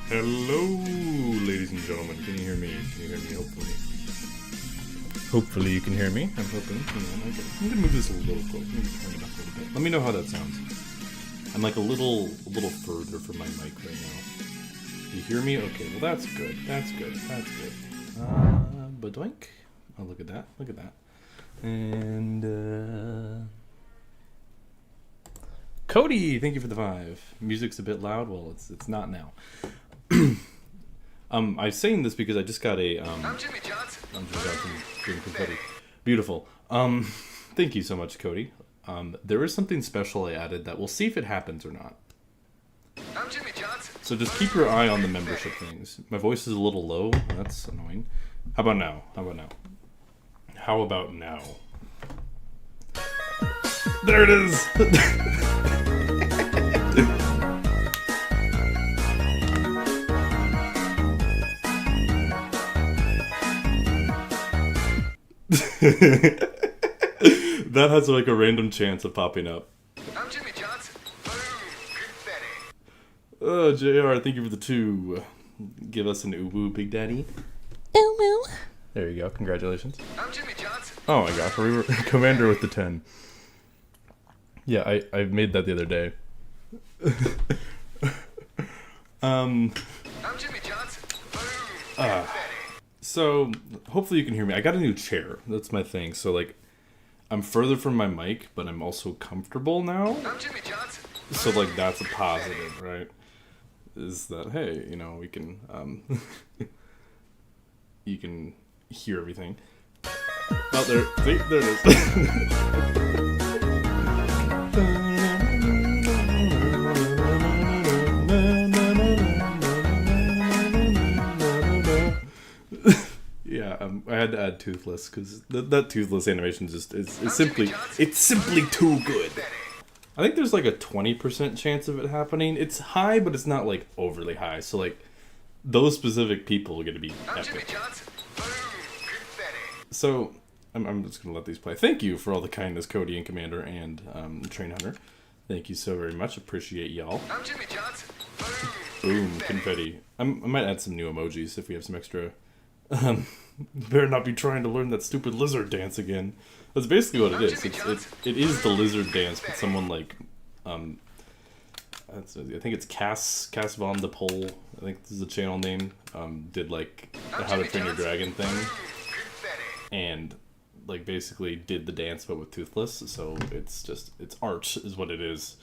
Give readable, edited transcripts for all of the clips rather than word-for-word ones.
Hello, ladies and gentlemen. Can you hear me? Can you hear me? Hopefully. Hopefully you can hear me. I'm hoping. Okay. I'm gonna move this a little closer. Maybe turn it up a little bit. Let me know how that sounds. I'm like a little further from my mic right now. You hear me? Okay. Well, that's good. That's good. That's good. Badoink. Oh, look at that. Look at that. And Cody, thank you for the 5. Music's a bit loud. Well, it's not now. I'm saying this because I just got a I'm Jimmy Johnson. I'm Jimmy Johnson getting confetti. Beautiful. Thank you so much, Cody. There is something special I added that we'll see if it happens or not. I'm Jimmy Johnson. So just keep your eye on the membership things. My voice is a little low. That's annoying. How about now? How about now? How about now? There it is. That has like a random chance of popping up. I'm Jimmy Johnson. Boom. Confetti. Oh, JR, thank you for the 2. Give us an uwu, Big Daddy. Uwu. There you go. Congratulations. I'm Jimmy Johnson. Oh my gosh, we were Commander with the 10. Yeah, I made that the other day. I'm Jimmy Johnson. Boom. Confetti. So hopefully you can hear me. I got a new chair. That's my thing. So like, I'm further from my mic, but I'm also comfortable now. I'm Jimmy Johnson. So like, that's a positive, right? Is that hey, you know, we can you can hear everything. Oh, there it is. Yeah, I had to add Toothless because that Toothless animation just is simply too good. I think there's like a 20% chance of it happening. It's high, but it's not like overly high. So like those specific people are going to be I'm Jimmy epic. Johnson. Boom. Confetti. So I'm just going to let these play. Thank you for all the kindness, Cody and Commander and Train Hunter. Thank you so very much. Appreciate y'all. I'm Jimmy Johnson. Boom. Boom, confetti. I might add some new emojis if we have some extra. Better not be trying to learn that stupid lizard dance again. That's basically what it is. It is the lizard dance, but someone like, I think it's Cass Von the Pole. I think this is the channel name. Did like the How to Train Your Dragon thing, and like basically did the dance but with Toothless. So it's art is what it is.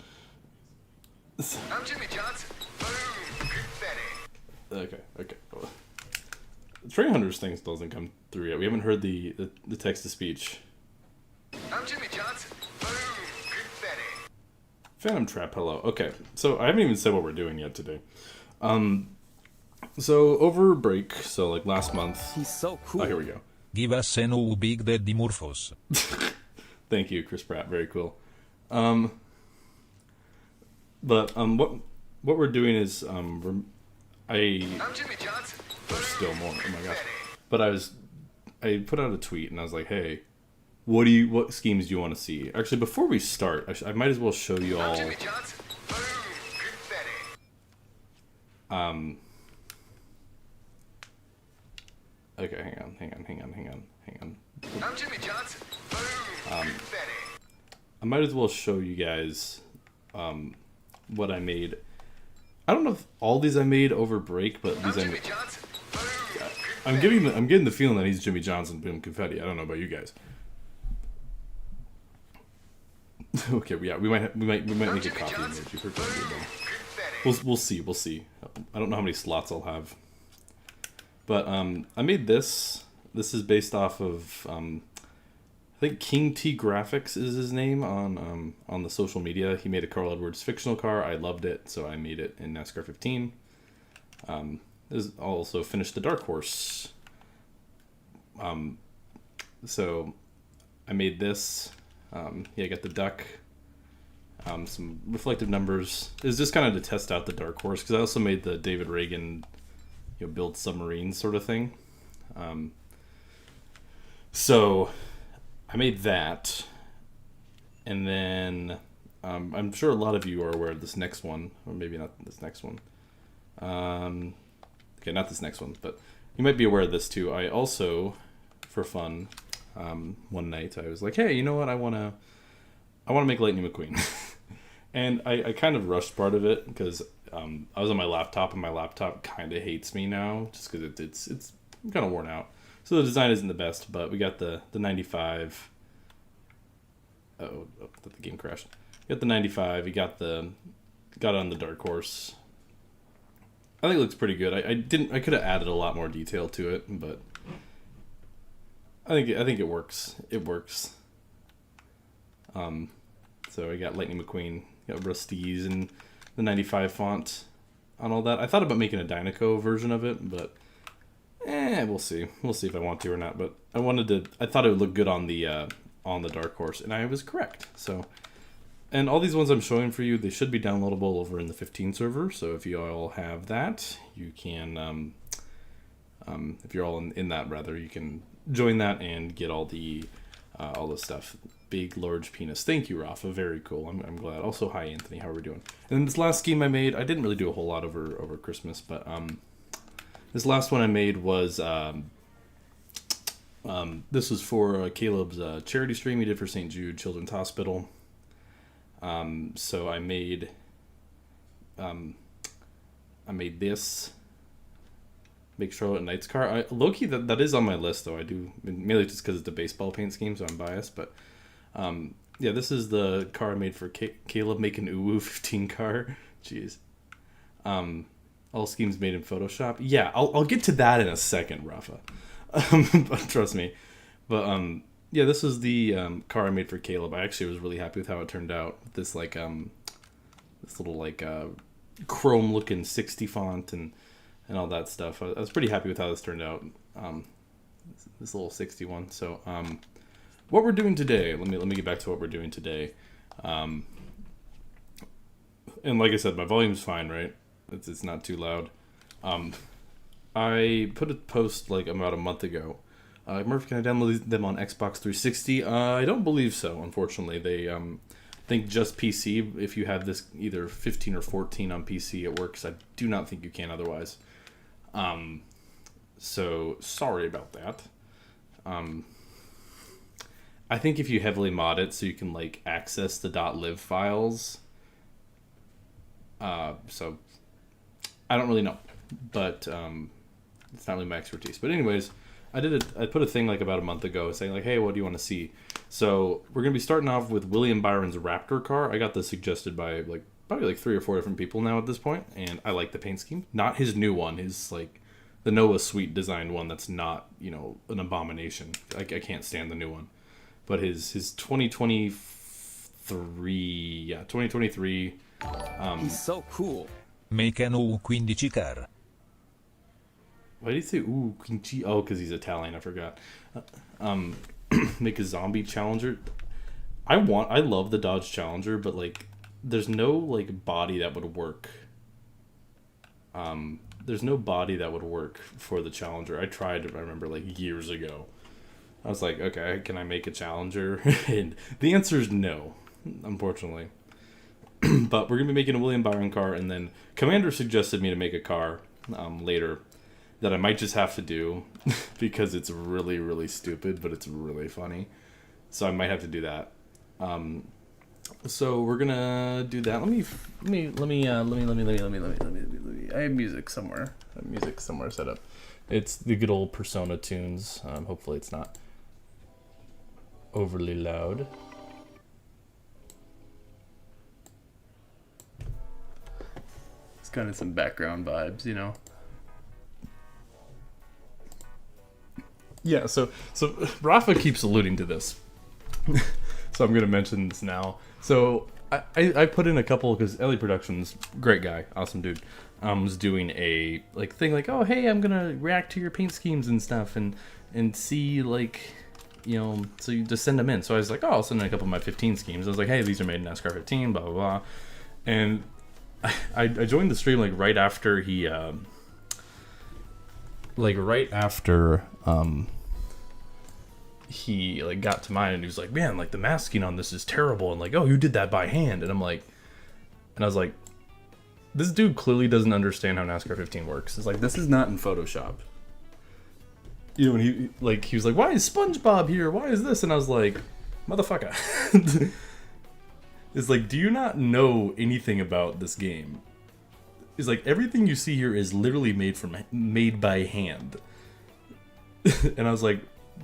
I'm Jimmy Johnson. Boom. Confetti. Okay. Train Hunters things doesn't come through yet. We haven't heard the text to speech. I'm Jimmy Johnson. Boom. Confetti. Phantom Trap, hello. Okay, so I haven't even said what we're doing yet today. So over break, so like last month. He's so cool. Oh, here we go. Give us a no big daddy Morphos. Thank you, Chris Pratt. Very cool. But what we're doing is I'm Jimmy Johnson. There's still more. Oh my gosh! But I put out a tweet and I was like, hey, what schemes do you want to see? Actually, before we start, I might as well show you all. I'm Jimmy Johnson. Boom. Confetti. Okay, hang on. I'm Jimmy Johnson. Boom. Confetti. I might as well show you guys what I made. I don't know if all these I made over break, but these I Jimmy made. Johnson. Boom. I'm getting the feeling that he's Jimmy Johnson, boom confetti. I don't know about you guys. Okay, yeah, we might make a copy emoji for Cody. We'll see. I don't know how many slots I'll have. But I made this. This is based off of I think King T Graphics is his name on the social media. He made a Carl Edwards fictional car. I loved it, so I made it in NASCAR 15. This also finished the Dark Horse. So I made this. I got the duck. Some reflective numbers. It's just kind of to test out the Dark Horse because I also made the David Reagan, build submarines sort of thing. So I made that, and then I'm sure a lot of you are aware of this next one, or maybe not this next one. Okay, not this next one, but you might be aware of this too. I also, for fun, one night I was like, hey, you know what? I wanna make Lightning McQueen, and I kind of rushed part of it because I was on my laptop, and my laptop kind of hates me now just because it's kind of worn out. So the design isn't the best, but we got the 95. Oh, the game crashed. You got the 95. You got it on the Dark Horse. I think it looks pretty good. I could have added a lot more detail to it, but I think it works. It works. So I got Lightning McQueen, got Rusty's and the 95 font on all that. I thought about making a Dynaco version of it, but we'll see. We'll see if I want to or not. But I thought it would look good on the Dark Horse, and I was correct. So, and all these ones I'm showing for you, they should be downloadable over in the 15 server. So if you all have that, you can, if you're all in that rather, you can join that and get all the stuff. Big, large penis. Thank you, Rafa. Very cool. I'm glad. Also, hi, Anthony. How are we doing? And this last scheme I made, I didn't really do a whole lot over Christmas, but this last one I made was this was for Caleb's charity stream he did for St. Jude Children's Hospital. So I made this Make Charlotte Knight's car. Low-key, that is on my list, though. I do, mainly just because it's a baseball paint scheme, so I'm biased. But, yeah, this is the car I made for Caleb making Uwu 15 car. Jeez. All schemes made in Photoshop. Yeah, I'll get to that in a second, Rafa. But trust me. But, yeah, this is the car I made for Caleb. I actually was really happy with how it turned out. This, like, this little, like, chrome-looking 60 font and all that stuff. I was pretty happy with how this turned out. This little 61. So, what we're doing today. Let me get back to what we're doing today. And like I said, my volume's fine, right? It's not too loud. I put a post like about a month ago. Murph, can I download them on Xbox 360? I don't believe so. Unfortunately, they think just PC. If you have this either 15 or 14 on PC, it works. I do not think you can otherwise. So sorry about that. I think if you heavily mod it so you can like access the .live files. So I don't really know, but it's not really my expertise. But anyways, I put a thing like about a month ago saying like, hey, what do you want to see? So we're gonna be starting off with William Byron's Raptor car. I got this suggested by like probably like 3 or 4 different people now at this point, and I like the paint scheme. Not his new one, his like the Noah Sweet designed one that's not, you know, an abomination. I can't stand the new one. But his 2023 He's so cool. Make an U15 car. Why did he say ooh quinci? Oh, because he's Italian. I forgot. Make a zombie Challenger. I love the Dodge Challenger, but like, there's no like body that would work. There's no body that would work for the Challenger. I tried. I remember like years ago. I was like, okay, can I make a Challenger? And the answer is no, unfortunately. But we're gonna be making a William Byron car, and then Commander suggested me to make a car later that I might just have to do because it's really, really stupid, but it's really funny. So I might have to do that. So we're gonna do that. Let me. I have music somewhere. Set up. It's the good old Persona tunes. Hopefully it's not overly loud. It's kind of some background vibes, you know. Yeah, so Rafa keeps alluding to this. So I'm going to mention this now. So I put in a couple, because Ellie Productions, great guy, awesome dude, was doing a like thing like, oh, hey, I'm going to react to your paint schemes and stuff and see like, you know, so you just send them in. So I was like, oh, I'll send in a couple of my 15 schemes. I was like, hey, these are made in NASCAR 15, blah, blah, blah. And I joined the stream like right after he, he like got to mine, and he was like, man, like the masking on this is terrible, and like, oh, you did that by hand. And I was like, this dude clearly doesn't understand how NASCAR 15 works. It's like, this is not in Photoshop. You know, when he was like, why is SpongeBob here? Why is this? And I was like, motherfucker. It's like, do you not know anything about this game? It's like, everything you see here is literally made by hand. And I was like,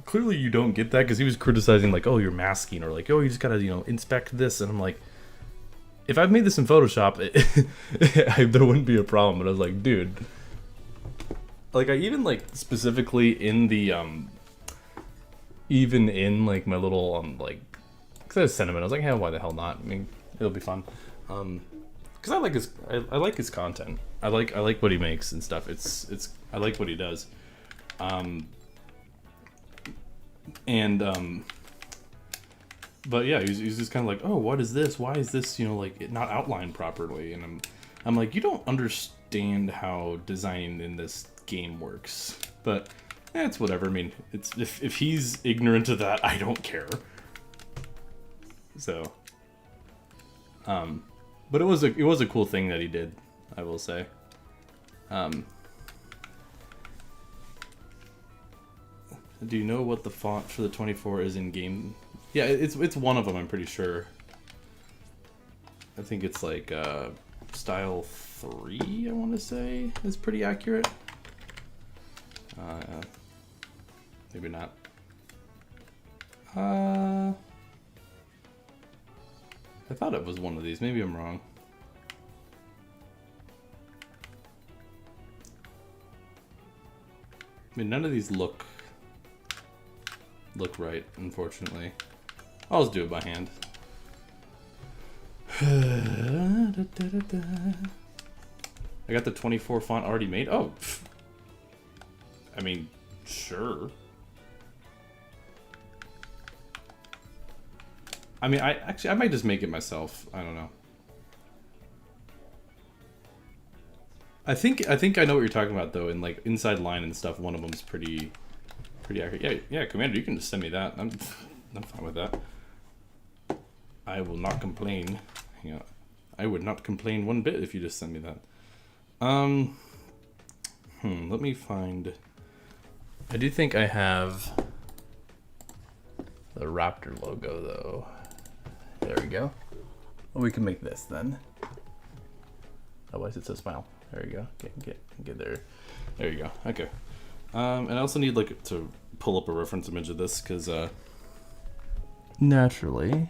clearly you don't get that, because he was criticizing like, oh, you're masking, or like, oh, you just gotta, you know, inspect this. And I'm like, if I've made this in Photoshop, there wouldn't be a problem. But I was like, dude, like, I even like specifically in the even in like my little like, because I was sentiment, I was like, hey, why the hell not? I mean, it'll be fun. Because I like his content. I like what he makes and stuff. I like what he does. But yeah, he's just kind of like, oh, what is this? Why is this, you know, like not outlined properly? And I'm like, you don't understand how design in this game works. But it's whatever. I mean, it's if he's ignorant of that, I don't care. So, but it was a cool thing that he did, I will say. Do you know what the font for the 24 is in game? Yeah, it's one of them, I'm pretty sure. I think it's like style 3, I want to say, is pretty accurate. Maybe not. I thought it was one of these. Maybe I'm wrong. I mean, none of these look right, unfortunately. I'll just do it by hand. I got the 24 font already made. Oh, I mean, sure. I mean, I might just make it myself. I don't know. I think I know what you're talking about though. And like inside line and stuff, one of them's pretty accurate. Yeah, Commander, you can just send me that. I'm fine with that. I will not complain. Yeah, I would not complain one bit if you just send me that. Let me find. I do think I have the Raptor logo though. There we go. Well, we can make this then. Otherwise, it says smile. There you go. Get there. There you go. Okay. And I also need like to pull up a reference image of this because naturally.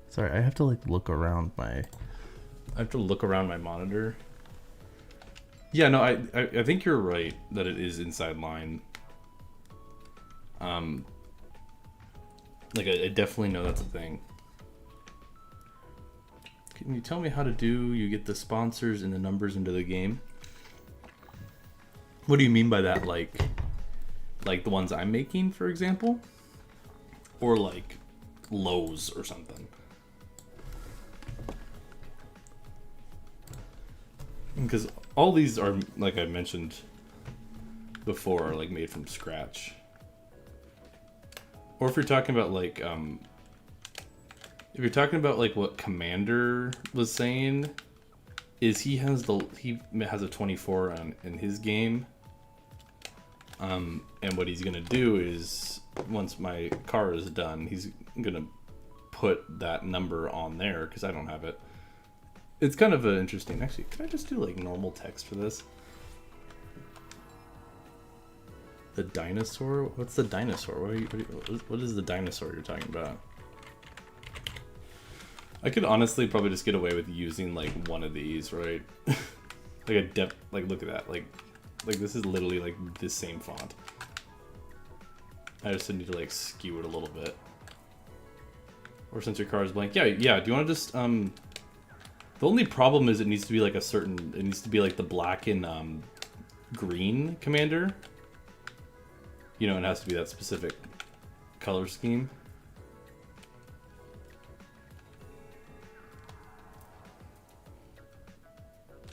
Sorry, I have to like look around my. I have to look around my monitor. Yeah, no, I think you're right that it is inside line. Like I definitely know that's a thing. Can you tell me how to do? You get the sponsors and the numbers into the game. What do you mean by that? Like the ones I'm making, for example, or like Lowe's or something. Because all these are, like I mentioned before, are like made from scratch. Or if you're talking about like, if you're talking about like what Commander was saying, is he has a 24 in his game. And what he's gonna do is once my car is done, he's gonna put that number on there because I don't have it. It's kind of interesting. Actually, can I just do like normal text for this? The dinosaur? What's the dinosaur? What is the dinosaur you're talking about? I could honestly probably just get away with using like one of these, right? Like a depth, like look at that, like this is literally like the same font. I just need to like skew it a little bit. Or since your car is blank, yeah. Do you want to just the only problem is it needs to be like it needs to be like the black and green Commander. You know, it has to be that specific color scheme.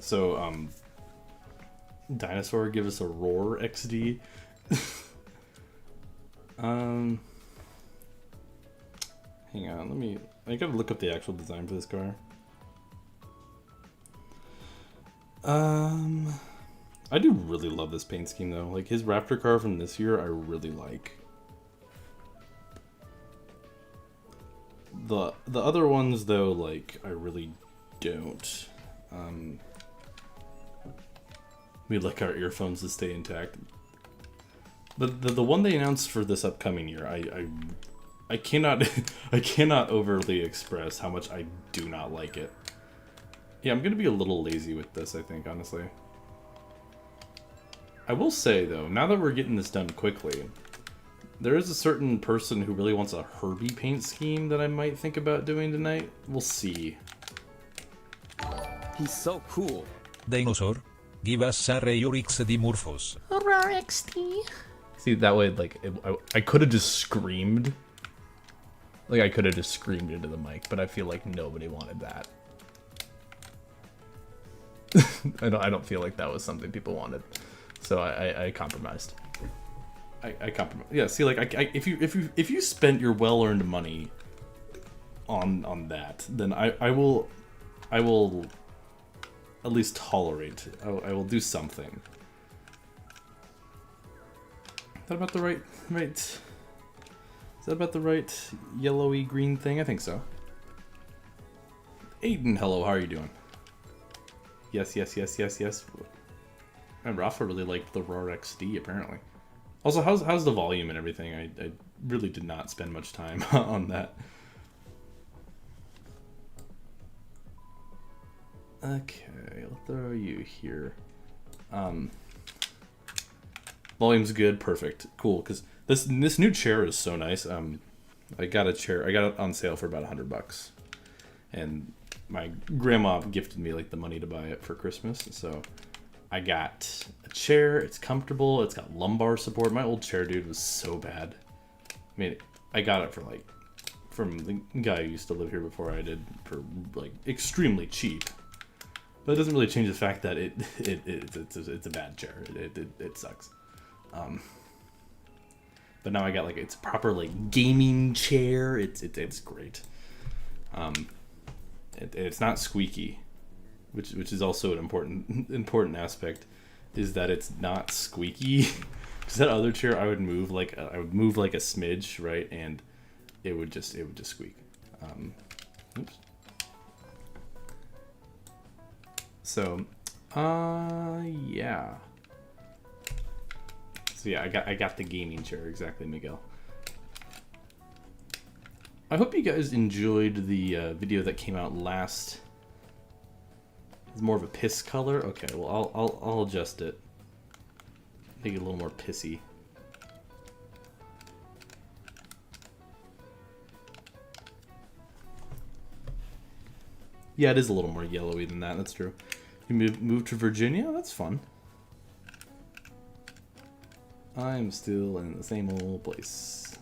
So, dinosaur, give us a roar XD. Hang on, I gotta look up the actual design for this car. I do really love this paint scheme though. Like his Raptor car from this year, I really like. The other ones though, like I really don't. We'd like our earphones to stay intact. The one they announced for this upcoming year, I cannot I cannot overly express how much I do not like it. Yeah, I'm gonna be a little lazy with this, I think, honestly. I will say though, now that we're getting this done quickly, there is a certain person who really wants a Herbie paint scheme that I might think about doing tonight. We'll see. He's so cool. Dinosaur, give us a Rayorix dimorphos. See, that way, like, I could have just screamed. Like, I could have just screamed into the mic, but I feel like nobody wanted that. I don't feel like that was something people wanted. So I compromised. I compromised. Yeah, see, like, if you spent your well-earned money on that, then I will at least tolerate it. I will do something. Is that about the right? Is that about the right yellowy green thing? I think so. Aiden, hello. How are you doing? Yes. And Rafa really liked the Roar XD apparently. Also, how's the volume and everything? I really did not spend much time on that. Okay, I'll throw you here. Volume's good, perfect, cool. Because this new chair is so nice. I got a chair. I got it on sale for about $100, and my grandma gifted me like the money to buy it for Christmas. So I got a chair. It's comfortable. It's got lumbar support. My old chair, dude, was so bad. I mean, I got it for like from the guy who used to live here before I did for like extremely cheap. But it doesn't really change the fact that it's a bad chair. It sucks. But now I got like it's proper like gaming chair. It's great. It's not squeaky, which is also an important aspect, is that it's not squeaky. Because that other chair I would move like a smidge, right, and it would just squeak. Oops. So, yeah. So yeah, I got the gaming chair, exactly, Miguel. I hope you guys enjoyed the video that came out last. It's more of a piss color. Okay, well I'll adjust it, make it a little more pissy. Yeah, it is a little more yellowy than that. That's true. You moved to Virginia? That's fun. I'm still in the same old place.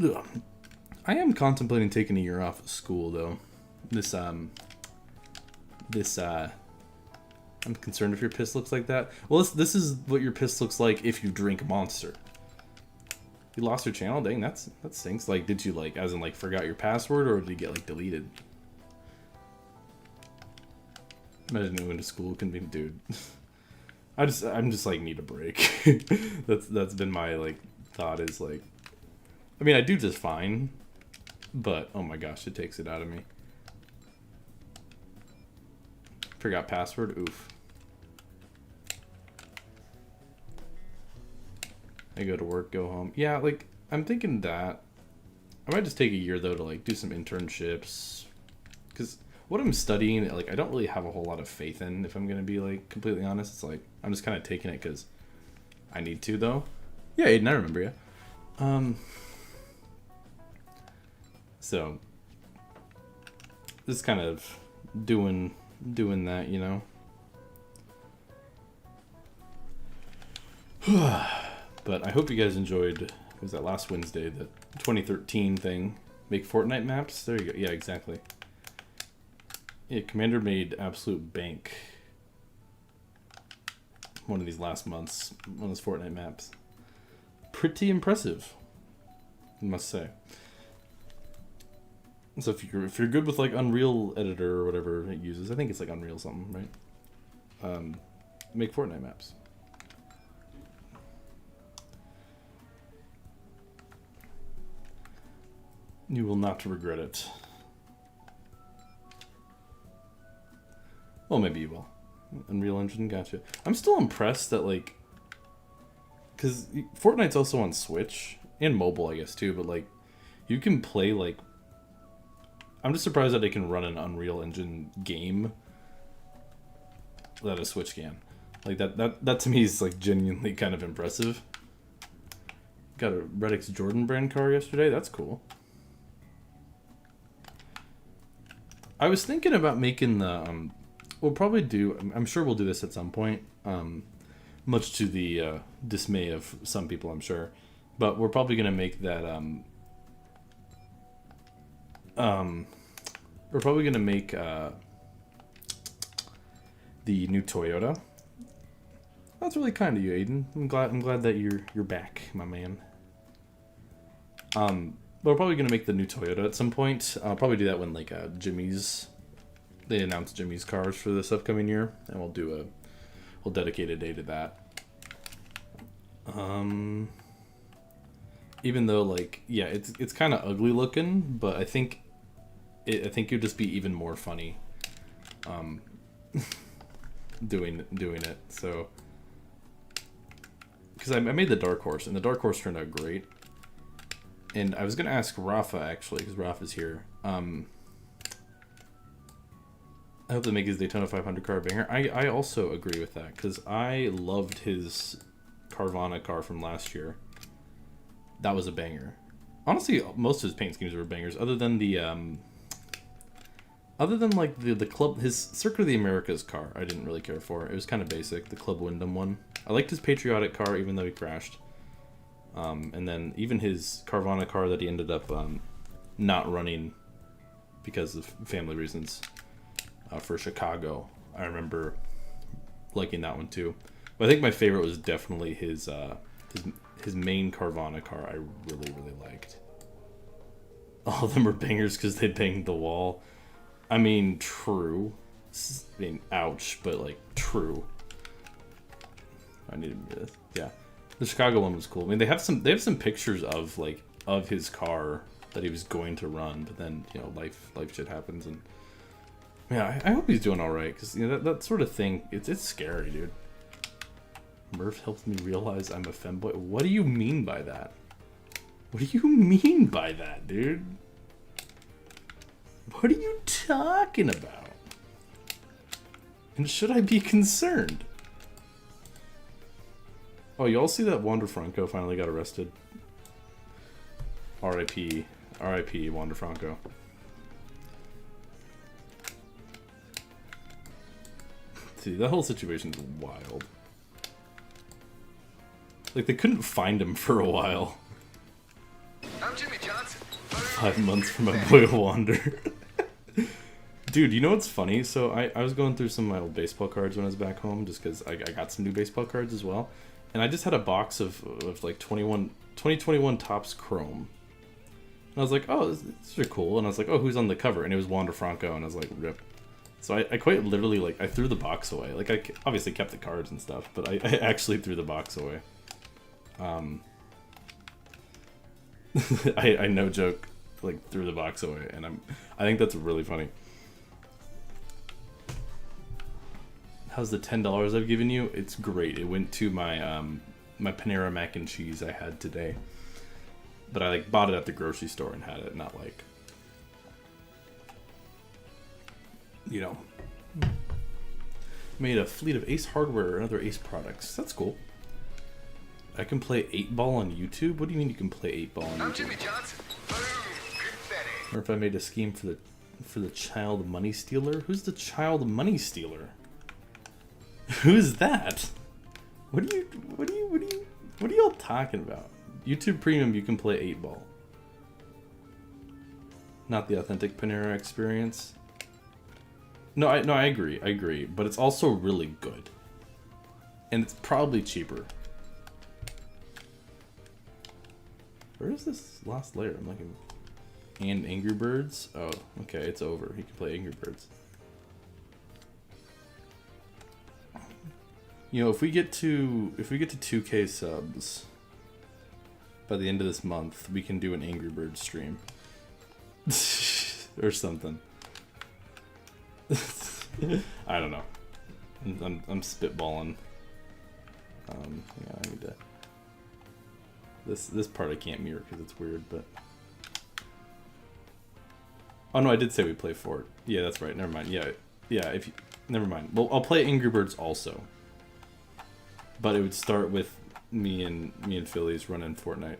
Ugh. I am contemplating taking a year off of school, though. I'm concerned if your piss looks like that. Well, this is what your piss looks like if you drink Monster. You lost your channel? Dang, that stinks. Like, did you, like, as in, like, forgot your password, or did you get, like, deleted? Imagine going to school can be, dude. I'm just like need a break. that's been my like thought is like, I mean I do just fine, but oh my gosh, it takes it out of me. Forgot password. Oof. I go to work, go home. Yeah, like I'm thinking that I might just take a year though to like do some internships, because what I'm studying, like, I don't really have a whole lot of faith in, if I'm going to be, like, completely honest. It's like, I'm just kind of taking it because I need to, though. Yeah, Aiden, I remember you. So, just kind of doing that, you know. But I hope you guys enjoyed, was that last Wednesday, the 2013 thing. Make Fortnite maps? There you go. Yeah, exactly. Yeah, Commander made absolute bank one of these last months on his Fortnite maps. Pretty impressive, I must say. So if you're good with like Unreal Editor or whatever it uses, I think it's like Unreal something, right? Make Fortnite maps. You will not regret it. Well, maybe you will. Unreal Engine, gotcha. I'm still impressed that, like... Because Fortnite's also on Switch, and mobile, I guess, too, but, like, you can play, like... I'm just surprised that they can run an Unreal Engine game that a Switch can. Like, that to me is, like, genuinely kind of impressive. Got a Redix Jordan brand car yesterday. That's cool. I was thinking about making the... we'll probably do... I'm sure we'll do this at some point. Much to the dismay of some people, I'm sure. But we're probably going to make that... we're probably going to make the new Toyota. That's really kind of you, Aiden. I'm glad that you're back, my man. We're probably gonna make the new Toyota at some point. I'll probably do that when like they announce Jimmy's cars for this upcoming year, and we'll dedicate a day to that. Even though like yeah, it's kind of ugly looking, but I think it'd just be even more funny, doing it. So because I made the Dark Horse, and the Dark Horse turned out great. And I was going to ask Rafa, actually, because Rafa's here. I hope they make his Daytona 500 car a banger. I also agree with that, because I loved his Carvana car from last year. That was a banger. Honestly, most of his paint schemes were bangers, other than the club, his Circuit of the Americas car, I didn't really care for. It was kind of basic, the Club Wyndham one. I liked his Patriotic car, even though he crashed. And then even his Carvana car that he ended up not running because of family reasons for Chicago. I remember liking that one too. But I think my favorite was definitely his main Carvana car. I really liked. All of them are bangers because they banged the wall. I mean, true. I mean, ouch, but like true. I need to do this. Yeah. The Chicago one was cool. I mean, they have some pictures of his car that he was going to run, but then life shit happens, and yeah, I hope he's doing all right, because that sort of thing, it's scary, dude. Murph helped me realize I'm a femboy. What do you mean by that? What do you mean by that, dude? What are you talking about? And should I be concerned? Oh, y'all see that Wander Franco finally got arrested? R.I.P. R.I.P. Wander Franco. See, that whole situation is wild. Like, they couldn't find him for a while. I'm Jimmy Johnson. 5 months for my boy Wander. Dude, you know what's funny? So I was going through some of my old baseball cards when I was back home, just because I got some new baseball cards as well. And I just had a box of like 2021 Topps Chrome. And I was like, oh, these are cool. And I was like, oh, who's on the cover? And it was Wander Franco. And I was like, rip. So I quite literally, like, I threw the box away. Like, I obviously kept the cards and stuff, but I actually threw the box away. I no joke, like, threw the box away. And I think that's really funny. How's the $10 I've given you? It's great. It went to my my Panera mac and cheese I had today. But I like bought it at the grocery store and had it, not like, made a fleet of Ace hardware and other Ace products. That's cool. I can play 8-ball on YouTube? What do you mean you can play 8-ball on YouTube? I'm Jimmy Johnson. Boom. Confetti. Or if I made a scheme for the child money stealer? Who's the child money stealer? Who's that? What are y'all talking about? YouTube Premium, you can play 8-ball. Not the authentic Panera experience. No, I agree, but it's also really good. And it's probably cheaper. Where is this last layer? I'm looking. And Angry Birds? Oh, okay, it's over. He can play Angry Birds. You know, if we get to 2K subs by the end of this month, we can do an Angry Birds stream. Or something. I don't know. I'm spitballing. Yeah, I need to. This part I can't mirror because it's weird, but. Oh no, I did say we play Fort. Yeah, that's right. Never mind. Yeah. If you, never mind. Well, I'll play Angry Birds also. But it would start with me and Phillies running Fortnite.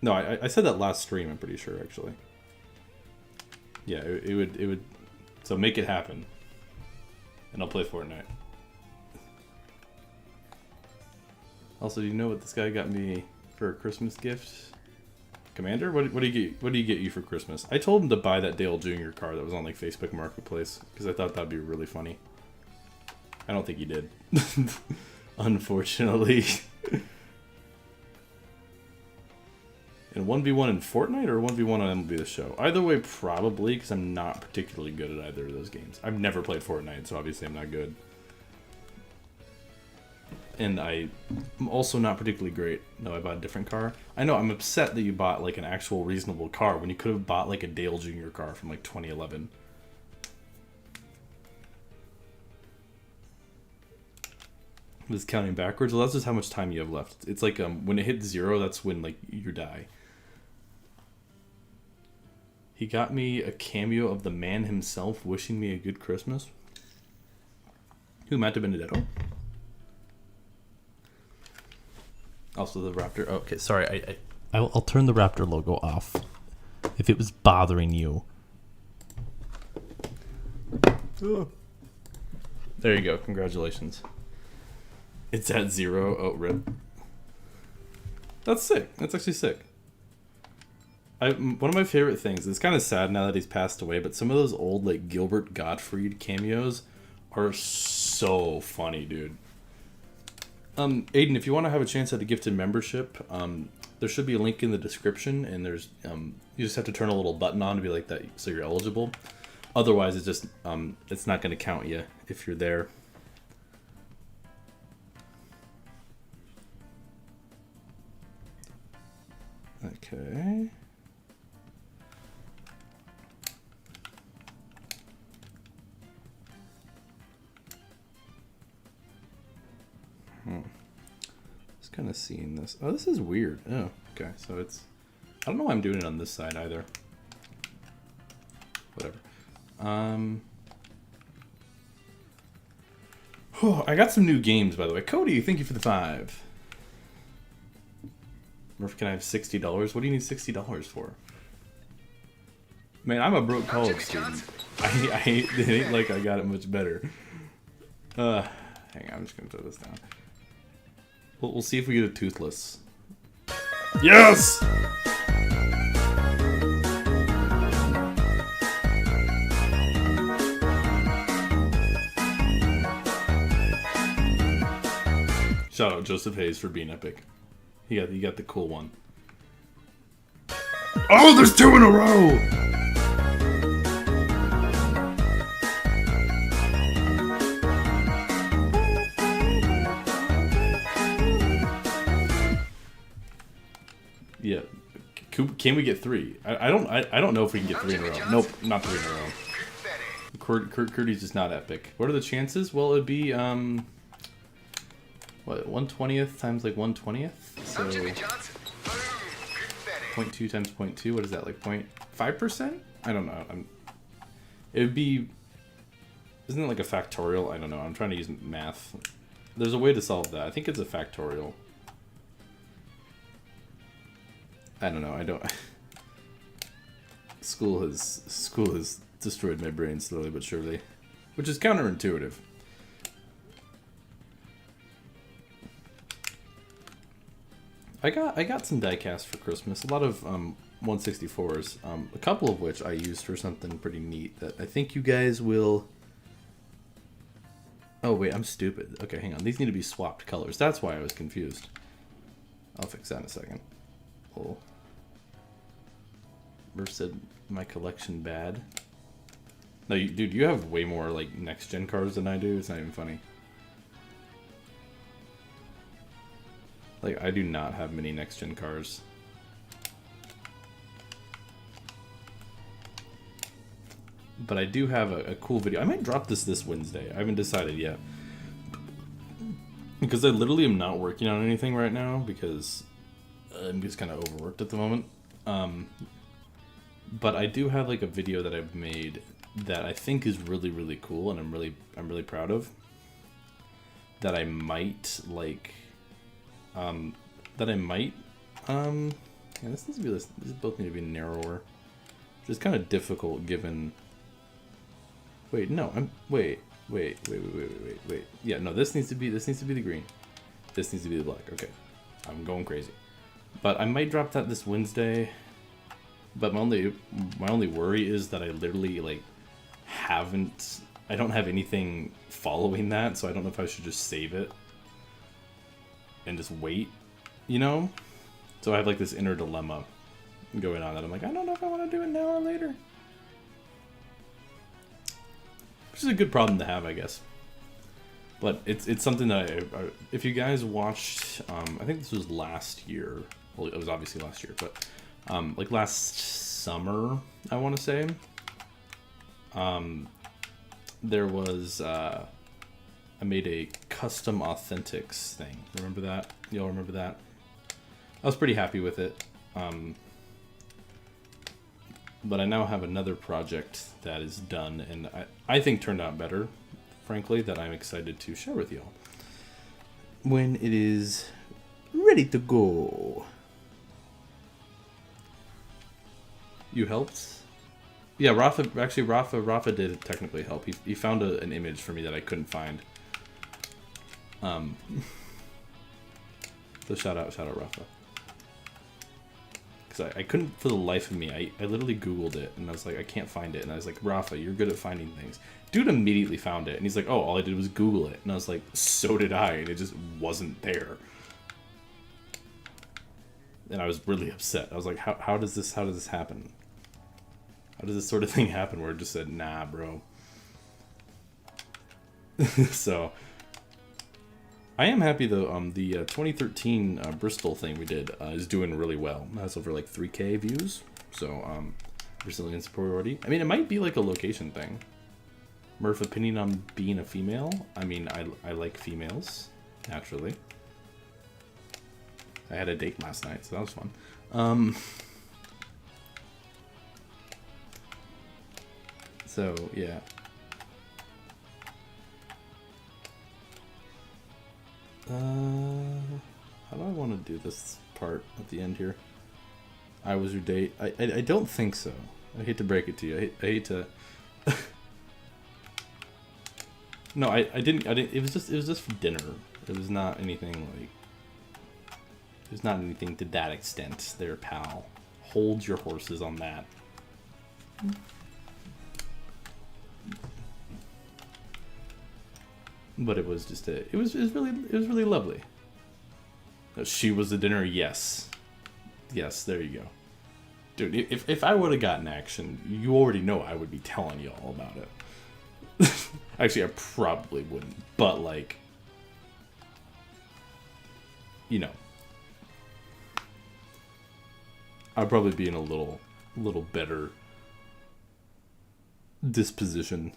No, I said that last stream. I'm pretty sure actually. Yeah, it would. So make it happen. And I'll play Fortnite. Also, do you know what this guy got me for a Christmas gift? Commander? What do you get you for Christmas? I told him to buy that Dale Jr. car that was on like Facebook Marketplace because I thought that'd be really funny. I don't think he did. Unfortunately. And 1v1 in Fortnite or 1v1 on MLB The Show? Either way, probably, because I'm not particularly good at either of those games. I've never played Fortnite, so obviously I'm not good. And I'm also not particularly great. No, I bought a different car. I know, I'm upset that you bought like an actual reasonable car when you could have bought like a Dale Jr. car from like 2011. Was counting backwards? Well, that's just how much time you have left. It's like when it hits 0, that's when like you die. He got me a cameo of the man himself wishing me a good Christmas. Who, Matt Benedetto? Also the Raptor. Oh, okay, sorry. I'll turn the Raptor logo off if it was bothering you. Oh. There you go. Congratulations. It's at 0. Oh, rip. That's sick. That's actually sick. One of my favorite things, it's kind of sad now that he's passed away, but some of those old like Gilbert Gottfried cameos are so funny, dude. Aiden, if you want to have a chance at a gifted membership, there should be a link in the description, and there's you just have to turn a little button on to be like that so you're eligible. Otherwise, it's just it's not going to count you if you're there. Okay. Just kind of seeing this. Oh, this is weird. Oh, okay. So it's. I don't know why I'm doing it on this side either. Whatever. Oh, I got some new games, by the way. Cody, thank you for the 5. Murph, can I have $60? What do you need $60 for? Man, I'm a broke college student. It ain't like I got it much better. Hang on, I'm just gonna throw this down. We'll see if we get a toothless. Yes! Shout out Joseph Hayes for being epic. You got the cool one. Oh, there's 2 in a row! Yeah. Can we get 3? I don't know if we can get 3 in a row. Nope, not 3 in a row. Curdy's just not epic. What are the chances? Well, it'd be what, 1/20th times like 1/20th? So 0.2 times 0.2, what is that, like 0.5%? I don't know. It would be, isn't it like a factorial? I don't know. I'm trying to use math. There's a way to solve that. I think it's a factorial. I don't know. I don't. School has destroyed my brain slowly but surely, which is counterintuitive. I got some diecast for Christmas. A lot of 164s. A couple of which I used for something pretty neat that I think you guys will. Oh wait, I'm stupid. Okay, hang on. These need to be swapped colors. That's why I was confused. I'll fix that in a second. Murph said my collection bad. No, dude, you have way more like next gen cars than I do. It's not even funny. Like, I do not have many next gen cars. But I do have a cool video. I might drop this Wednesday. I haven't decided yet. Because I literally am not working on anything right now because I'm just kind of overworked at the moment. But I do have like a video that I've made that I think is really, really cool and I'm really proud of. That I might like yeah, this needs to be these both need to be narrower. Which is kind of difficult given wait. Yeah, no, this needs to be the green. This needs to be the black. Okay. I'm going crazy. But I might drop that this Wednesday. But my only worry is that I literally like I don't have anything following that, so I don't know if I should just save it and just wait, you know? So I have like this inner dilemma going on that I'm like, I don't know if I want to do it now or later. Which is a good problem to have, I guess. But it's something that if you guys watched, I think this was last year. Well, it was obviously last year, but like last summer, I want to say. There was I made a custom authentics thing. Remember that? Y'all remember that? I was pretty happy with it. But I now have another project that is done, and I think turned out better, frankly, that I'm excited to share with y'all when it is ready to go. You helped? Yeah, Rafa did technically help. He found an image for me that I couldn't find. So shout out Rafa. Because I couldn't for the life of me. I literally Googled it and I was like, I can't find it. And I was like, Rafa, you're good at finding things. Dude immediately found it. And he's like, oh, all I did was Google it. And I was like, so did I. And it just wasn't there. And I was really upset. I was like, how does this happen? How does this sort of thing happen where it just said, nah, bro? So, I am happy though, the 2013 Bristol thing we did is doing really well. It has over like 3K views, so Brazilian superiority. I mean, it might be like a location thing. Murph, opinion on being a female? I mean, I like females, naturally. I had a date last night, so that was fun. So, yeah. How do I want to do this part at the end here? I was your date. I don't think so. I hate to break it to you. I hate to. No, I didn't. It was just for dinner. It was not anything like. It was not anything to that extent. There, pal. Hold your horses on that. But it was just it was really lovely. She was the dinner, yes. Yes, there you go. Dude, if I would have gotten action, you already know I would be telling you all about it. Actually, I probably wouldn't, but like, you know, I'd probably be in a little better disposition.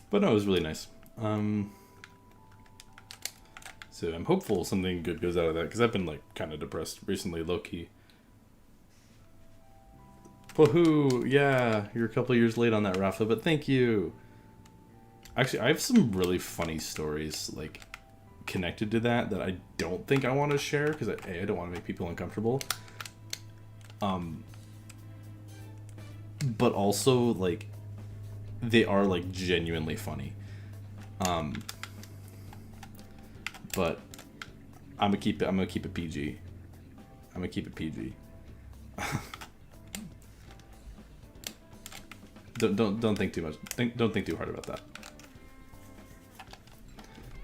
But no, it was really nice. So I'm hopeful something good goes out of that, because I've been like kind of depressed recently, low-key. Woohoo! Yeah, you're a couple years late on that, Rafa, but thank you. Actually, I have some really funny stories like connected to that I don't think I want to share because I don't want to make people uncomfortable. But also like they are like genuinely funny. But I'm gonna keep it PG. I'm gonna keep it PG. Don't think too much. Don't think too hard about that.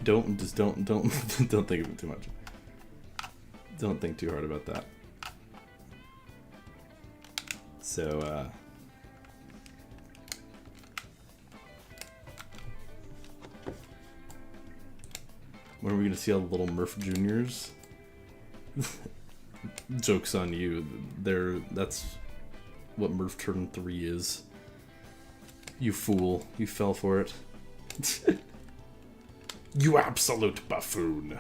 Don't don't think of it too much. Don't think too hard about that. So when are we gonna see all the little Murph Juniors? Joke's on you. That's what Murph Turn 3 is. You fool. You fell for it. You absolute buffoon.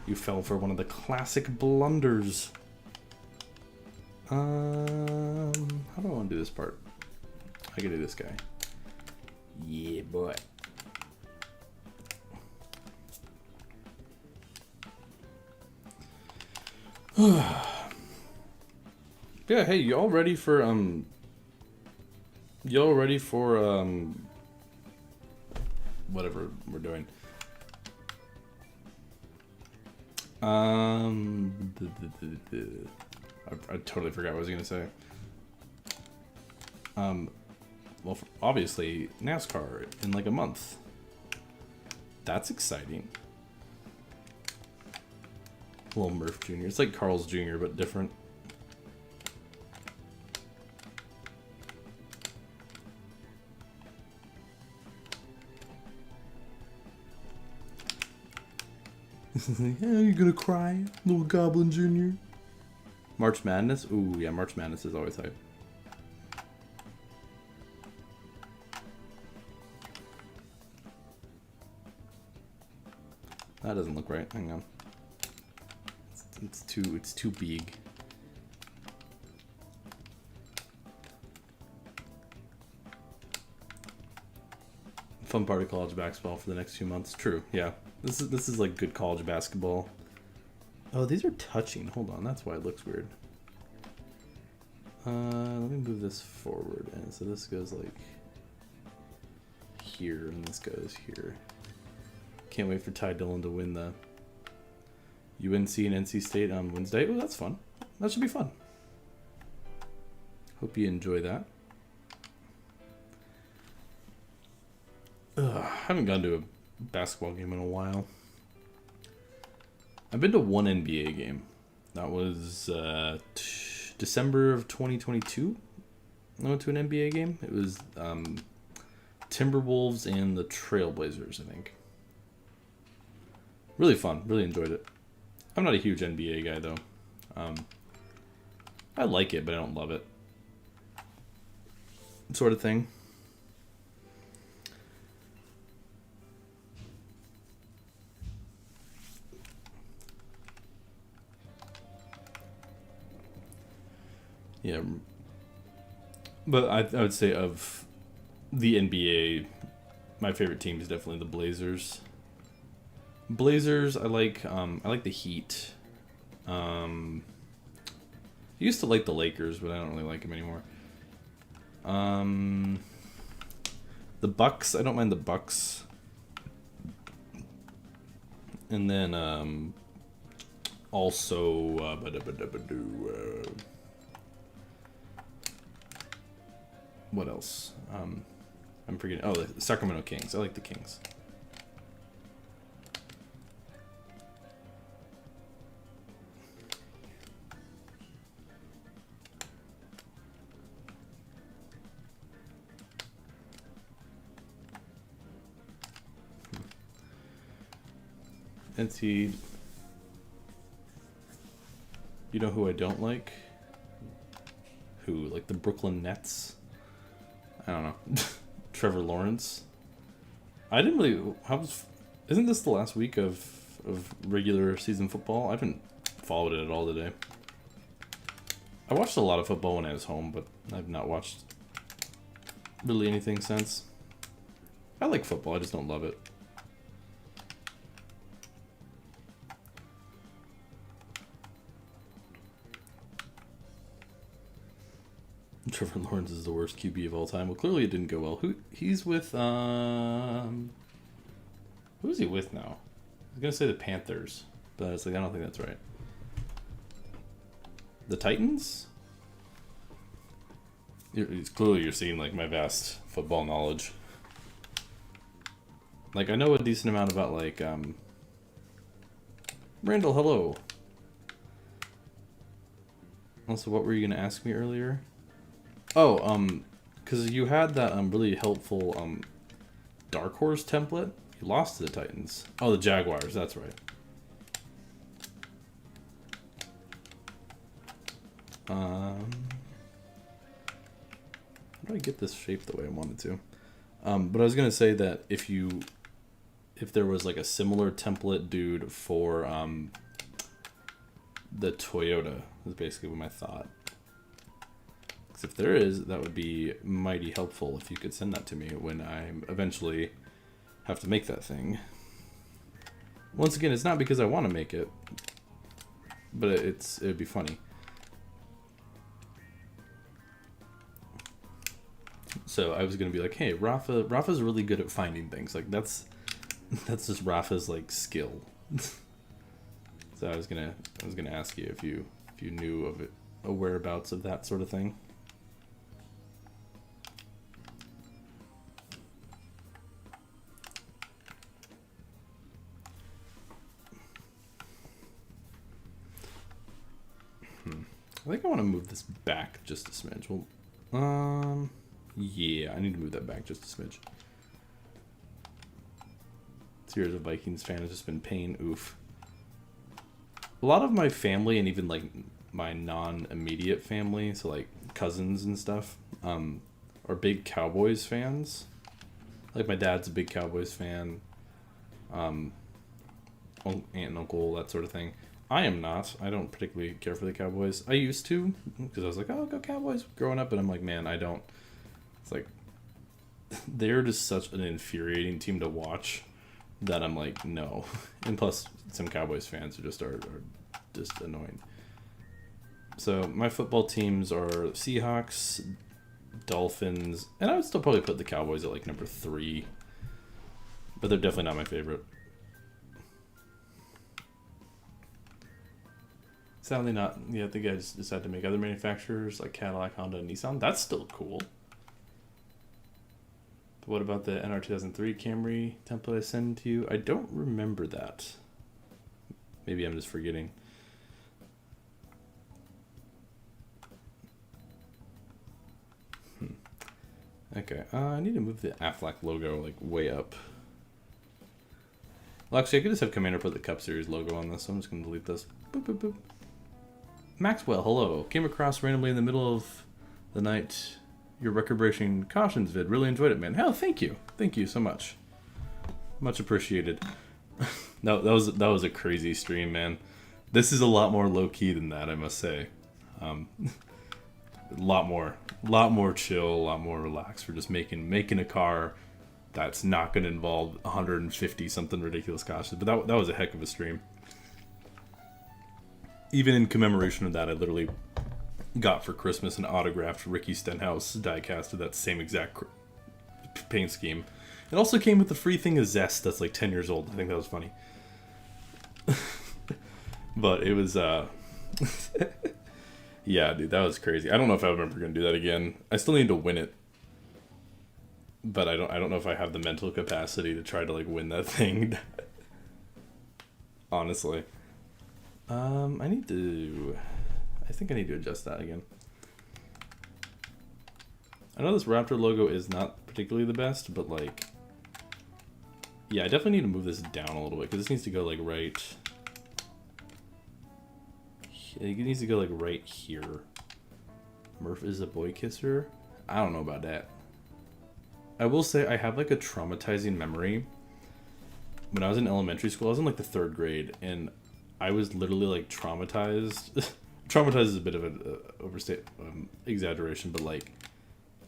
You fell for one of the classic blunders. How do I want to do this part? I can do this guy. Yeah, boy. Yeah, hey, y'all ready for whatever we're doing? I totally forgot what I was gonna say. Well, obviously NASCAR in like a month. That's exciting. Little Murph Jr. It's like Carl's Jr. but different. Yeah, you gonna cry, little Goblin Jr.? March Madness? Ooh, yeah, March Madness is always hype. That doesn't look right. Hang on. It's too big. Fun part of college basketball for the next few months. True, yeah. This is like good college basketball. Oh, these are touching. Hold on, that's why it looks weird. Let me move this forward, and so this goes like here, and this goes here. Can't wait for Ty Dillon to win the UNC and NC State on Wednesday. Oh, that's fun. That should be fun. Hope you enjoy that. I haven't gone to a basketball game in a while. I've been to one NBA game. That was December of 2022. I went to an NBA game. It was Timberwolves and the Trailblazers, I think. Really fun. Really enjoyed it. I'm not a huge NBA guy, though. I like it, but I don't love it. Sort of thing. Yeah. But I would say of the NBA, my favorite team is definitely the Blazers. Blazers, I like the Heat. I used to like the Lakers, but I don't really like them anymore. The Bucks, I don't mind the Bucks. And then also what else? I'm forgetting. Oh, the Sacramento Kings. I like the Kings. NC. You know who I don't like? Who? Like the Brooklyn Nets? I don't know. Trevor Lawrence. I didn't really. Isn't this the last week of regular season football? I haven't followed it at all today. I watched a lot of football when I was home, but I've not watched really anything since. I like football, I just don't love it. Trevor Lawrence is the worst QB of all time. Well, clearly it didn't go well. He's with who is he with now? I was gonna say the Panthers, but it's like I don't think that's right. The Titans? It's clearly you're seeing like my vast football knowledge. Like I know a decent amount about like Randall, hello. Also, what were you gonna ask me earlier? Oh, because you had that really helpful Dark Horse template. You lost to the Titans. Oh, the Jaguars. That's right. How do I get this shape the way I wanted to? But I was gonna say that if there was like a similar template, dude, for the Toyota, is basically what my thought. Because if there is, that would be mighty helpful if you could send that to me when I eventually have to make that thing. Once again, it's not because I want to make it, but it'd be funny. So I was gonna be like, hey, Rafa's really good at finding things. Like that's just Rafa's like skill. So I was gonna ask you if you knew of it, a whereabouts of that sort of thing. I think I want to move this back just a smidge. Well, yeah, I need to move that back just a smidge. This year as a Vikings fan has just been pain. Oof. A lot of my family and even like my non-immediate family, so like cousins and stuff, are big Cowboys fans. Like my dad's a big Cowboys fan. Aunt and uncle, that sort of thing. I am not. I don't particularly care for the Cowboys. I used to, because I was like, oh, go Cowboys growing up, and I'm like, man, I don't. It's like, they're just such an infuriating team to watch that I'm like, no. And plus, some Cowboys fans are just annoying. So my football teams are Seahawks, Dolphins, and I would still probably put the Cowboys at like number 3, but they're definitely not my favorite. Sadly not. Yeah, I think I just decided to make other manufacturers like Cadillac, Honda, and Nissan. That's still cool. But what about the NR 2003 Camry template I sent to you? I don't remember that. Maybe I'm just forgetting. Okay, I need to move the Aflac logo like way up. Well, actually, I could just have Commander put the Cup Series logo on this, so I'm just going to delete this. Boop, boop, boop. Maxwell, hello. Came across randomly in the middle of the night your record-breaking cautions vid. Really enjoyed it, man. Hell, thank you. Thank you so much. Much appreciated. No, that was a crazy stream, man. This is a lot more low-key than that, I must say. A lot more chill, a lot more relaxed. We're just making a car that's not going to involve 150 something ridiculous cautions. But that was a heck of a stream. Even in commemoration of that, I literally got for Christmas an autographed Ricky Stenhouse diecast of that same exact paint scheme. It also came with the free thing of Zest that's like 10 years old. I think that was funny. But it was, yeah, dude, that was crazy. I don't know if I'm ever going to do that again. I still need to win it. But I don't know if I have the mental capacity to try to like win that thing. Honestly. I think I need to adjust that again. I know this Raptor logo is not particularly the best, but like, yeah, I definitely need to move this down a little bit because this needs to go like right. It needs to go like right here. Murph is a boy kisser. I don't know about that. I will say I have like a traumatizing memory. When I was in elementary school, I was in like the 3rd grade, and I was literally like traumatized. Traumatized is a bit of an exaggeration, but like,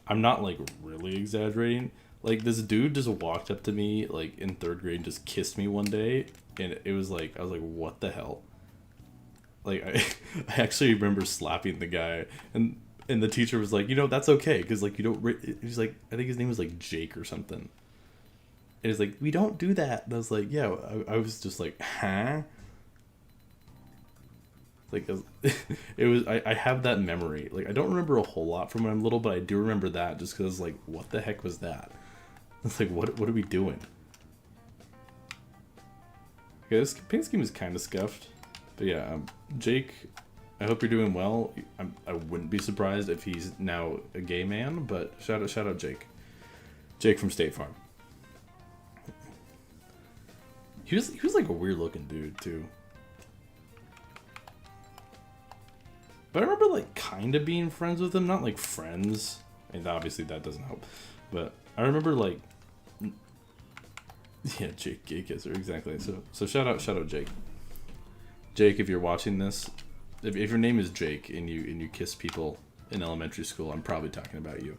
I'm not like really exaggerating. Like this dude just walked up to me like in 3rd grade and just kissed me one day, and it was like, I was like, what the hell? Like I actually remember slapping the guy, and the teacher was like, that's okay, because like you don't. He's like, I think his name was like Jake or something. And he's like, we don't do that. And I was like, yeah. I was just like, huh? Like it was. I have that memory. Like I don't remember a whole lot from when I'm little, but I do remember that just because like what the heck was that? It's like what are we doing? Okay, this paint scheme is kind of scuffed, but yeah, Jake. I hope you're doing well. I wouldn't be surprised if he's now a gay man, but shout out Jake. Jake from State Farm. He was like a weird looking dude too. But I remember like kind of being friends with him, not like friends. And obviously that doesn't help. But I remember like, yeah, Jake gay kisser, exactly. So shout out Jake. Jake, if you're watching this, if your name is Jake and you kiss people in elementary school, I'm probably talking about you.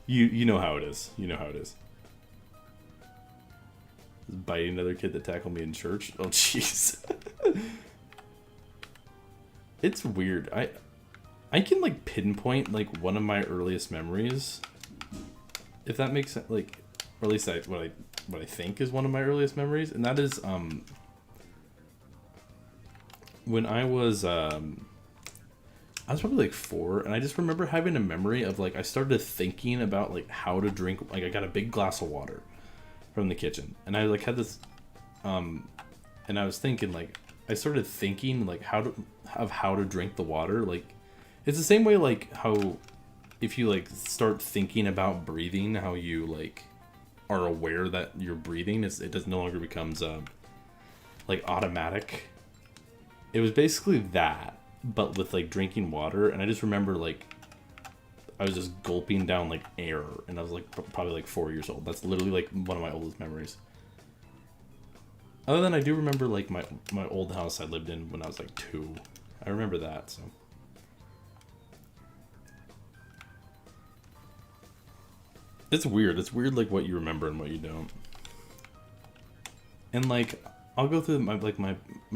You know how it is. You know how it is. Biting another kid that tackled me in church. Oh jeez. It's weird. I can like pinpoint like one of my earliest memories, if that makes sense. Like, or at least what I think is one of my earliest memories, and that is when I was probably like 4, and I just remember having a memory of like I started thinking about like how to drink. Like I got a big glass of water from the kitchen, and I like had this, and I was thinking like I started thinking like how to drink the water. Like it's the same way like how if you like start thinking about breathing, how you like are aware that you're breathing, it does no longer becomes like automatic. It was basically that, but with like drinking water, and I just remember like I was just gulping down like air, and I was like probably like 4 years old. That's literally like one of my oldest memories. Other than I do remember like my old house I lived in when I was like 2. I remember that, so. It's weird. It's weird like what you remember and what you don't. And like I'll go through my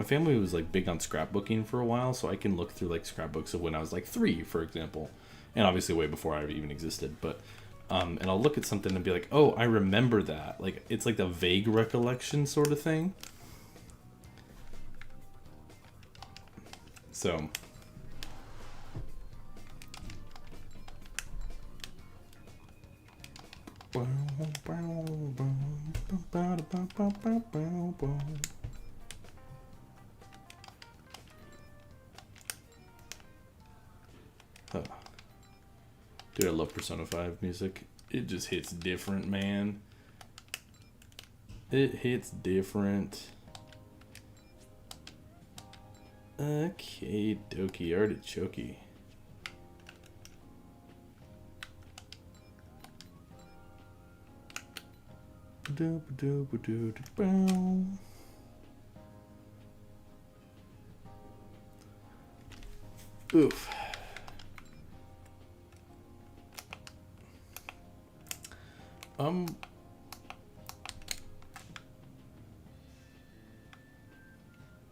family was like big on scrapbooking for a while, so I can look through like scrapbooks of when I was like 3, for example. And obviously way before I even existed, but and I'll look at something and be like, oh, I remember that. Like it's like a vague recollection sort of thing. So dude, I love Persona 5 music. It just hits different, man. It hits different. Okay, dokie, artichoke. Oof.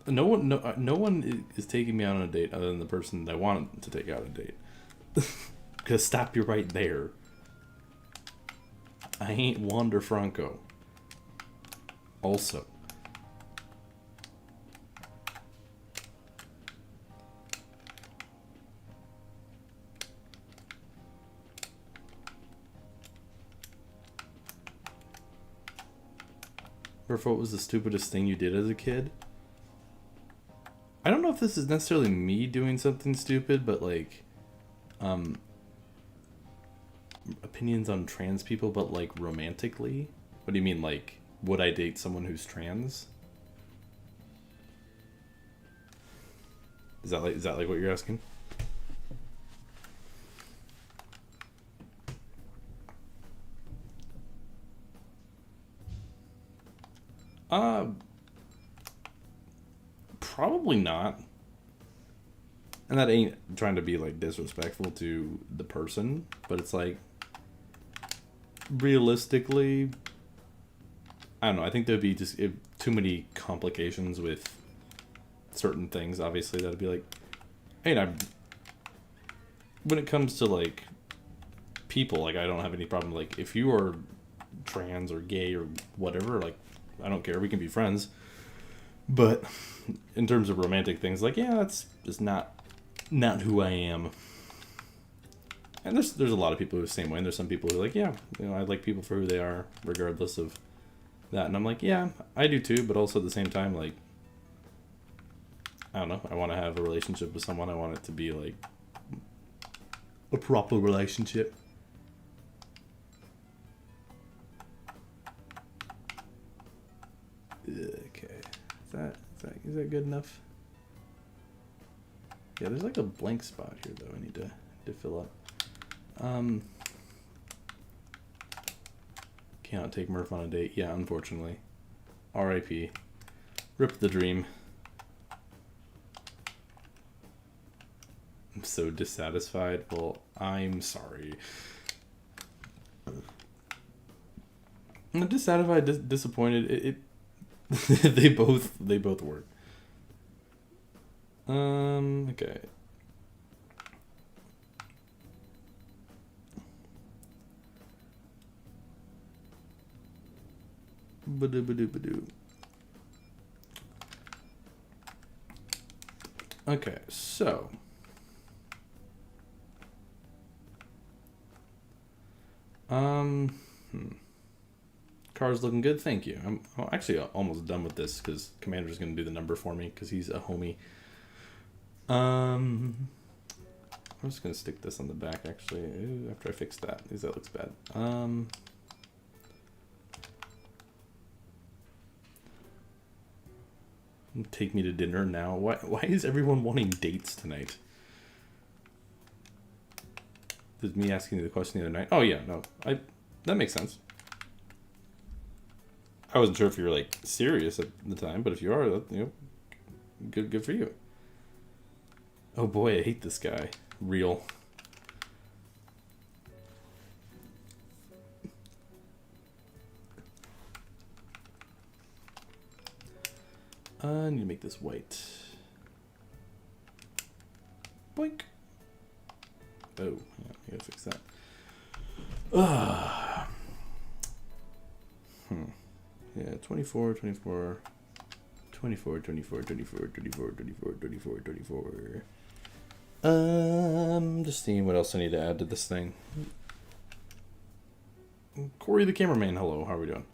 No one is taking me out on a date other than the person that I wanted to take out on a date. Because stop you right there. I ain't Wander Franco. Also. Or what was the stupidest thing you did as a kid? I don't know if this is necessarily me doing something stupid, but like, opinions on trans people, but like romantically? What do you mean, like, would I date someone who's trans? Is that like what you're asking? Probably not. And that ain't trying to be like disrespectful to the person, but it's like realistically, I don't know. I think there'd be just too many complications with certain things. Obviously, that'd be like, hey, when it comes to like people, like I don't have any problem. Like if you are trans or gay or whatever, like I don't care. We can be friends. But in terms of romantic things, like, yeah, that's just not who I am. And there's a lot of people who are the same way, and there's some people who are like, yeah, you know, I like people for who they are, regardless of that. And I'm like, yeah, I do too, but also at the same time, like, I don't know, I want to have a relationship with someone. I want it to be, like, a proper relationship. Okay, is that good enough? Yeah, there's like a blank spot here though. I need to fill up. Cannot take Murph on a date. Yeah, unfortunately. R.I.P. Rip the dream. I'm so dissatisfied. Well, I'm sorry. I'm not dissatisfied, disappointed. It they both work. Okay. Badoo. Okay, so car's looking good, thank you. I'm actually almost done with this because Commander's gonna do the number for me because he's a homie. I'm just gonna stick this on the back actually after I fix that because that looks bad. Take me to dinner now. Why is everyone wanting dates tonight? Did me asking you the question the other night? Oh yeah, no, that makes sense. I wasn't sure if you were like serious at the time, but if you are, you know, good for you. Oh boy, I hate this guy. Real. I need to make this white. Boink. Oh, yeah, I gotta fix that. Yeah, 24. Just seeing what else I need to add to this thing. Corey the cameraman, hello, how are we doing?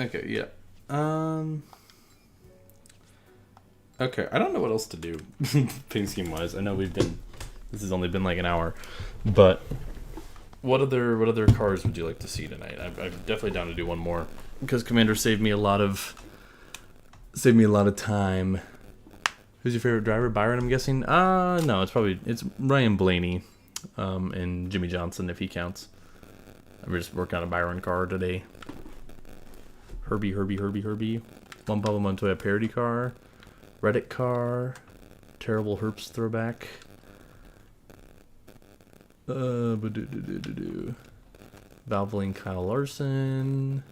Okay, yeah. Okay, I don't know what else to do, paint scheme wise. I know this has only been like an hour, but what other cars would you like to see tonight? I'm definitely down to do one more because Commander saved me a lot of time. Who's your favorite driver? Byron, I'm guessing. No, it's Ryan Blaney, and Jimmy Johnson if he counts. I'm just working on a Byron car today. Herbie. One Pablo Montoya parody car. Reddit car. Terrible Herps throwback. Valvoline Kyle Larson.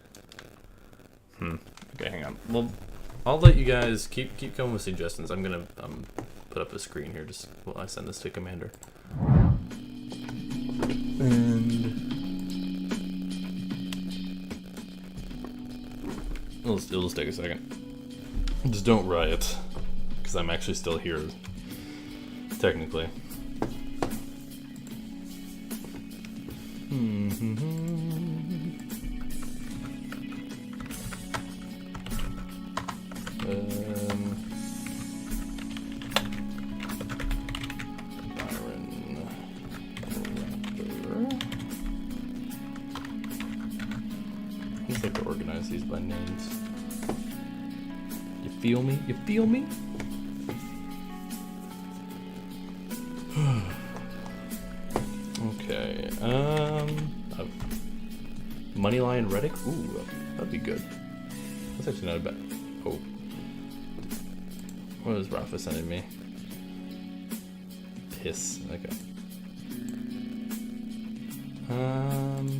Okay, hang on. Well, I'll let you guys keep coming with suggestions. I'm gonna put up a screen here just while I send this to Commander. And it'll just take a second. Just don't riot, because I'm actually still here, technically. Byron Raptor. I just like to organize these by names. You feel me? You feel me? Okay. Moneyline Reddick? Ooh, that'd be good. That's actually not a bad. Oh. What is Rafa sending me? Piss. Okay.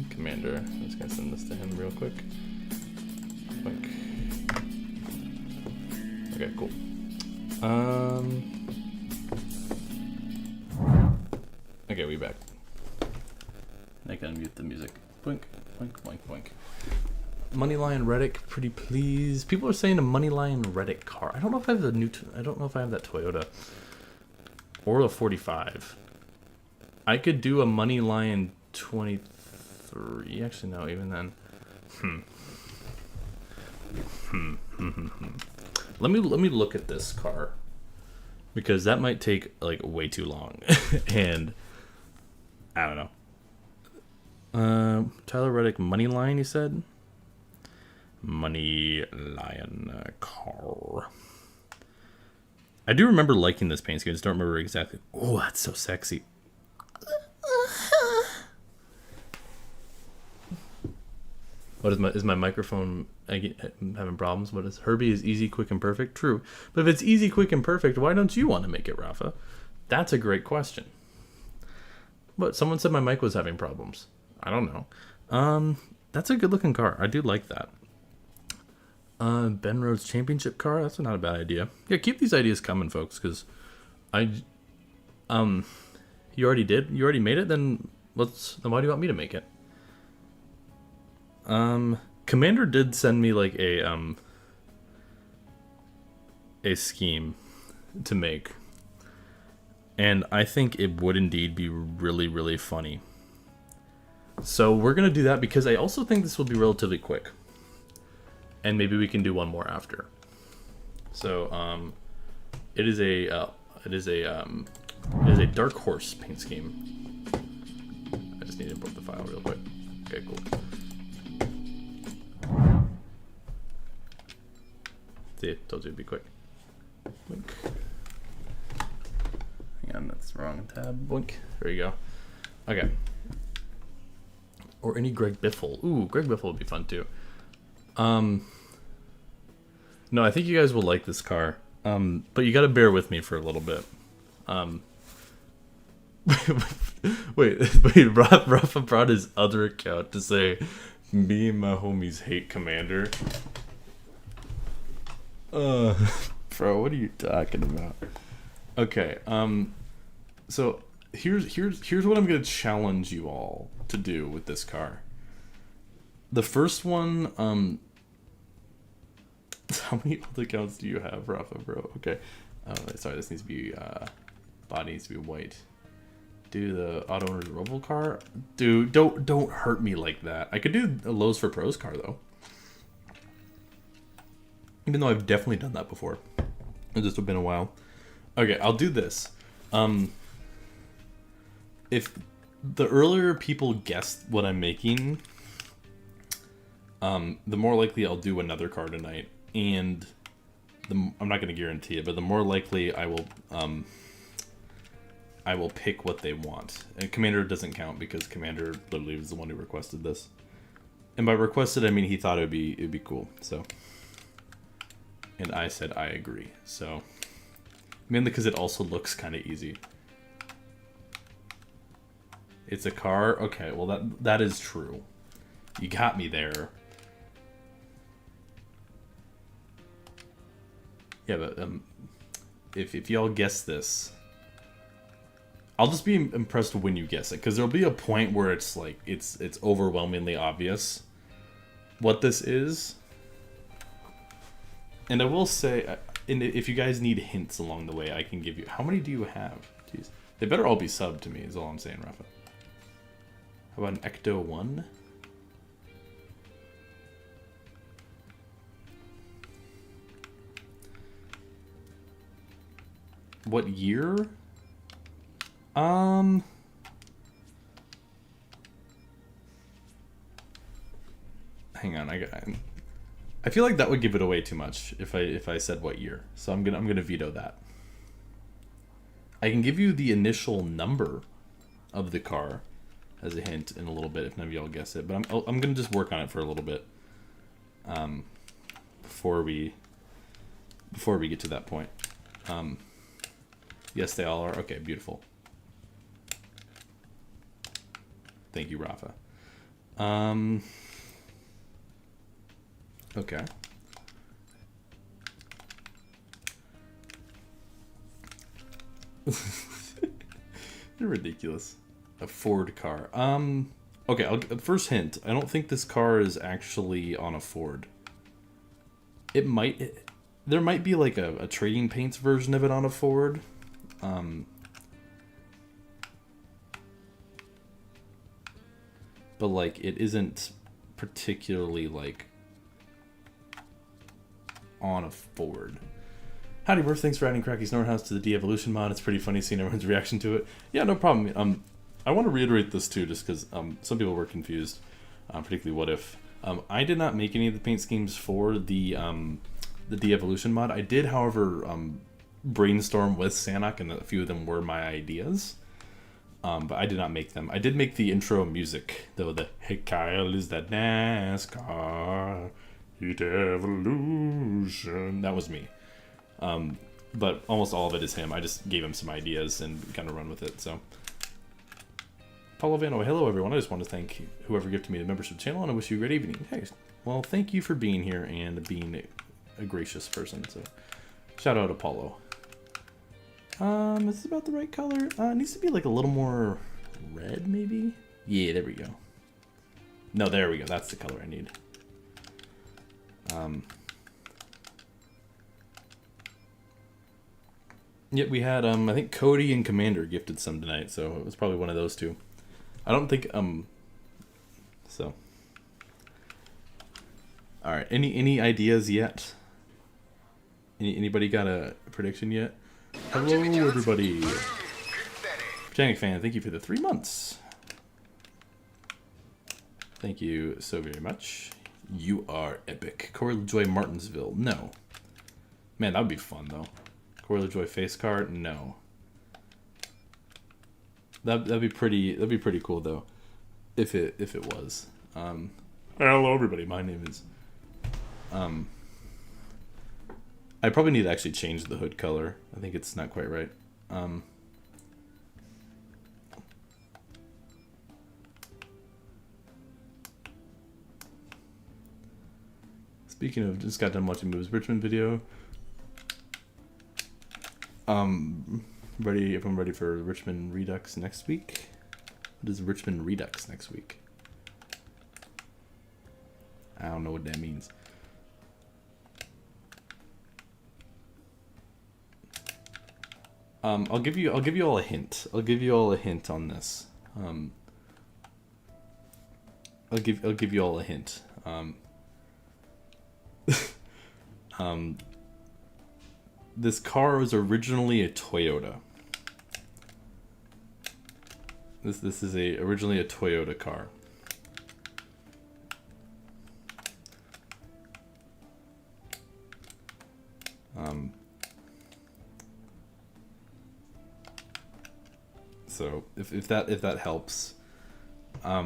Commander. I'm just gonna send this to him real quick. Quick. Okay, cool. Okay, Okay, we back. I can unmute the music. Boink, boink, boink, boink. Moneyline Reddick, pretty please. People are saying a Moneyline Reddick car. I don't know if I have the new. I don't know if I have that Toyota or a 45. I could do a Moneyline 23. Actually, no. Even then. Let me look at this car because that might take like way too long, and I don't know. Tyler Reddick Moneyline, you said. Money Lion car. I do remember liking this paint scheme. I just don't remember exactly. Oh, that's so sexy. What is my microphone having problems? What is Herbie is easy, quick, and perfect? True, but if it's easy, quick, and perfect, why don't you want to make it, Rafa? That's a great question. But someone said my mic was having problems. I don't know. That's a good looking car. I do like that. Ben Rhodes Championship car. That's not a bad idea. Yeah, keep these ideas coming, folks, because you already did. You already made it. Then why do you want me to make it? Commander did send me like a scheme to make, and I think it would indeed be really, really funny. So we're gonna do that because I also think this will be relatively quick. And maybe we can do one more after. So, it is a dark horse paint scheme. I just need to import the file real quick. Okay, cool. See, I told you it'd be quick. Blink. Hang on, that's the wrong tab. Blink. There you go. Okay. Or any Greg Biffle. Ooh, Greg Biffle would be fun too. No, I think you guys will like this car. But you gotta bear with me for a little bit. Wait, Rafa brought his other account to say, me and my homies hate Commander. Bro, what are you talking about? Okay, so here's what I'm gonna challenge you all to do with this car. The first one, how many other accounts do you have, Rafa, bro? Okay. Sorry, this needs to be, body needs to be white. Do the auto owner's roval car? Dude, don't hurt me like that. I could do a Lowe's for Pros car, though. Even though I've definitely done that before. It's just been a while. Okay, I'll do this. If the earlier people guessed what I'm making, the more likely I'll do another car tonight. And I'm not going to guarantee it, but the more likely I will pick what they want. And Commander doesn't count because Commander literally was the one who requested this. And by requested, I mean he thought it'd be cool. So, and I said I agree. So, mainly because it also looks kind of easy. It's a car. Okay, well that is true. You got me there. Yeah, but if y'all guess this, I'll just be impressed when you guess it, because there'll be a point where it's like it's overwhelmingly obvious what this is. And I will say, and if you guys need hints along the way, I can give you. How many do you have? Jeez, they better all be subbed to me. Is all I'm saying, Rafa. How about an Ecto 1? What year? Hang on, I feel like that would give it away too much if I said what year. So I'm gonna veto that. I can give you the initial number of the car as a hint in a little bit if none of y'all guess it, but I'm gonna just work on it for a little bit before we get to that point. Yes, they all are. Okay, beautiful. Thank you, Rafa. Okay. You're ridiculous. A Ford car. Okay, first hint. I don't think this car is actually on a Ford. There might be like a Trading Paints version of it on a Ford. But like it isn't particularly like on a Ford. Howdy, Murph. Thanks for adding Cracky Snorthouse to the de-evolution mod. It's pretty funny seeing everyone's reaction to it. Yeah, no problem. I want to reiterate this too, just because some people were confused, particularly What If. I did not make any of the paint schemes for the de-evolution mod. I did, however, brainstorm with Sanok, and a few of them were my ideas. But I did not make them. I did make the intro music, though. The "Hey Kyle, is that NASCAR? Heat evolution." That was me. But almost all of it is him. I just gave him some ideas and kind of run with it. So, Paulo Vano, hello everyone. I just want to thank whoever gifted me the membership channel, and I wish you a great evening. Hey, well, thank you for being here and being a gracious person. So, shout out Apollo. Is this about the right color? It needs to be like a little more red, maybe? Yeah, there we go. No, there we go. That's the color I need. Yep, we had, I think Cody and Commander gifted some tonight, so it was probably one of those two. I don't think, so. Alright, any ideas yet? Anybody got a prediction yet? Hello, everybody. Britannic fan, thank you for the 3 months. Thank you so very much. You are epic. Corey LaJoy Martinsville. No. Man, that would be fun, though. Corey LaJoy face card. No. That'd be pretty cool, though. If it was. Hello, everybody. My name is... I probably need to actually change the hood color. I think it's not quite right. Speaking of, just got done watching Moves Richmond video. Ready? If I'm ready for Richmond Redux next week. What is Richmond Redux next week? I don't know what that means. I'll give you all a hint. I'll give you all a hint on this. I'll give you all a hint. This car was originally a Toyota. This is originally a Toyota car. So if that helps, I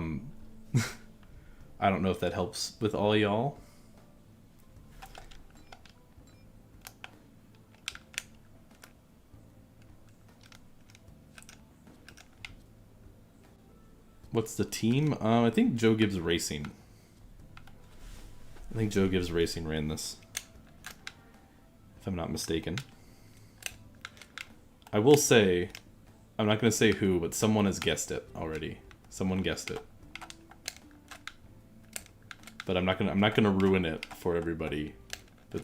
don't know if that helps with all y'all. What's the team? I think Joe Gibbs Racing. I think Joe Gibbs Racing ran this, if I'm not mistaken. I will say, I'm not going to say who, but someone has guessed it already. Someone guessed it. But I'm not going to ruin it for everybody.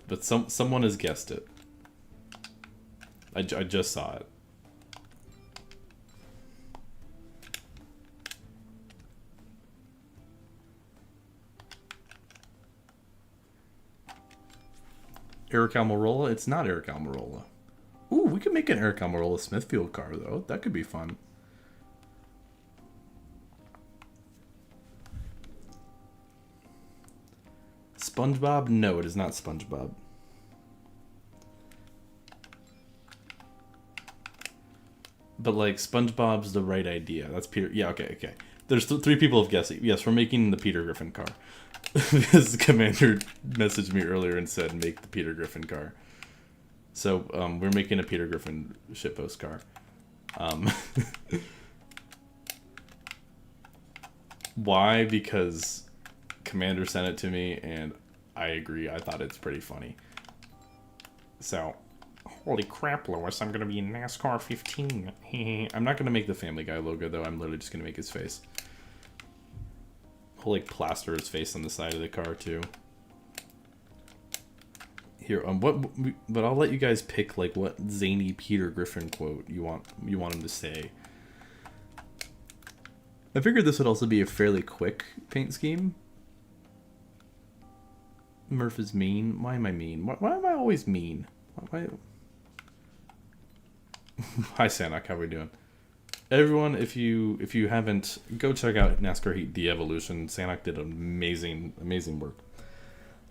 But someone has guessed it. I just saw it. Eric Almirola? It's not Eric Almirola. Ooh, we could make an Eric Almirola Smithfield car, though. That could be fun. SpongeBob? No, it is not SpongeBob. But, like, SpongeBob's the right idea. That's Peter. Yeah, okay. There's 3 people have guessed it. Yes, we're making the Peter Griffin car. Because the commander messaged me earlier and said, make the Peter Griffin car. So, we're making a Peter Griffin shitpost car. Why? Because Commander sent it to me, and I agree. I thought it's pretty funny. So, Holy crap, Lois, I'm gonna be in NASCAR 15. I'm not gonna make the Family Guy logo, though. I'm literally just gonna make his face. I'll, like, plaster his face on the side of the car, too. Here, but I'll let you guys pick, like, what zany Peter Griffin quote you want him to say. I figured this would also be a fairly quick paint scheme. Murph is mean. Why am I mean? Why am I always mean? Why? Hi, Sanok. How are we doing? Everyone, if you haven't, go check out NASCAR Heat De-Evolution. Sanok did amazing work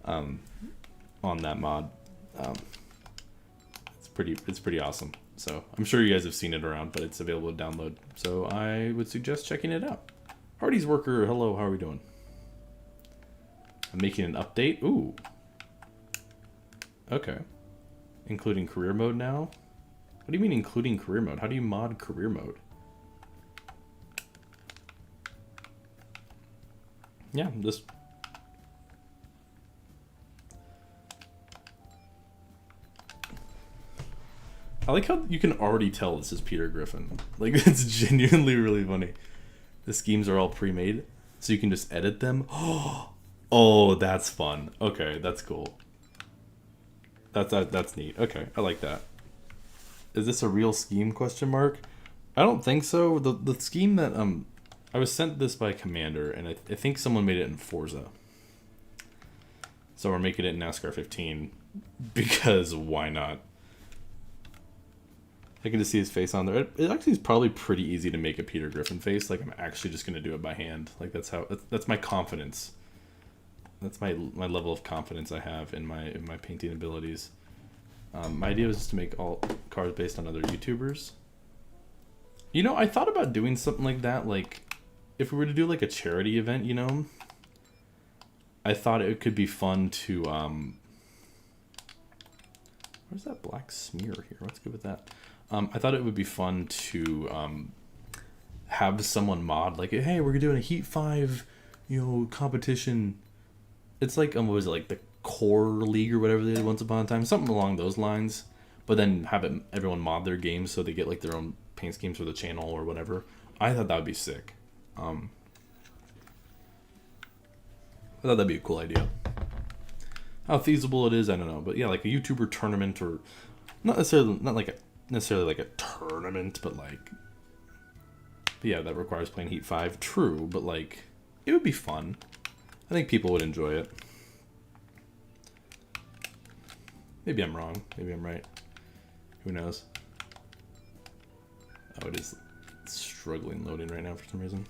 on that mod. It's pretty awesome. So I'm sure you guys have seen it around, but it's available to download. So I would suggest checking it out. Hardy's Worker, hello. How are we doing? I'm making an update. Ooh. Okay. Including career mode now? What do you mean including career mode? How do you mod career mode? Yeah, just... I like how you can already tell this is Peter Griffin. Like, it's genuinely really funny. The schemes are all pre-made, so you can just edit them. Oh, that's fun. Okay, that's cool. That's neat. Okay, I like that. Is this a real scheme, question mark? I don't think so. The scheme that I was sent this by Commander, and I think someone made it in Forza. So we're making it in NASCAR 15 because why not? I can just see his face on there. It actually is probably pretty easy to make a Peter Griffin face. Like, I'm actually just gonna do it by hand. Like, that's my confidence. That's my level of confidence I have in my painting abilities. My idea was just to make all cars based on other YouTubers. You know, I thought about doing something like that. Like, if we were to do like a charity event, you know, I thought it could be fun to where's that black smear here? What's good with that? I thought it would be fun to have someone mod, like, hey, we're doing a Heat 5, you know, competition. It's like, what was it, like the Core League or whatever they did once upon a time, something along those lines. But then have everyone mod their games so they get like their own paint schemes for the channel or whatever. I thought that would be sick. I thought that'd be a cool idea. How feasible it is, I don't know. But yeah, like a YouTuber tournament, or not necessarily like a tournament, but like, but yeah, that requires playing Heat 5. True, but like, it would be fun. I think people would enjoy it. Maybe I'm wrong. Maybe I'm right. Who knows? Oh, it is struggling loading right now for some reason.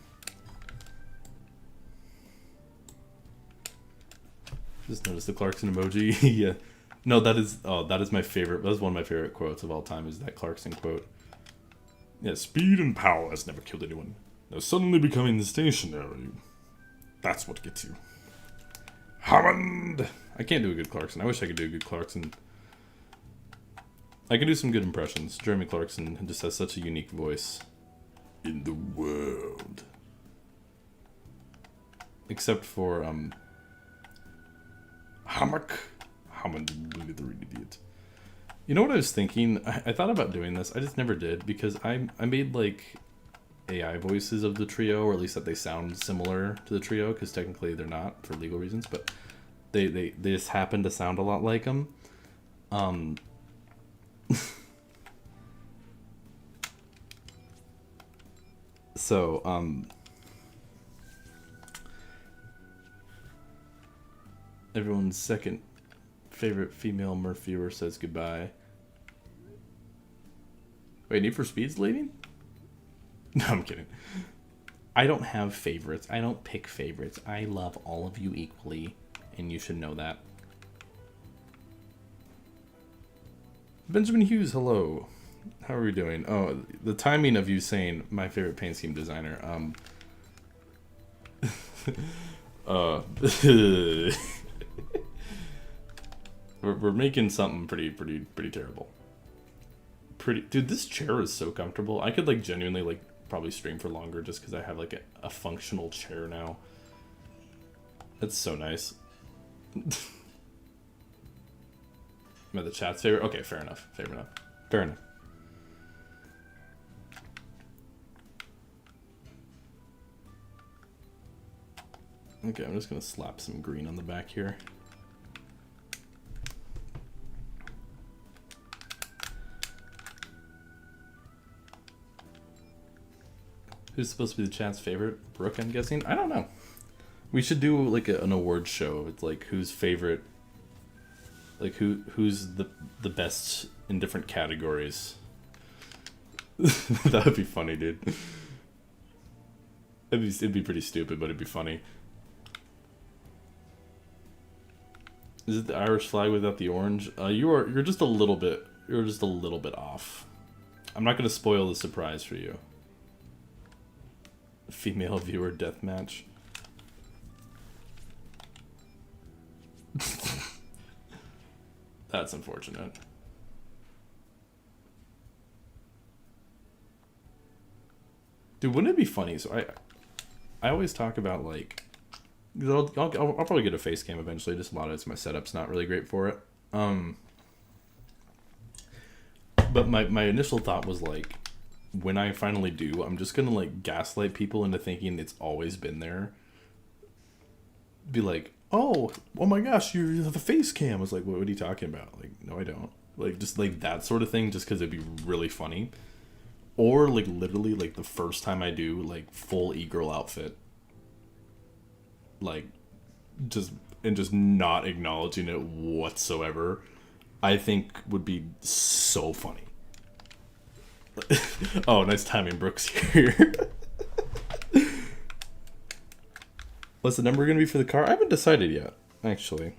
Just noticed the Clarkson emoji. Yeah. No, that is my favorite. That was one of my favorite quotes of all time, is that Clarkson quote. Yeah, speed and power has never killed anyone. Now suddenly becoming stationary. That's what gets you. Hammond! I can't do a good Clarkson. I wish I could do a good Clarkson. I can do some good impressions. Jeremy Clarkson just has such a unique voice in the world. Except for, Hammock. Hammond, the idiot. You know what I was thinking? I thought about doing this. I just never did, because I made, like, AI voices of the trio, or at least that they sound similar to the trio, because technically they're not for legal reasons, but they just happen to sound a lot like them. So, everyone's second favorite female Murph viewer says goodbye. Wait, Need for Speed's leaving? No, I'm kidding. I don't have favorites. I don't pick favorites. I love all of you equally, and you should know that. Benjamin Hughes, hello. How are we doing? Oh, the timing of you saying my favorite paint scheme designer. We're making something pretty terrible. Dude, this chair is so comfortable. I could like genuinely like probably stream for longer just because I have like a functional chair now. It's so nice. Am I the chat's favorite? Okay, fair enough. Fair enough. Fair enough. Okay, I'm just gonna slap some green on the back here. Who's supposed to be the chat's favorite? Brooke, I'm guessing? I don't know. We should do like an awards show. It's like who's favorite, like who's the best in different categories. That would be funny, dude. It'd be pretty stupid, but it'd be funny. Is it the Irish flag without the orange? You're just a little bit off. I'm not gonna spoil the surprise for you. Female viewer deathmatch. That's unfortunate. Dude, wouldn't it be funny? So I always talk about like, I'll probably get a face cam eventually. Just a lot of it's my setup's not really great for it. But my initial thought was like, when I finally do, I'm just gonna like gaslight people into thinking it's always been there. Be like, oh my gosh, you have a face cam. I was like, what are you talking about? Like, no, I don't. Like, just like that sort of thing, just because it'd be really funny. Or like literally like the first time I do like full e-girl outfit, like just not acknowledging it whatsoever, I think would be so funny. Oh, nice timing, Brooks here. What's the number gonna be for the car? I haven't decided yet, actually.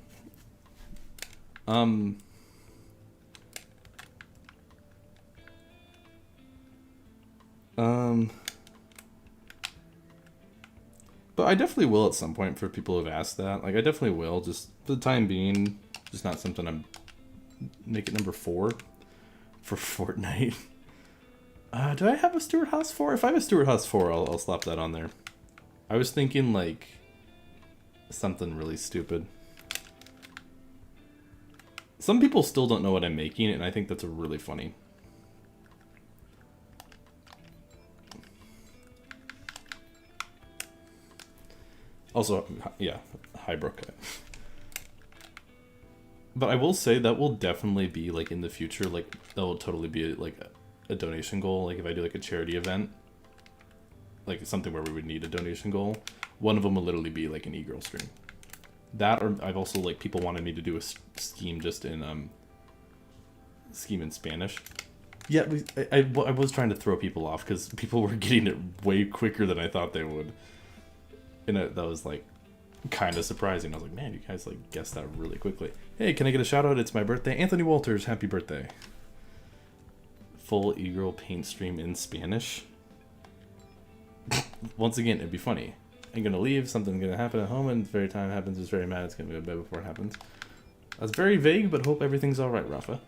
But I definitely will at some point for people who have asked that. Like, I definitely will, just for the time being. Just not something I'm... Make it number 4 for Fortnite. Do I have a Stewart Haas 4? If I have a Stewart Haas 4, I'll slap that on there. I was thinking, like, something really stupid. Some people still don't know what I'm making, and I think that's really funny. Also, yeah, hi Brooke. But I will say that will definitely be, like, in the future, like, that will totally be, like, a donation goal. Like, if I do, like, a charity event, like, something where we would need a donation goal, one of them will literally be, like, an e-girl stream. That, or I've also, like, people wanted me to do a scheme just in, scheme in Spanish. Yeah, I was trying to throw people off, because people were getting it way quicker than I thought they would. And that was, like, kind of surprising. I was like, man, you guys, like, guessed that really quickly. Hey, can I get a shout out? It's my birthday. Anthony Walters, happy birthday. Full e-girl paint stream in Spanish. Once again, it'd be funny. I'm gonna leave, something's gonna happen at home, and the very time it happens, it's very mad, it's gonna go to bed before it happens. That's very vague, but hope everything's alright, Rafa.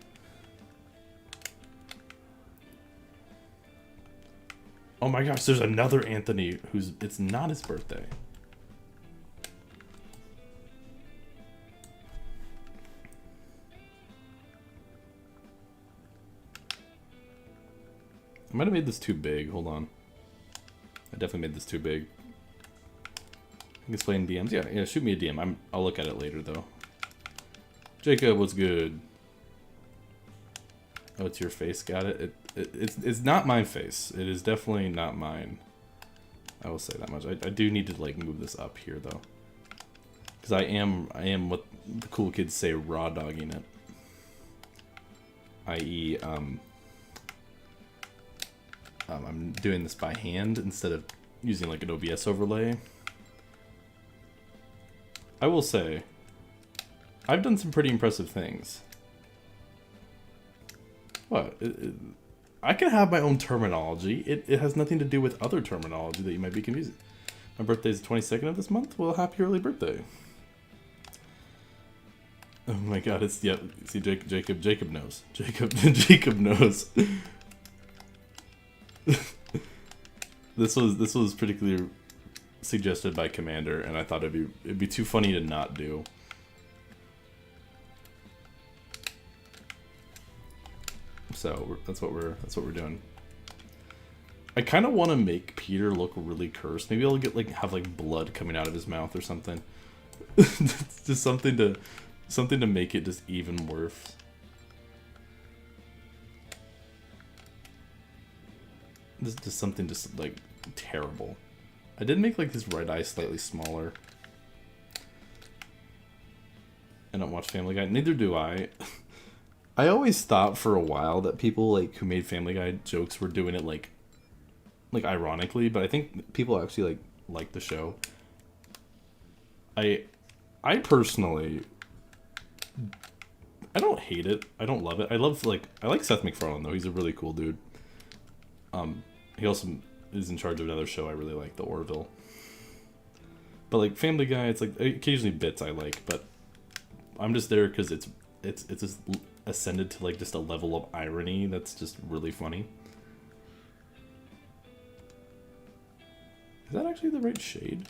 Oh my gosh, there's another Anthony who's... It's not his birthday. I might have made this too big. Hold on. I definitely made this too big. I can explain DMs. Yeah, shoot me a DM. I'll look at it later, though. Jacob, what's good? Oh, it's your face. Got it. It's not my face. It is definitely not mine. I will say that much. I do need to, like, move this up here, though. Because I am what the cool kids say, raw dogging it. I.e., I'm doing this by hand instead of using, like, an OBS overlay. I will say, I've done some pretty impressive things. What? I can have my own terminology. It has nothing to do with other terminology that you might be confusing. My birthday is the 22nd of this month. Well, happy early birthday. Oh my god, it's... Yeah, see, Jacob knows. Jacob knows. This was particularly suggested by Commander, and I thought it'd be too funny to not do. So that's what we're doing. I kind of want to make Peter look really cursed. Maybe I'll get have blood coming out of his mouth or something. Just something to make it just even worse. Just something just terrible. I did make his right eye slightly smaller. I don't watch Family Guy. Neither do I. I always thought for a while that people who made Family Guy jokes were doing it ironically, but I think people actually like the show. I personally, I don't hate it. I don't love it. I like Seth MacFarlane though. He's a really cool dude. He also is in charge of another show I really like, The Orville. But Family Guy, it's occasionally bits I like, but I'm just there because it's just ascended to just a level of irony that's just really funny. Is that actually the right shade?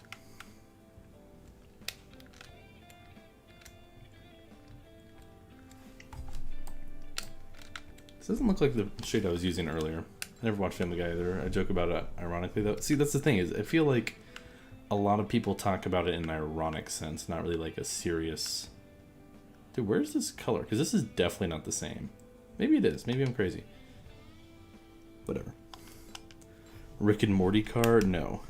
This doesn't look like the shade I was using earlier. I never watched Family Guy either. I joke about it ironically though. See, that's the thing is, I feel like a lot of people talk about it in an ironic sense, not really a serious... Dude, where's this color? Because this is definitely not the same. Maybe it is. Maybe I'm crazy. Whatever. Rick and Morty card? No.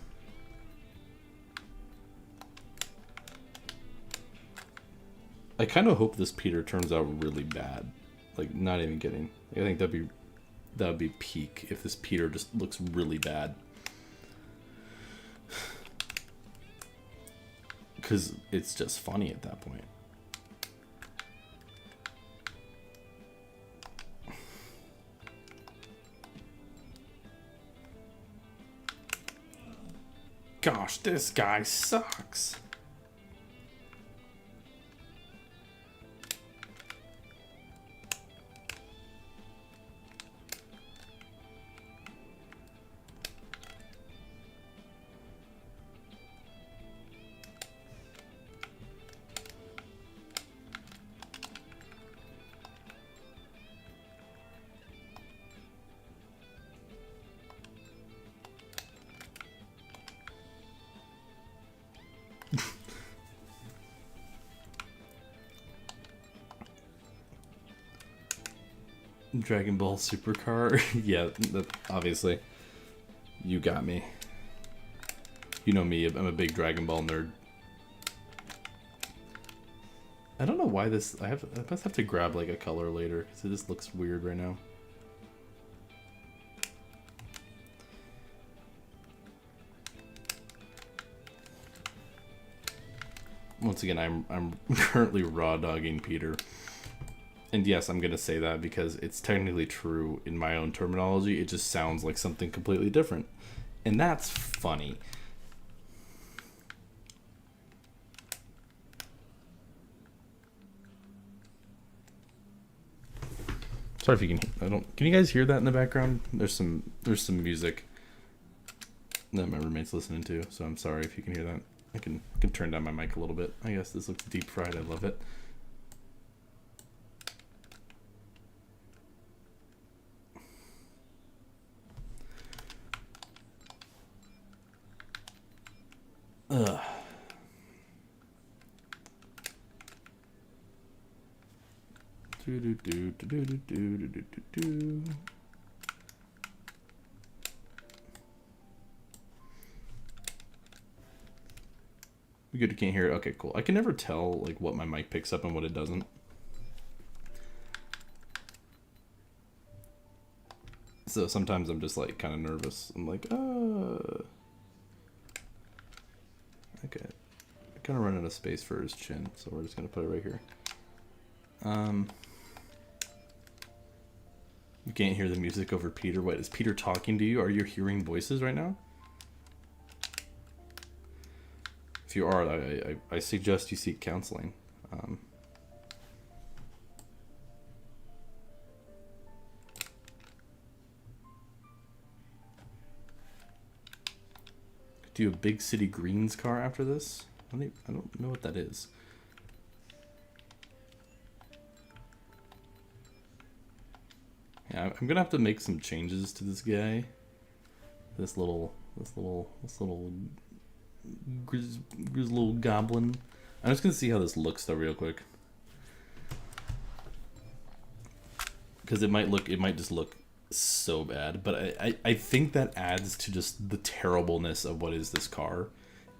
I kind of hope this Peter turns out really bad. Not even kidding. I think that would be peak if this Peter just looks really bad. Because it's just funny at that point. Gosh, this guy sucks. Dragon Ball Supercar? Yeah, obviously. You got me. You know me, I'm a big Dragon Ball nerd. I don't know why this... I must have to grab a color later, because it just looks weird right now. Once again, I'm currently raw dogging Peter. And yes, I'm going to say that because it's technically true in my own terminology. It just sounds like something completely different. And that's funny. Sorry if you can... Can you guys hear that in the background? There's some music that my roommate's listening to, so I'm sorry if you can hear that. I can turn down my mic a little bit. I guess this looks deep fried. I love it. Ugh. We good, you can't hear it? Okay, cool. I can never tell what my mic picks up and what it doesn't. So sometimes I'm just kind of nervous. I'm like, okay. I kind of run out of space for his chin, so we're just gonna put it right here. You can't hear the music over Peter. What, is Peter talking to you? Are you hearing voices right now? If you are, I suggest you seek counseling. Do a Big City Greens car after this? I don't know what that is. Yeah, I'm gonna have to make some changes to this guy. This little little goblin. I'm just gonna see how this looks though real quick. Because it might just look so bad, but I think that adds to just the terribleness of what is this car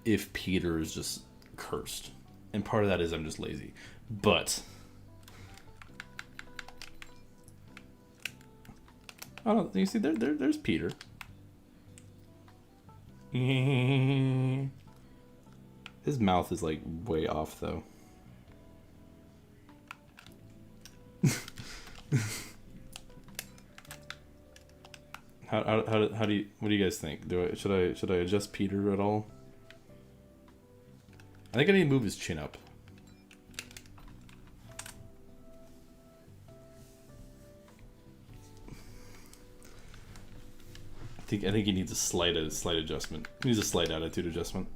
if Peter is just cursed. And part of that is I'm just lazy. But oh no, you see there's Peter. His mouth is like way off though. How do you, what do you guys think? Should I adjust Peter at all? I think I need to move his chin up. I think he needs a slight adjustment. He needs a slight attitude adjustment.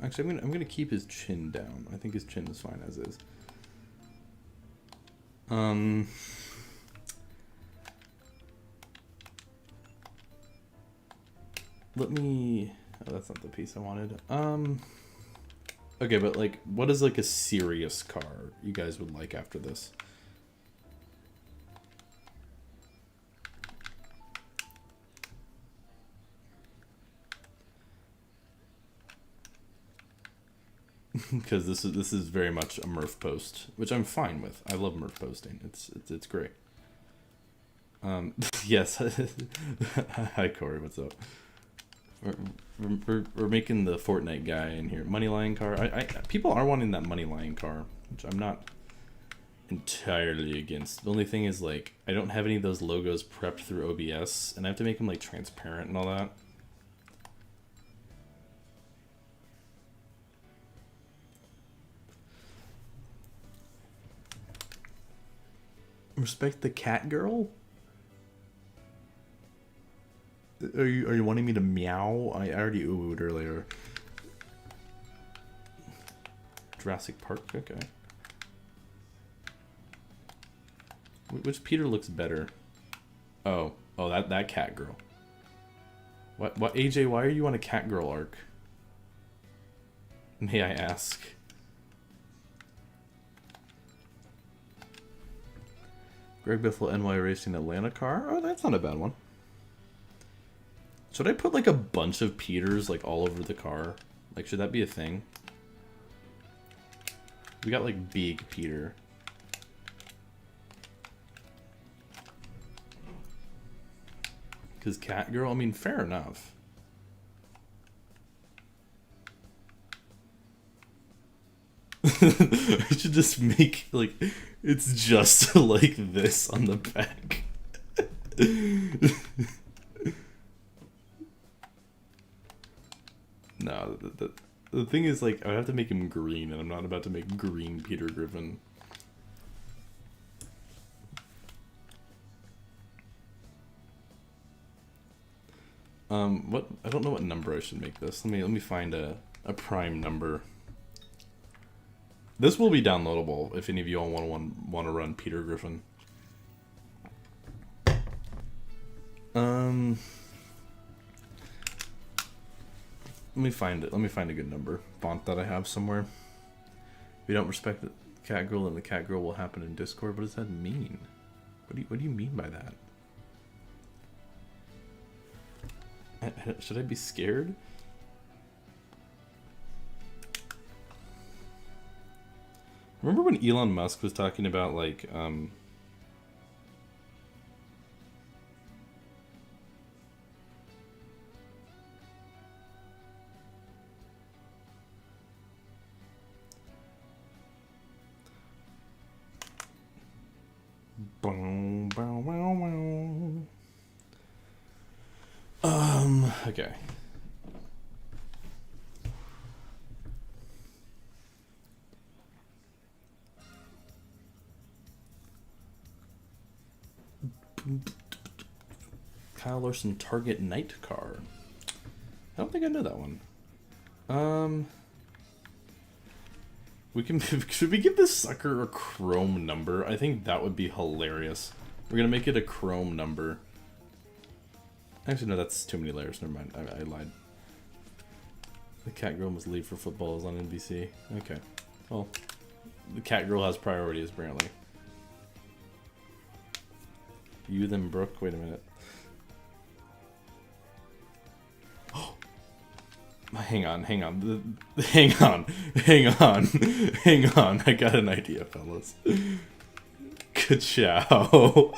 Actually, I'm gonna keep his chin down. I think his chin is fine as is. Let me. Oh, that's not the piece I wanted. Okay, but like, what is like a serious car you guys would like after this? Because this is very much a Murph post, which I'm fine with. I love Murph posting. It's great. Yes. Hi Corey, what's up? We're making the Fortnite guy in here. Money line car. People are wanting that money line car, which I'm not entirely against. The only thing is like I don't have any of those logos prepped through OBS, and I have to make them like transparent and all that. Respect the cat girl? Are you wanting me to meow? I already oohed earlier. Jurassic Park, okay. Which Peter looks better? Oh, that cat girl. What AJ, why are you on a cat girl arc? May I ask? Greg Biffle NY Racing Atlanta car? Oh, that's not a bad one. Should I put like a bunch of Peters like all over the car? Like, should that be a thing? We got like big Peter. Cause cat girl, I mean, fair enough. I should just make like it's just like this on the back. No, the thing is like I have to make him green, and I'm not about to make green Peter Griffin. What I don't know what number I should make this. Let me find a prime number. This will be downloadable if any of you all want to run Peter Griffin. Let me find it. Let me find a good number font that I have somewhere. If you don't respect the cat girl, then the cat girl will happen in Discord. What does that mean? What do you mean by that? Should I be scared? Remember when Elon Musk was talking about like bow, bow, bow, bow. Okay. Kyle Larson Target Night Car. I don't think I know that one. We can should we give this sucker a chrome number? I think that would be hilarious. We're gonna make it a chrome number. Actually, no, that's too many layers. Never mind. I lied. The cat girl must leave for football is on NBC. Okay. Well, the cat girl has priorities apparently. You then Brooke. Wait a minute. Hang on. Hang on. I got an idea, fellas. Ka-chow.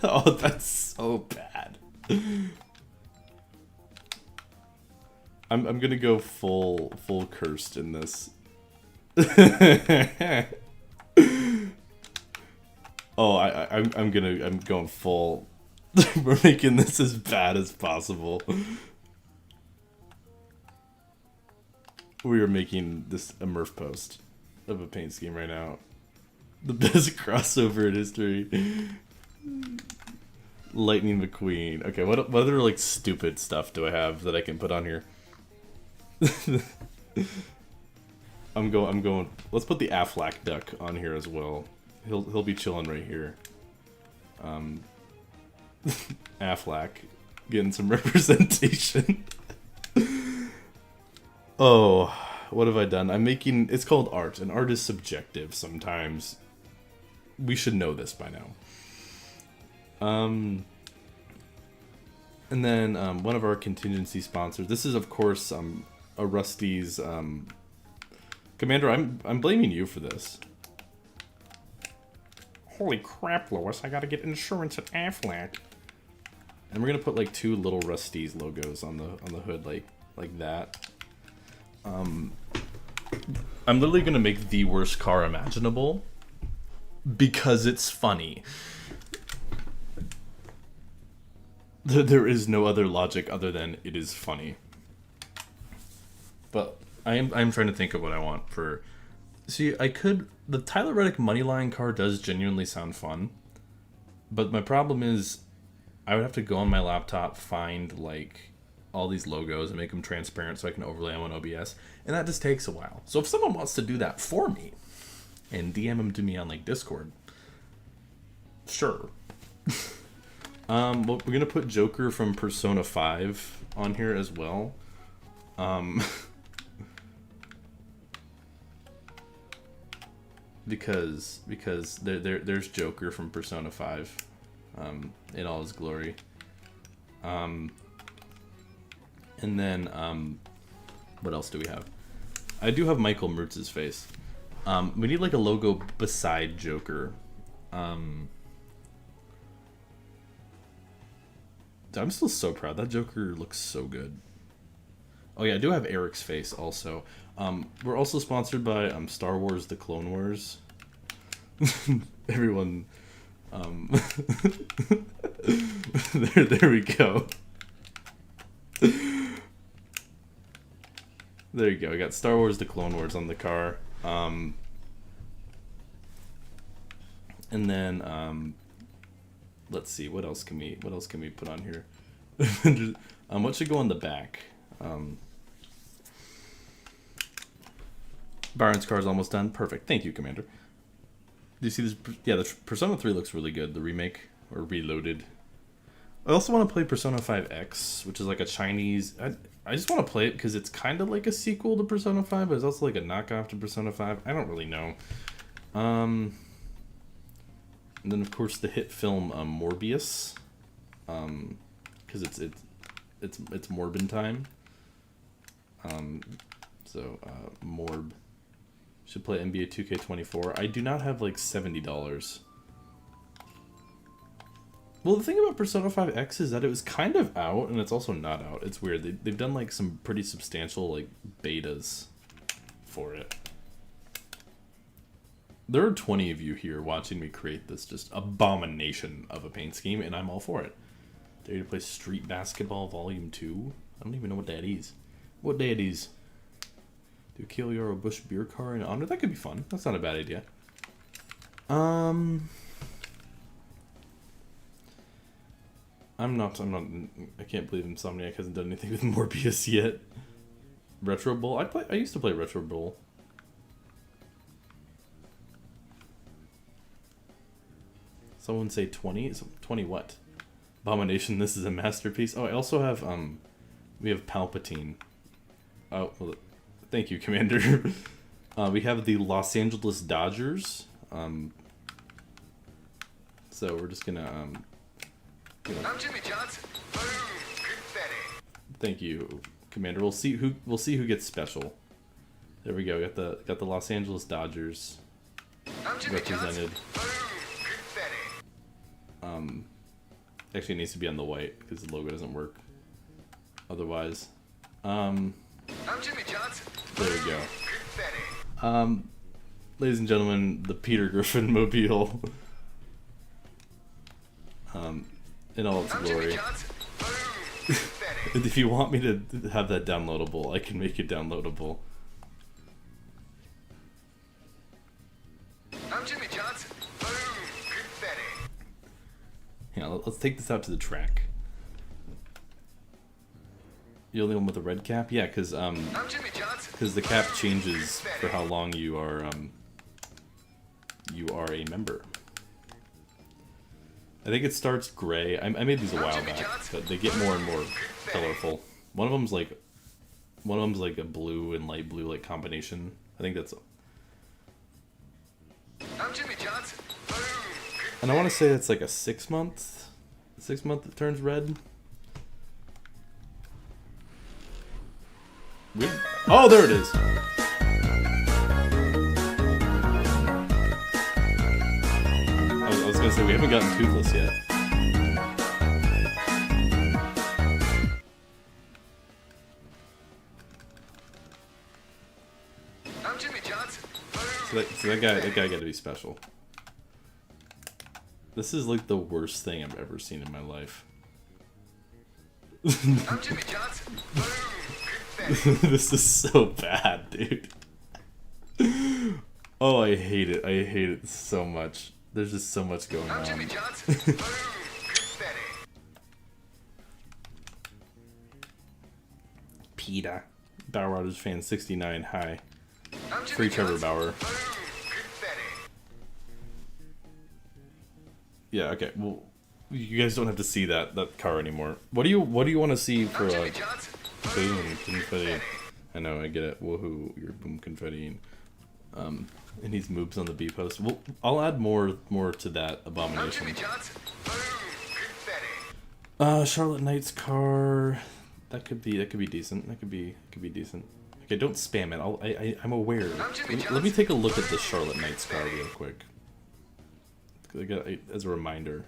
Oh, that's so bad. I'm gonna go full cursed in this. Oh, I'm going full. We're making this as bad as possible. We are making this a Murph post of a paint scheme right now. The best crossover in history. Lightning McQueen. Okay, what other like stupid stuff do I have that I can put on here? I'm going. Let's put the Affleck duck on here as well. He'll be chilling right here. Affleck getting some representation. Oh, what have I done? I'm making. It's called art, and art is subjective sometimes. We should know this by now. And then one of our contingency sponsors. This is of course a Rusty's. Commander, I'm blaming you for this. Holy crap, Lois! I gotta get insurance at Affleck. And we're gonna put like 2 little Rusty's logos on the hood, like that. I'm literally gonna make the worst car imaginable because it's funny. There is no other logic other than it is funny. But I'm trying to think of what I want for. See, the Tyler Reddick Moneyline car does genuinely sound fun, but my problem is I would have to go on my laptop, find like all these logos and make them transparent so I can overlay them on OBS, and that just takes a while. So if someone wants to do that for me and DM them to me on like Discord, sure. Well, we're gonna put Joker from Persona 5 on here as well. Because there's Joker from Persona 5 in all his glory. And then what else do we have? I do have Michael Mertz's face. We need like a logo beside Joker. I'm still so proud. That Joker looks so good. Oh yeah, I do have Eric's face also. We're also sponsored by Star Wars: The Clone Wars. Everyone, there we go. There you go. We got Star Wars: The Clone Wars on the car. And then let's see, what else can we put on here? What should go on the back? Byron's car is almost done. Perfect. Thank you, Commander. Do you see this? Yeah, the Persona 3 looks really good. The remake or reloaded. I also want to play Persona 5X, which is like a Chinese. I just want to play it because it's kind of like a sequel to Persona 5, but it's also like a knockoff to Persona 5. I don't really know. And then of course the hit film Morbius, because it's Morbin time. Morb. Should play NBA 2K24. I do not have like $70. Well, the thing about Persona 5X is that it was kind of out, and it's also not out. It's weird. They've done like some pretty substantial like betas for it. There are 20 of you here watching me create this just abomination of a paint scheme, and I'm all for it. Dare you to play Street Basketball Volume 2? I don't even know what that is. What day it is? Do kill your Bush beer car in honor? That could be fun. That's not a bad idea. I can't believe Insomniac hasn't done anything with Morbius yet. Retro Bowl? I used to play Retro Bowl. Someone say 20? 20 what? Abomination, this is a masterpiece. Oh, I also have, we have Palpatine. Oh, well, thank you, Commander. We have the Los Angeles Dodgers. So we're just gonna, I'm Jimmy Johnson. Boom. Confetti. Thank you, Commander. We'll see who gets special. There we go. Got the Los Angeles Dodgers I'm Jimmy represented. Johnson. Boom. Confetti. Actually, it needs to be on the white because the logo doesn't work. Otherwise, I'm Jimmy Johnson. there we go. Confetti. Ladies and gentlemen, the Peter Griffin mobile. In all its I'm Jimmy glory. Johnson. Boom. Confetti. If you want me to have that downloadable, I can make it downloadable. I'm Jimmy Johnson. Boom. Confetti. Yeah, let's take this out to the track. You're the one with the red cap? Yeah, because I'm Jimmy Johnson. the cap changes for how long you are a member. I think it starts gray. I made these a while back, but they get more and more colorful. One of them's like a blue and light blue like combination. I think that's. I'm Jimmy Johnson. Boom. And I want to say that's like a 6 month. 6 month it turns red. Oh, there it is. I was gonna say we haven't gotten Toothless yet. I'm Jimmy Johnson. So that guy got to be special. This is like the worst thing I've ever seen in my life. I'm Jimmy Johnson. Boom. Confetti. This is so bad, dude. Oh, I hate it. I hate it so much. There's just so much going I'm Jimmy on. Johnson. Boom. Confetti. PETA. Bauer Riders fan 69. Hi. I'm Jimmy Free Trevor Johnson. Bauer. Boom. Confetti. Yeah. Okay. Well, you guys don't have to see that car anymore. What do you want to see for I'm Jimmy Johnson. boom confetti? I know. I get it. Woohoo! You're boom confetti. And he's moves on the B post. Well, I'll add more to that I'm abomination. Jimmy Johnson. Boom. Confetti. Charlotte Knight's car. That could be decent. That could be decent. Okay, don't spam it. I'm aware. Let me take a look at the Charlotte Knight's car real quick. As a reminder.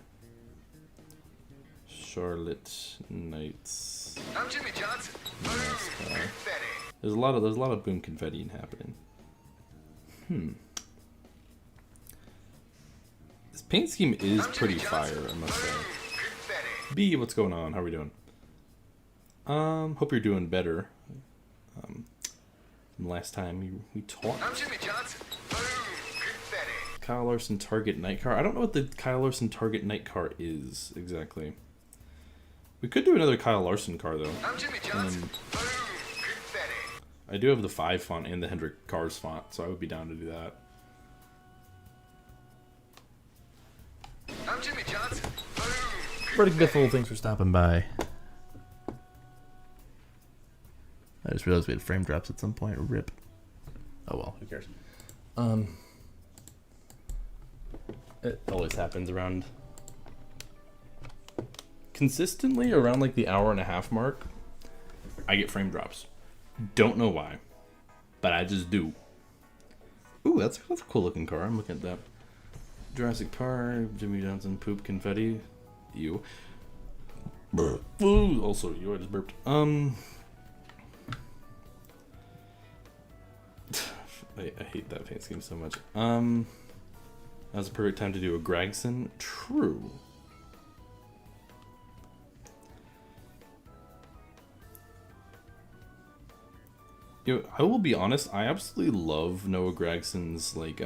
Charlotte Knight's I'm Jimmy Johnson. NASCAR. Confetti. There's a lot of boom confetti happening. This paint scheme is pretty fire, I must say. Confetti. B, what's going on? How are we doing? Hope you're doing better. Than last time we talked. I'm Jimmy Johnson. Boom. Confetti. Kyle Larson Target Night Car. I don't know what the Kyle Larson Target Night Car is exactly. We could do another Kyle Larson car though. I'm Jimmy Johnson. Boom. Confetti. I do have the 5 font and the Hendrick Cars font, so I would be down to do that. I'm Jimmy Johnson. Boom. Pretty Biffle, thanks for stopping by. I just realized we had frame drops at some point. Rip. Oh well, who cares? It always happens around consistently around like the hour and a half mark. I get frame drops. Don't know why, but I just do. Ooh, that's a cool looking car. I'm looking at that. Jurassic Park, Jimmy Johnson, poop confetti. You. Ooh, also you. I just burped. I hate that paint scheme so much. Now's the perfect time to do a Gregson. True. You know, I will be honest, I absolutely love Noah Gragson's, like,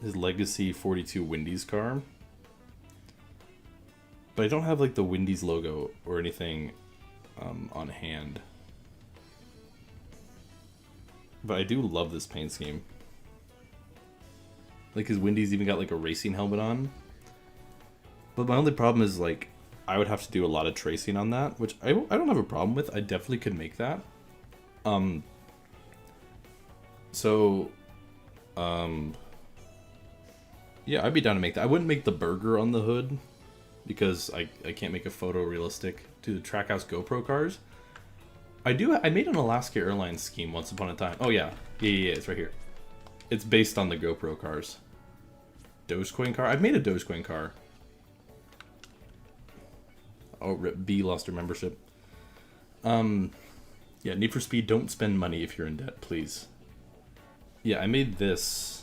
his Legacy 42 Wendy's car. But I don't have, like, the Wendy's logo or anything on hand. But I do love this paint scheme. Like, his Wendy's even got, like, a racing helmet on. But my only problem is, like, I would have to do a lot of tracing on that, which I don't have a problem with. I definitely could make that. Yeah, I'd be down to make that. I wouldn't make the burger on the hood because I can't make a photorealistic to the Trackhouse GoPro cars. I made an Alaska Airlines scheme once upon a time. Oh yeah, it's right here. It's based on the GoPro cars. Dogecoin car? I've made a Dogecoin car. Oh, rip, B lost her membership. Yeah, Need for Speed, don't spend money if you're in debt, please. Yeah, I made this.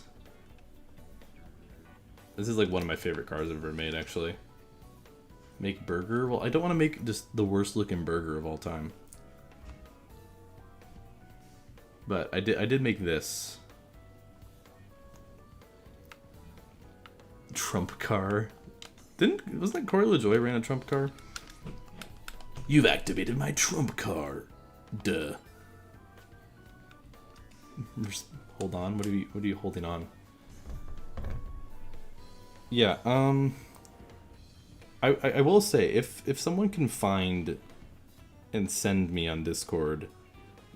This is like one of my favorite cars I've ever made, actually. Make burger? Well, I don't want to make just the worst looking burger of all time. But I did make this. Trump car. Wasn't that Corey LaJoy ran a Trump car? You've activated my Trump car. Duh. Just hold on. What are you holding on? Yeah. I will say if someone can find and send me on Discord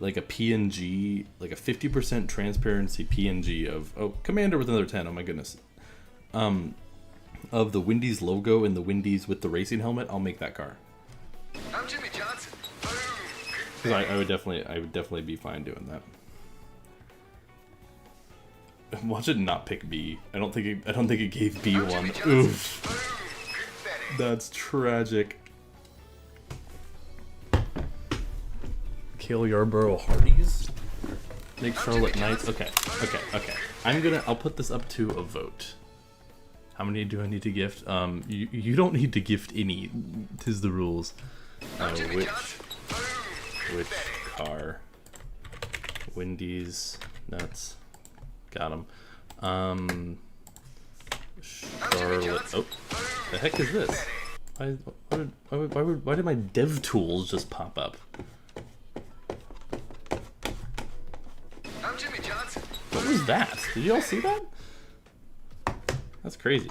like a PNG, like a 50% transparency PNG of Commander with another 10. Oh my goodness. Of the Wendy's logo and the Wendy's with the racing helmet, I'll make that car. I'm Jimmy Johnson. Because I would definitely be fine doing that. Watch it not pick B. I don't think it gave B one. Oof. That's tragic. Kale Yarborough Hardee's? Make Charlotte Knights? Okay. I'll put this up to a vote. How many do I need to gift? You don't need to gift any. 'Tis the rules. Which car? Wendy's nuts. Got him. Charlotte. Oh, the heck is this? Why did my dev tools just pop up? I'm Jimmy Johnson. What was that? Did you all see that? That's crazy.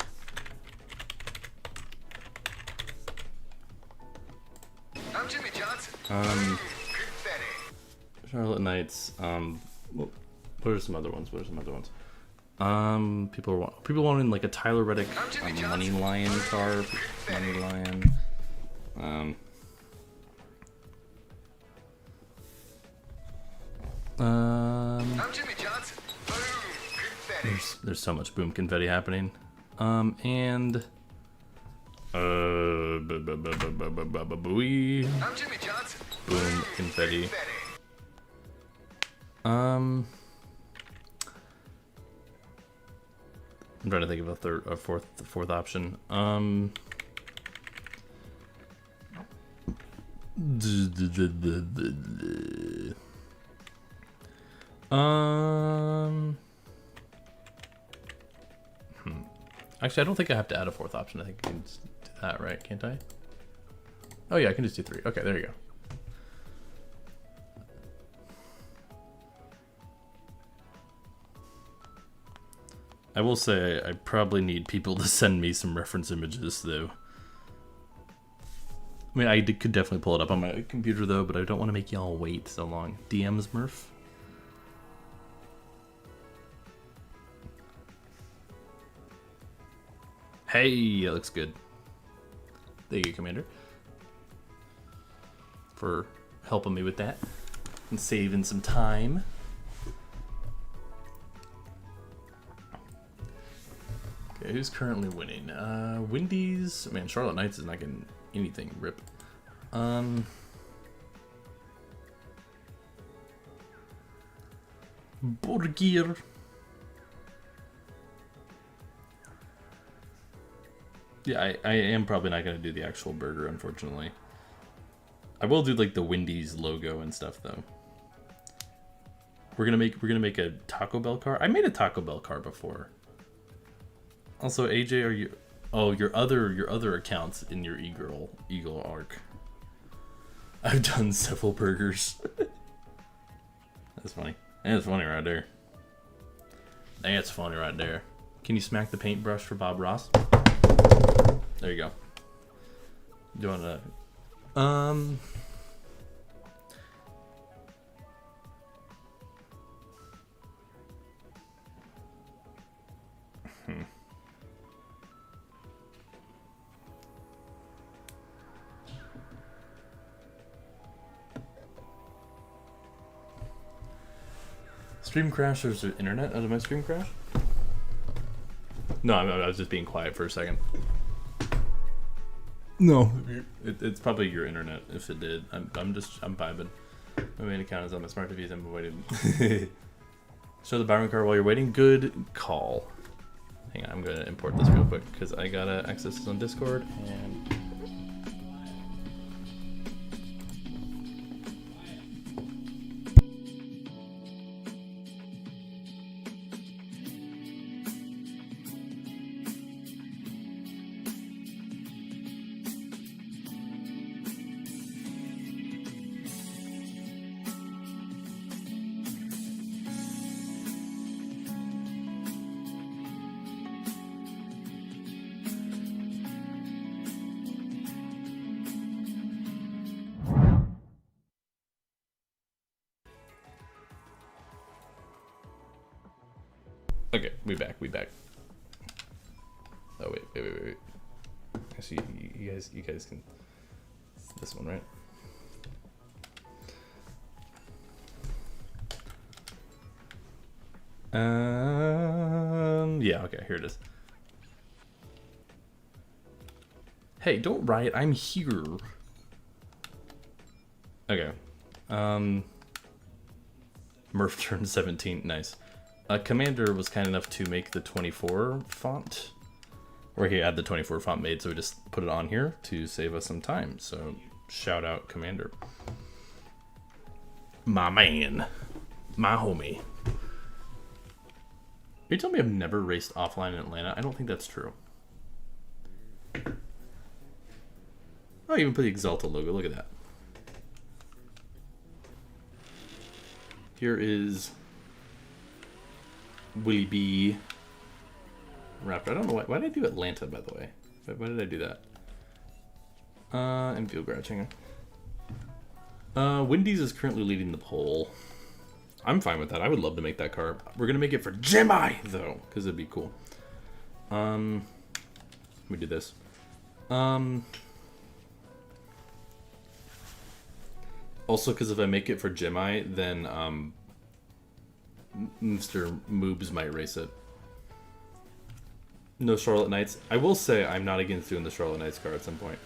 I'm Jimmy Johnson. Charlotte Knights. What are some other ones? People wanting like a Tyler Reddick Money Lion car. Money Lion. I'm Jimmy Johnson. There's so much boom confetti happening. And booey. I'm Jimmy Johnson. Boom confetti. I'm trying to think of a fourth option. Actually, I don't think I have to add a fourth option. I think I can just do that, right? Can't I? Oh yeah, I can just do 3. Okay, there you go. I will say I probably need people to send me some reference images, though. I mean, could definitely pull it up on my computer, though, but I don't want to make y'all wait so long. DMs, Murph? Hey, that looks good. Thank you, Commander, for helping me with that and saving some time. Okay, who's currently winning? Wendy's. Man, Charlotte Knights is not getting anything. Rip. Burger. Yeah, I am probably not going to do the actual burger, unfortunately. I will do, like, the Wendy's logo and stuff, though. We're gonna make a Taco Bell car. I made a Taco Bell car before. Also, AJ, are you? Oh, your other accounts in your Eagle arc. I've done several burgers. That's funny. That's funny right there. That's funny right there. Can you smack the paintbrush for Bob Ross? There you go. Do you wanna? Stream crash, or is the internet out of my stream crash? No, I was just being quiet for a second. No. It's probably your internet if it did. I'm vibing. My main account is on my smart TVs. I'm waiting. Show the Byron card while you're waiting. Good call. Hang on, I'm gonna import this real quick because I gotta access this on Discord and. Okay, we back. Oh wait. I see you guys can. This one, right? Yeah. Okay, here it is. Hey, don't riot. I'm here. Okay. Murph turned 17. Nice. Commander was kind enough to make the 24 font, or he had the 24 font made, so we just put it on here to save us some time. So shout out Commander, my man, my homie. You tell me I've never raced offline in Atlanta? I don't think that's true. Oh, even put the Exalta logo. Look at that. Here is Willie B. Raptor. I don't know why did I do Atlanta, by the way? Why did I do that? And field grouching. Wendy's is currently leading the poll. I'm fine with that. I would love to make that car. We're gonna make it for Jimmy though, because it'd be cool. Let me do this. Also, because if I make it for Jimmy, then Mr. Moobs might race it. No Charlotte Knights. I will say I'm not against doing the Charlotte Knights car at some point.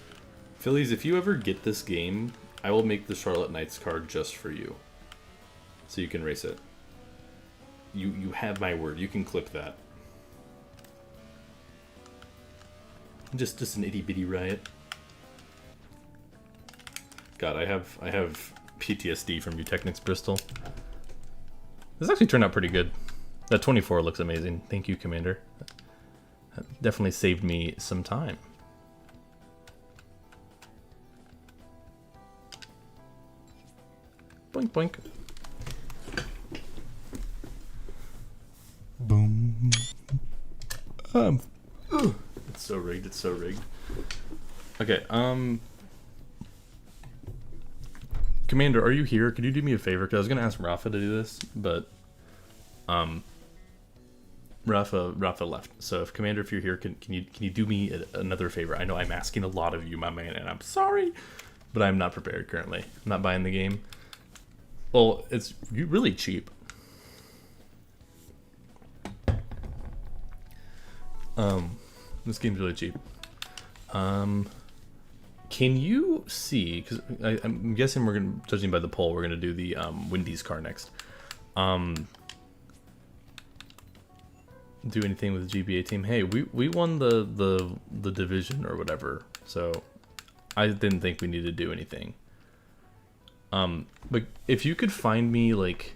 Phillies, if you ever get this game, I will make the Charlotte Knights car just for you. So you can race it. You have my word. You can clip that. Just an itty bitty riot. God, I have PTSD from Eutechnics Bristol. This actually turned out pretty good. That 24 looks amazing. Thank you, Commander. That definitely saved me some time. Boink, boink. Boom. It's so rigged. It's so rigged. Okay. Commander, are you here? Could you do me a favor? Because I was gonna ask Rafa to do this, but Rafa left. So if Commander, if you're here, can you do me another favor? I know I'm asking a lot of you, my man, and I'm sorry, but I'm not prepared currently. I'm not buying the game. Well, it's really cheap. This game's really cheap. Can you see? Because I'm guessing we're gonna, judging by the poll, we're gonna do the Wendy's car next. Do anything with the GBA team? Hey, we won the division or whatever, so I didn't think we needed to do anything. But if you could find me like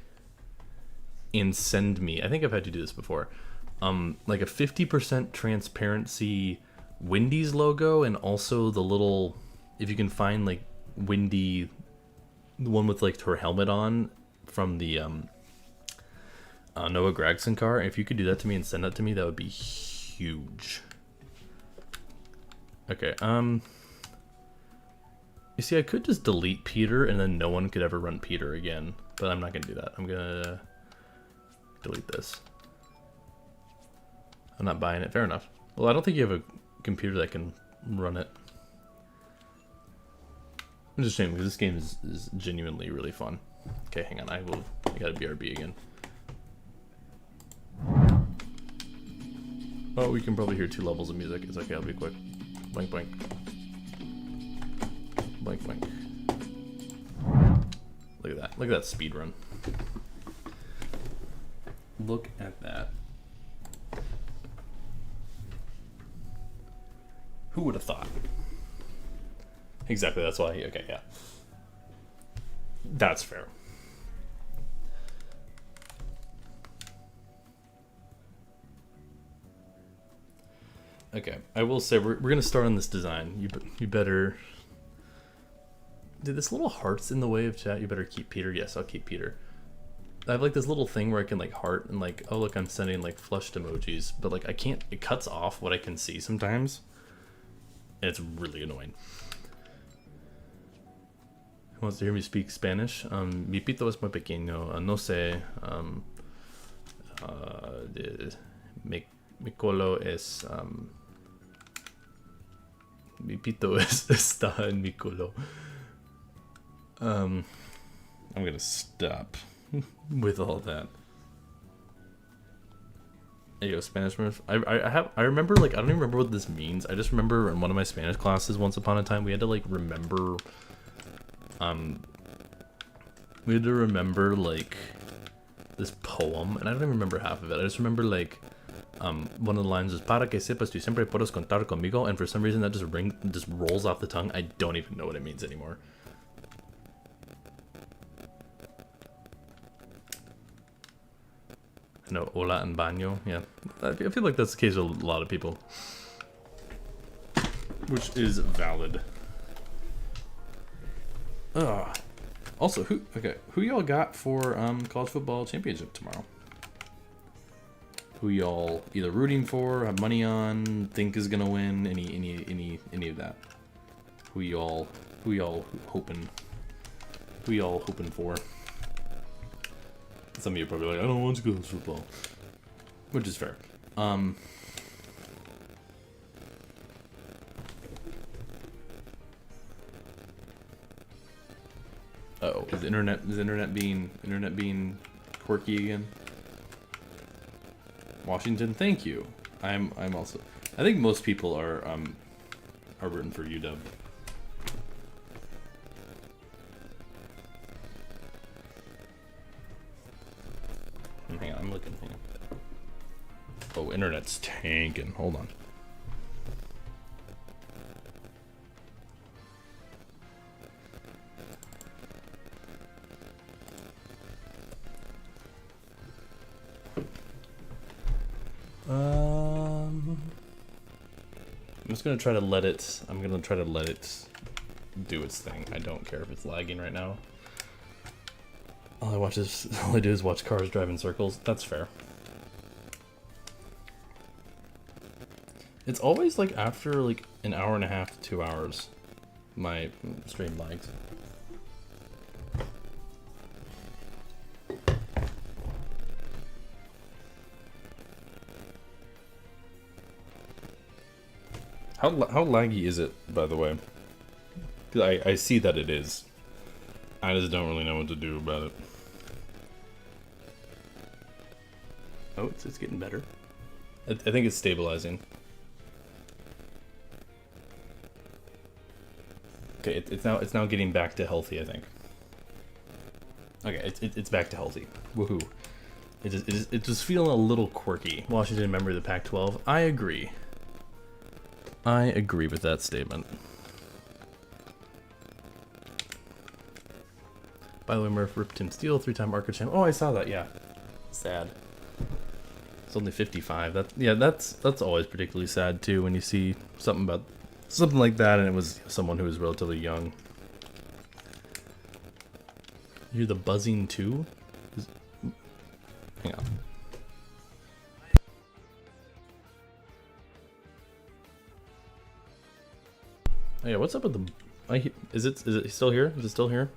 and send me, I think I've had to do this before, like a 50% transparency Wendy's logo, and also the little, if you can find like Wendy, the one with like her helmet on from the Noah Gragson car. If you could do that to me and send that to me, that would be huge. Okay, you see, I could just delete Peter and then no one could ever run Peter again, but I'm not gonna do that. I'm gonna delete this. I'm not buying it. Fair enough. Well, I don't think you have a computer that can run it. I'm just saying, because this game is genuinely really fun. Okay, hang on. I gotta BRB again. Oh, we can probably hear 2 levels of music. It's okay, I'll be quick. Blank, blank. Blank, blank. Look at that. Look at that speed run. Look at that. Who would have thought? Exactly, that's why. Okay, yeah. That's fair. Okay, I will say we're gonna start on this design. You better. Dude, this little heart's in the way of chat. You better keep Peter. Yes, I'll keep Peter. I have like this little thing where I can like heart and like, oh look, I'm sending like flushed emojis, but like I can't. It cuts off what I can see sometimes. And it's really annoying. Who wants to hear me speak Spanish? Mi pito es muy pequeño. No sé. Mi colo es. Mi pito está en mi culo. I'm gonna stop with all that. There you go, Spanish Smurf. I remember, like, I don't even remember what this means. I just remember in one of my Spanish classes once upon a time we had to like remember like this poem, and I don't even remember half of it. I just remember like one of the lines is "Para que sepas tú siempre puedes contar conmigo," and for some reason that just rolls off the tongue. I don't even know what it means anymore. No, hola and baño. Yeah, I feel like that's the case with a lot of people, which is valid. Also, who y'all got for college football championship tomorrow? Who y'all either rooting for, have money on, think is gonna win? Any of that? Who y'all hoping? Who y'all hoping for? Some of you are probably like, I don't want college football, which is fair. Uh-oh, is internet being quirky again? Washington, thank you. I'm also. I think most people are rooting for UW. Hang on, I'm looking. Hang on. Oh, internet's tanking. Hold on. I'm just gonna try to let it. I'm gonna try to let it do its thing. I don't care if it's lagging right now. All I do is watch cars drive in circles. That's fair. It's always like after like an hour and a half to 2 hours, my stream lags. How laggy is it, by the way? 'Cause I see that it is. I just don't really know what to do about it. Oh, it's getting better. I think it's stabilizing. Okay, it's now getting back to healthy, I think. Okay, it's back to healthy. Woohoo! It's just feeling a little quirky. Washington, member of the Pac-12. I agree. I agree with that statement. By the way, Murph ripped Tim Steele, 3-time Arca champ. Oh, I saw that. Yeah. Sad. It's only 55. That's always particularly sad too when you see something like that and it was someone who was relatively young. You hear the buzzing too? Hang on. Oh yeah, what's up with the? Is it still here? Is it still here?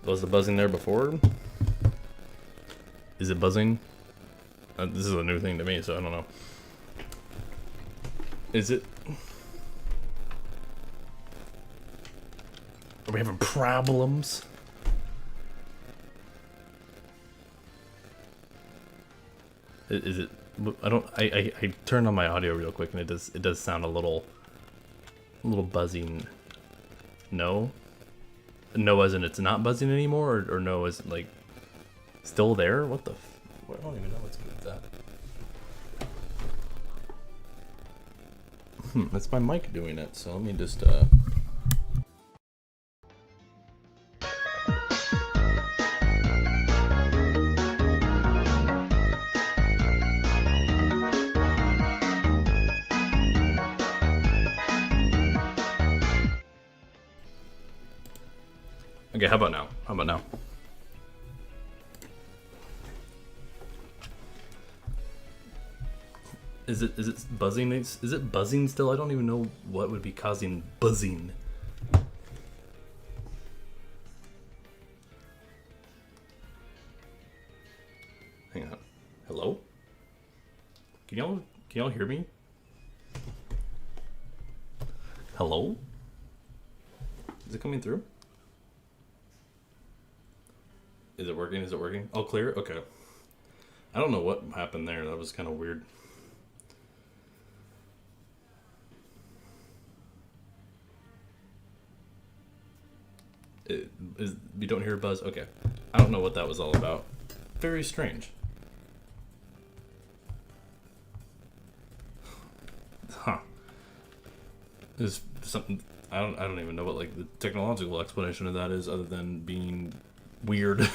Was the buzzing there before? Is it buzzing? This is a new thing to me, so I don't know. Is it? Are we having problems? Is it? I turned on my audio real quick and it does sound a little buzzing. No? No as in it's not buzzing anymore, or no as in, like, still there? What the I don't even know what's good with that. That's my mic doing it, so let me just Okay, how about now? How about now? Is it buzzing? Is it buzzing still? I don't even know what would be causing buzzing. Hang on. Hello? Can y'all hear me? Hello? Is it coming through? Is it working? Is it working? All clear? Okay. I don't know what happened there. That was kind of weird. You don't hear a buzz? Okay. I don't know what that was all about. Very strange. Huh. There's something I don't even know what like the technological explanation of that is, other than being weird.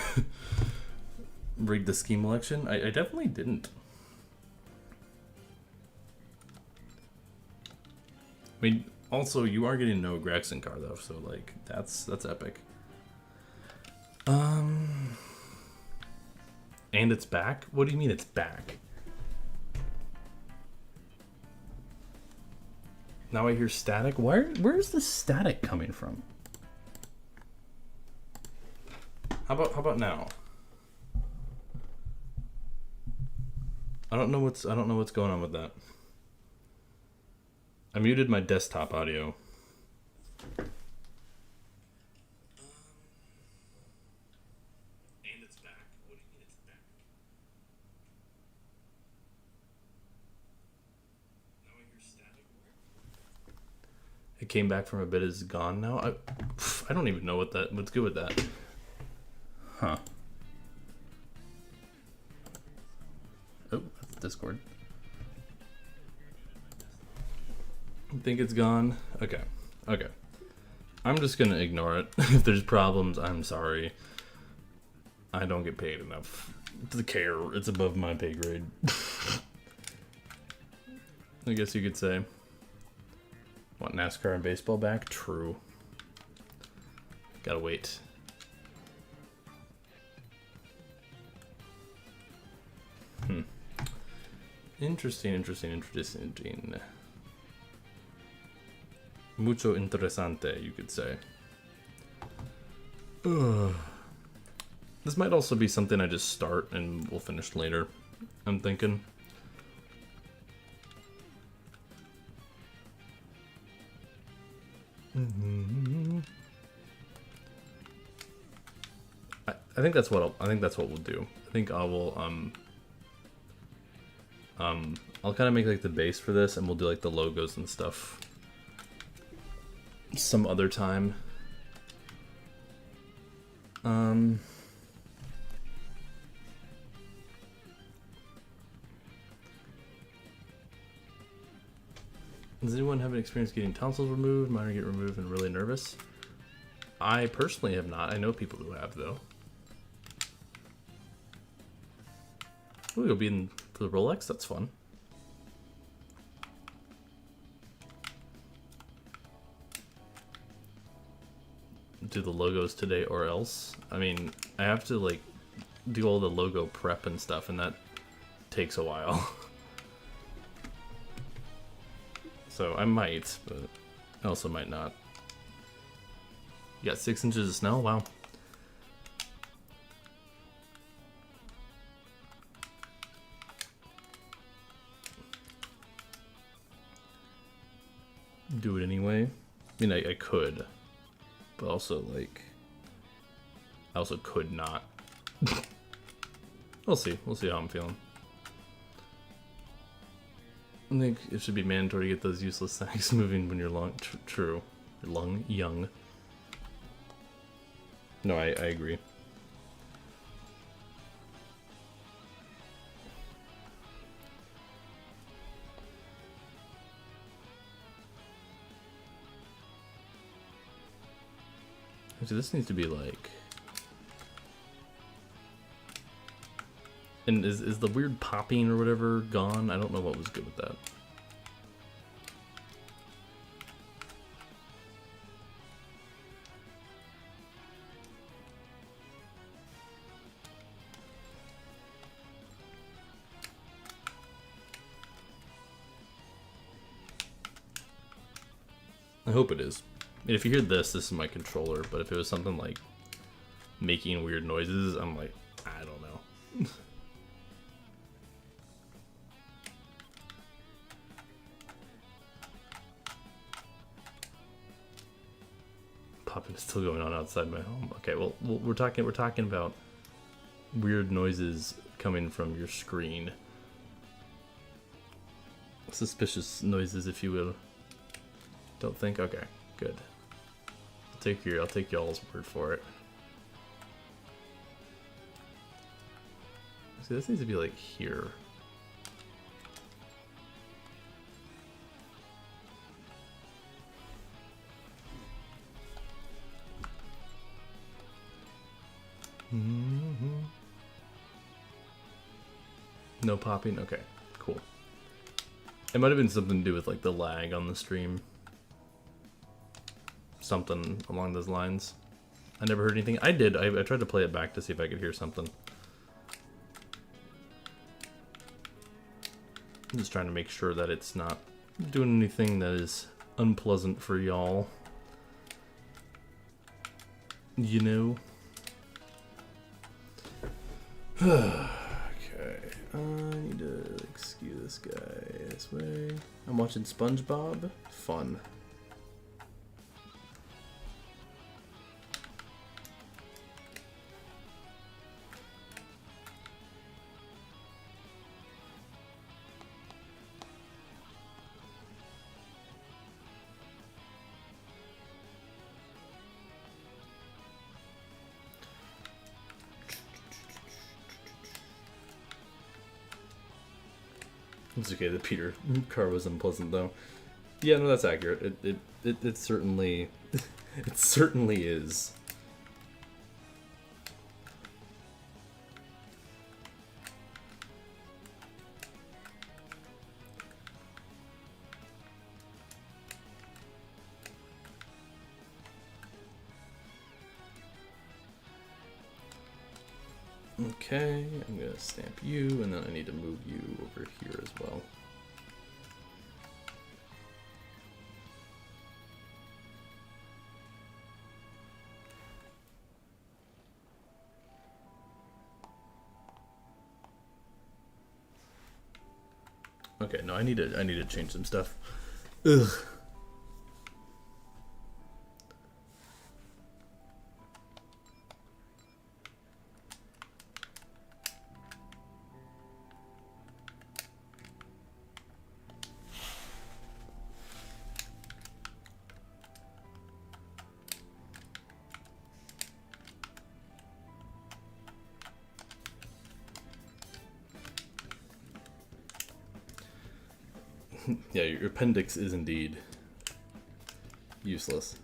Rigged the scheme election? I definitely didn't. I mean, also you are getting no Gregson car though, so like that's epic. And it's back? What do you mean it's back? Now I hear static. Where's the static coming from? How about now? I don't know what's going on with that. I muted my desktop audio. And it's back. What do you mean it's back? Now I hear static. It came back from a bit, is gone now. I don't even know what's good with that. Huh. Oh, that's Discord. I think it's gone. Okay. I'm just gonna ignore it. If there's problems, I'm sorry. I don't get paid enough to care. It's above my pay grade. I guess you could say. Want NASCAR and baseball back? True. Gotta wait. Interesting. Mucho interesante, you could say. This might also be something I just start and we'll finish later, I'm thinking. I think that's what we'll do. I think I will I'll kind of make like the base for this, and we'll do like the logos and stuff some other time. Does anyone have an experience getting tonsils removed? Mine are get removed and really nervous. I personally have not. I know people who have though. Ooh, you'll be in the Rolex. That's fun. Do the logos today or else. I mean, I have to like do all the logo prep and stuff, and that takes a while. So I might, but I also might not. You got 6 inches of snow? Wow. Do it anyway. I mean, I could, but also like, I also could not. We'll see. We'll see how I'm feeling. I think it should be mandatory to get those useless sags moving when you're true. You're young. No, I agree. So this needs to be like... And is the weird popping or whatever gone? I don't know what was good with that. I hope it is. I mean, if you hear this is my controller, but if it was something like making weird noises, I'm like, I don't know. Popping is still going on outside my home. Okay, well we're talking about weird noises coming from your screen. Suspicious noises, if you will. Don't think? Okay, good. I'll take y'all's word for it. See, this needs to be like here. No popping? Okay, cool. It might have been something to do with like the lag on the stream. Something along those lines. I never heard anything. I did. I tried to play it back to see if I could hear something. I'm just trying to make sure that it's not doing anything that is unpleasant for y'all. You know? Okay. I need to like skew this guy this way. I'm watching SpongeBob. Fun. It's okay, the Peter car was unpleasant though. Yeah, no, that's accurate. It certainly it certainly is. Okay, I'm gonna stamp you, and then I need to move you over here as well. Okay, no, I need to change some stuff. Ugh. Yeah, your appendix is indeed useless.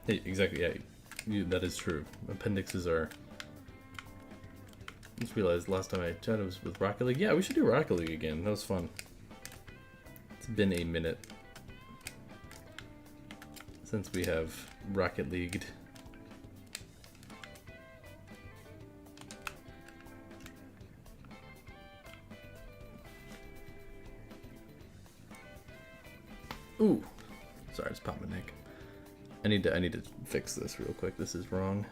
Hey, exactly, yeah. That is true. Appendixes are... I just realized last time I chatted was with Rocket League. Yeah, we should do Rocket League again. That was fun. It's been a minute since we have Rocket Leagued. Ooh, sorry, I just popped my neck. I need to fix this real quick. This is wrong.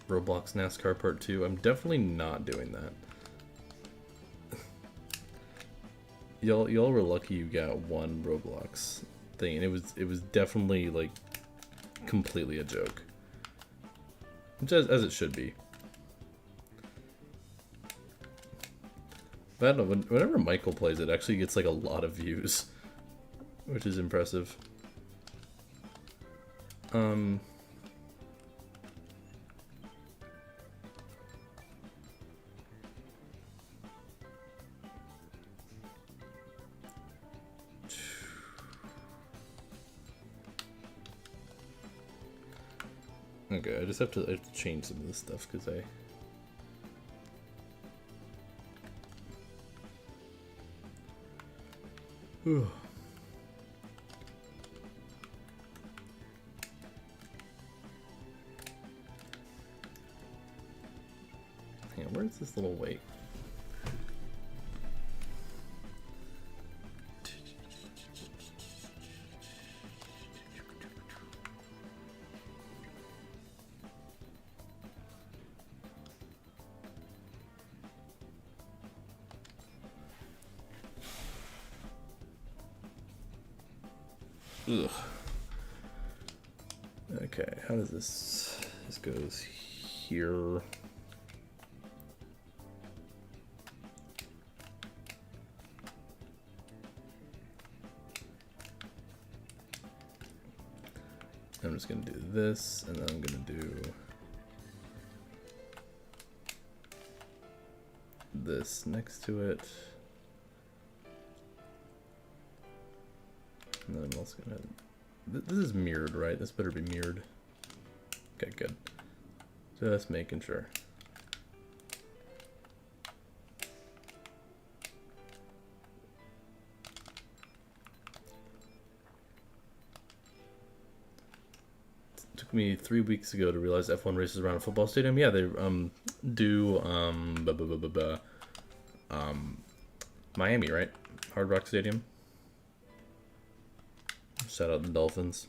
Roblox NASCAR Part 2. I'm definitely not doing that. Y'all were lucky you got one Roblox thing, and it was definitely like completely a joke, which as it should be. But I don't know, whenever Michael plays, it actually gets like a lot of views, which is impressive. Okay, I have to change some of this stuff because I... Whew. Hang on, where's this little weight? Ugh. Okay, how does this goes here. I'm just gonna do this, and then I'm gonna do this next to it. And then I'm also gonna... This is mirrored, right? This better be mirrored. Okay, good. Just making sure. It took me 3 weeks ago to realize F1 races around a football stadium. Yeah, they do Miami, right? Hard Rock Stadium. Shout out the Dolphins.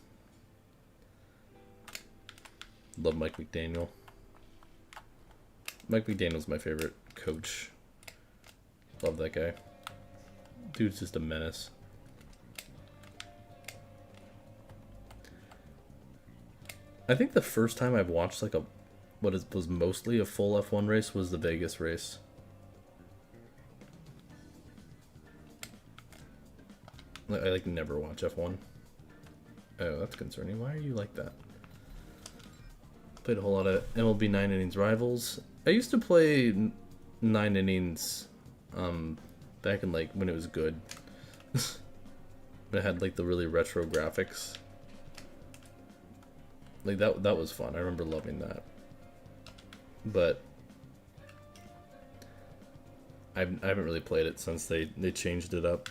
Love Mike McDaniel. Mike McDaniel's my favorite coach. Love that guy. Dude's just a menace. I think the first time I've watched like was mostly a full F1 race was the Vegas race. I like never watch F1. Oh, that's concerning. Why are you like that? Played a whole lot of MLB 9 Innings Rivals. I used to play 9 Innings back in like when it was good. It had like the really retro graphics. Like that was fun. I remember loving that. But I haven't really played it since they changed it up.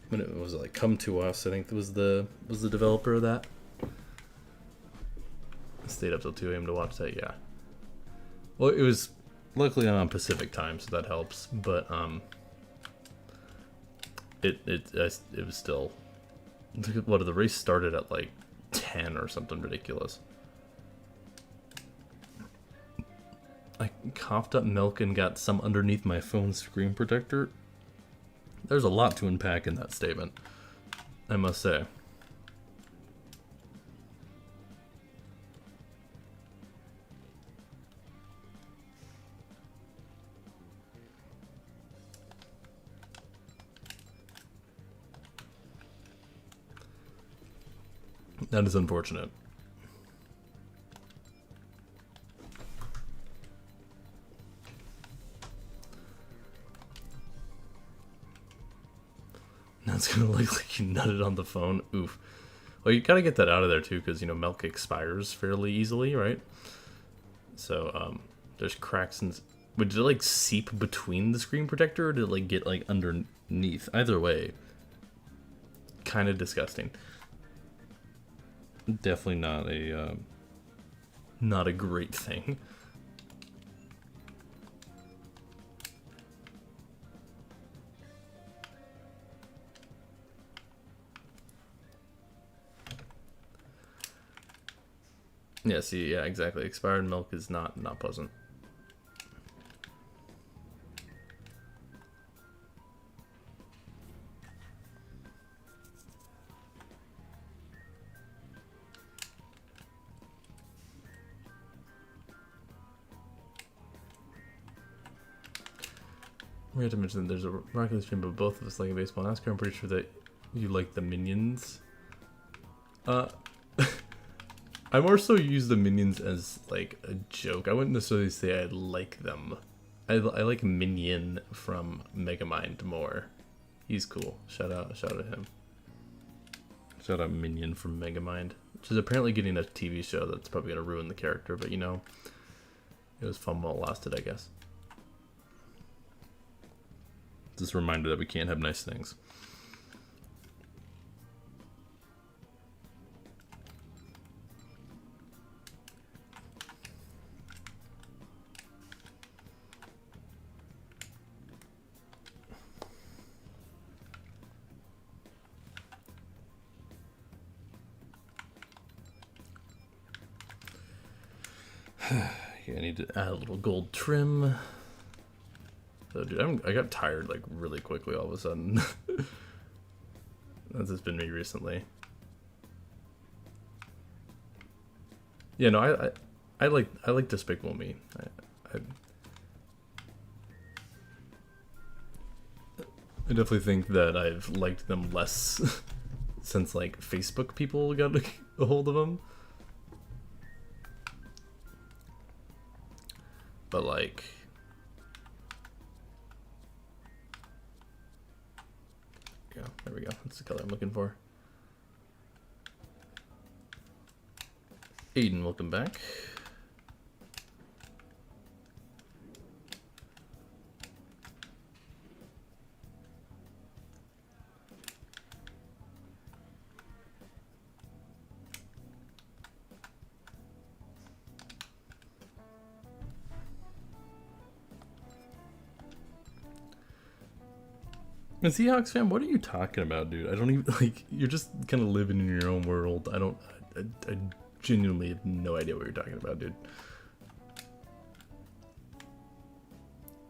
When it was like Come To Us, I think was the developer of that. I stayed up till 2 a.m. to watch that. Yeah. Well, it was luckily I'm on Pacific time, so that helps. But it was still. What, the race started at like 10 or something ridiculous. I coughed up milk and got some underneath my phone screen protector. There's a lot to unpack in that statement, I must say. That is unfortunate. it's gonna look like you nutted on the phone. Oof. Well, you gotta get that out of there too, because, you know, milk expires fairly easily, right? So, there's cracks in... But did it, like, seep between the screen protector, or did it, like, get, like, underneath? Either way, kind of disgusting. Definitely not a great thing. Yeah, see, yeah, exactly. Expired milk is not pleasant. We have to mention that there's a Rocket League stream, but both of us like a baseball NASCAR. I'm pretty sure that you like the Minions. I more so use the Minions as, like, a joke. I wouldn't necessarily say I like them. I like Minion from Megamind more. He's cool. Shout out him. Shout out Minion from Megamind, which is apparently getting a TV show that's probably gonna ruin the character, but, you know, it was fun while it lasted, I guess. Just a reminder that we can't have nice things. Yeah, I need to add a little gold trim. So, dude, I got tired, like, really quickly all of a sudden. That's just been me recently. Yeah, no, I like Despicable Me. I definitely think that I've liked them less since, like, Facebook people got a hold of them. But, like, yeah, there we go. That's the color I'm looking for. Aiden, welcome back. And Seahawks fan, what are you talking about, dude? I don't even, like, you're just kind of living in your own world. I genuinely have no idea what you're talking about, dude.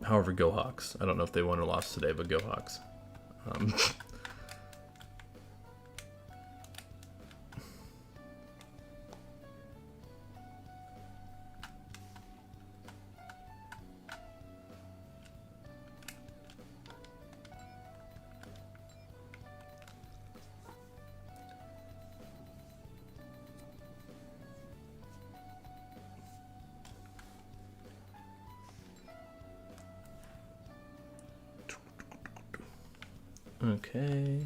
However, go Hawks. I don't know if they won or lost today, but go Hawks. Okay.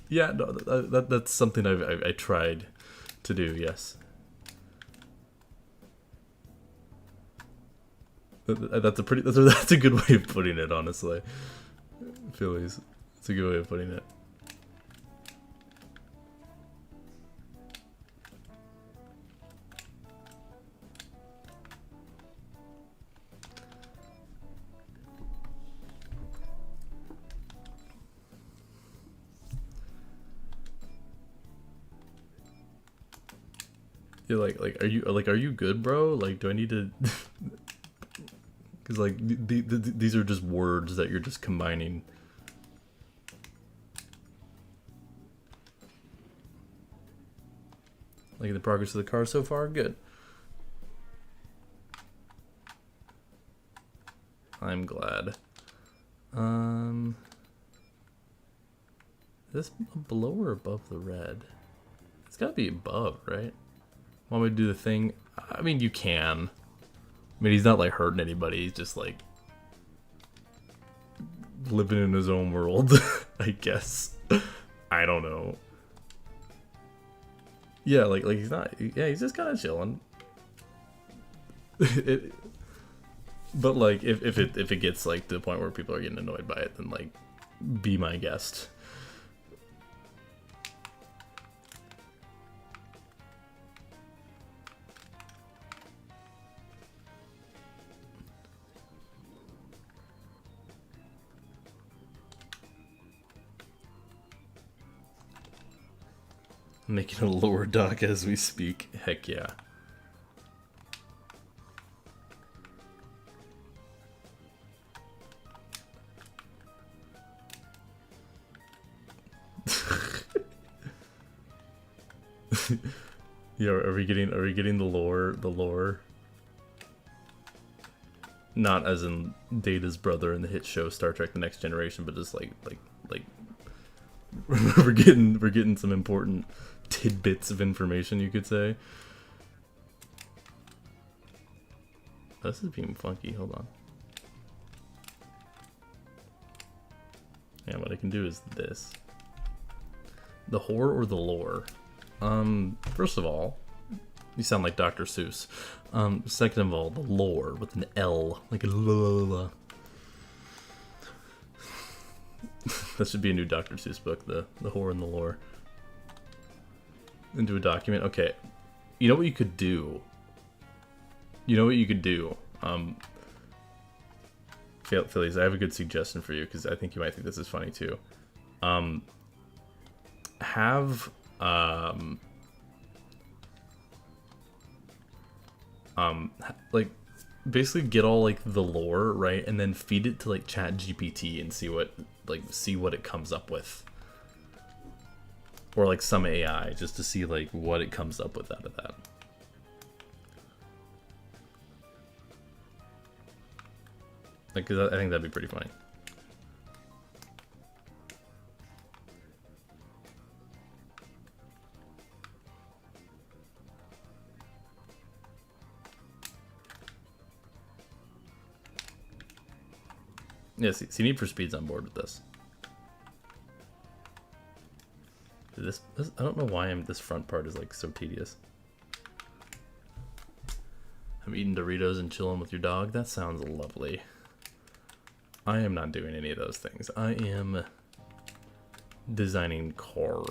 Yeah, no, that's something I tried to do. Yes. That's a good way of putting it, honestly. Phillies. It's a good way of putting it. You're like, are you good, bro? Like, do I need to? Because, like, these are just words that you're just combining. Like, the progress of the car so far, good. I'm glad. Is this below or above the red? It's gotta be above, right? Want me to do the thing I mean, you can. I mean, he's not, like, hurting anybody. He's just, like, living in his own world, I guess. I don't know. Yeah, like he's not... Yeah, he's just kind of chilling. But, like, if it gets, like, to the point where people are getting annoyed by it, then, like, be my guest. Making a lower dock as we speak. Heck yeah. Yeah, are we getting the lore? Not as in Data's brother in the hit show Star Trek: The Next Generation, but just like we're getting some important tidbits of information, you could say. This is being funky. Hold on. Yeah, what I can do is this. The horror or the lore? First of all, you sound like Dr. Seuss. Second of all, the lore with an L, like a la. That should be a new Dr. Seuss book, the horror and the lore. Into a document. Okay, you know what you could do? Phillies, I have a good suggestion for you because I think you might think this is funny too. Like basically get all like the lore, right, and then feed it to like Chat GPT and see what it comes up with, or like some AI, just to see like what it comes up with out of that. Like, 'cause I think that'd be pretty funny. Yeah, see Need for Speed's on board with this. This I don't know why this front part is like so tedious. I'm eating Doritos and chilling with your dog. That sounds lovely. I am not doing any of those things. I am designing car.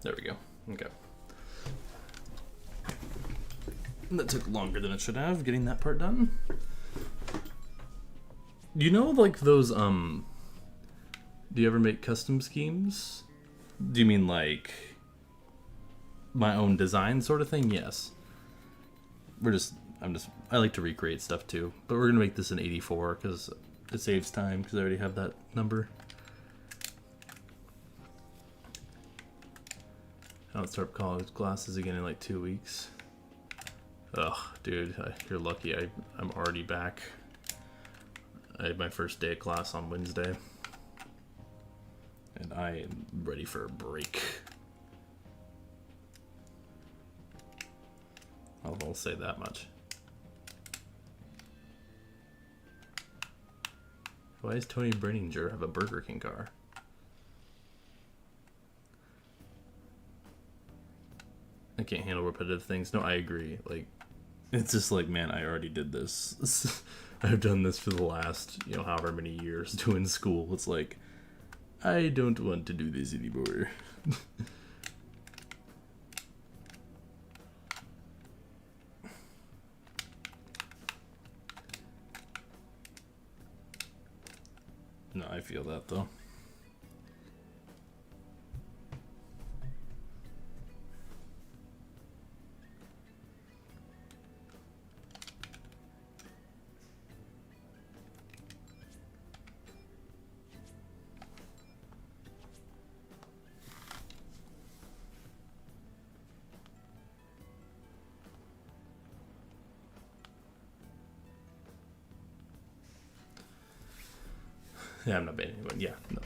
There we go. Okay. That took longer than it should have, getting that part done. You know, like those, do you ever make custom schemes? Do you mean like my own design sort of thing? Yes. I like to recreate stuff too, but we're gonna make this an 84 because it saves time because I already have that number. I'll start college classes again in like 2 weeks. Ugh, dude, you're lucky. I'm already back. I had my first day of class on Wednesday. And I am ready for a break. I'll say that much. Why does Tony Breininger have a Burger King car? I can't handle repetitive things. No, I agree. Like, it's just like, man, I already did this. I've done this for the last, however many years doing school. It's like, I don't want to do this anymore. No, I feel that though. Yeah, I'm not banning anyone. Yeah, no.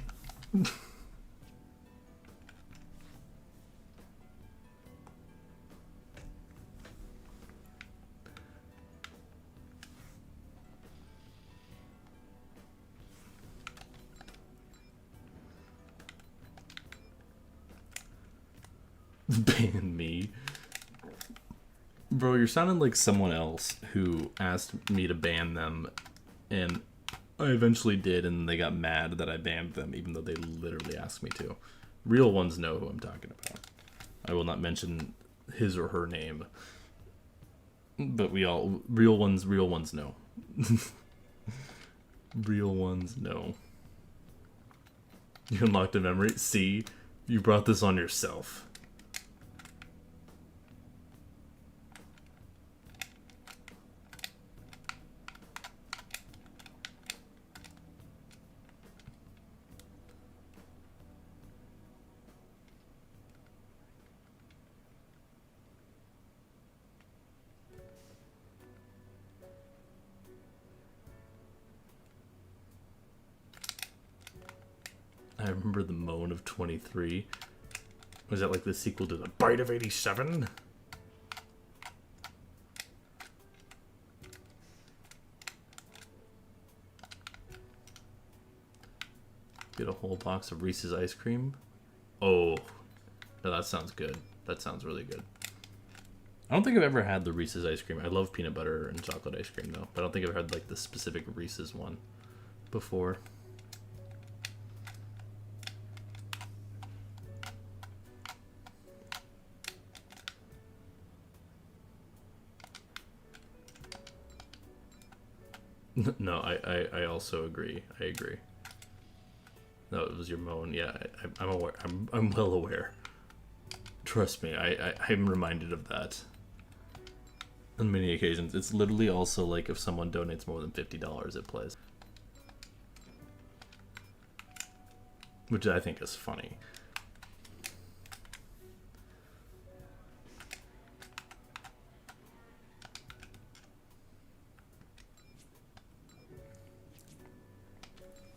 Ban me. Bro, you're sounding like someone else who asked me to ban them, and I eventually did, and they got mad that I banned them, even though they literally asked me to. Real ones know who I'm talking about. I will not mention his or her name, but real ones know. Real ones know. You unlocked a memory? See? You brought this on yourself. I remember the moan of 23. Was that like the sequel to the Bite of 87? Get a whole box of Reese's ice cream. Oh, no, that sounds good. That sounds really good. I don't think I've ever had the Reese's ice cream. I love peanut butter and chocolate ice cream though, but I don't think I've had like the specific Reese's one before. No, I also agree. I agree. No, it was your moan. Yeah, I'm aware. I'm well aware. Trust me, I'm reminded of that on many occasions. It's literally also like if someone donates more than $50, it plays, which I think is funny.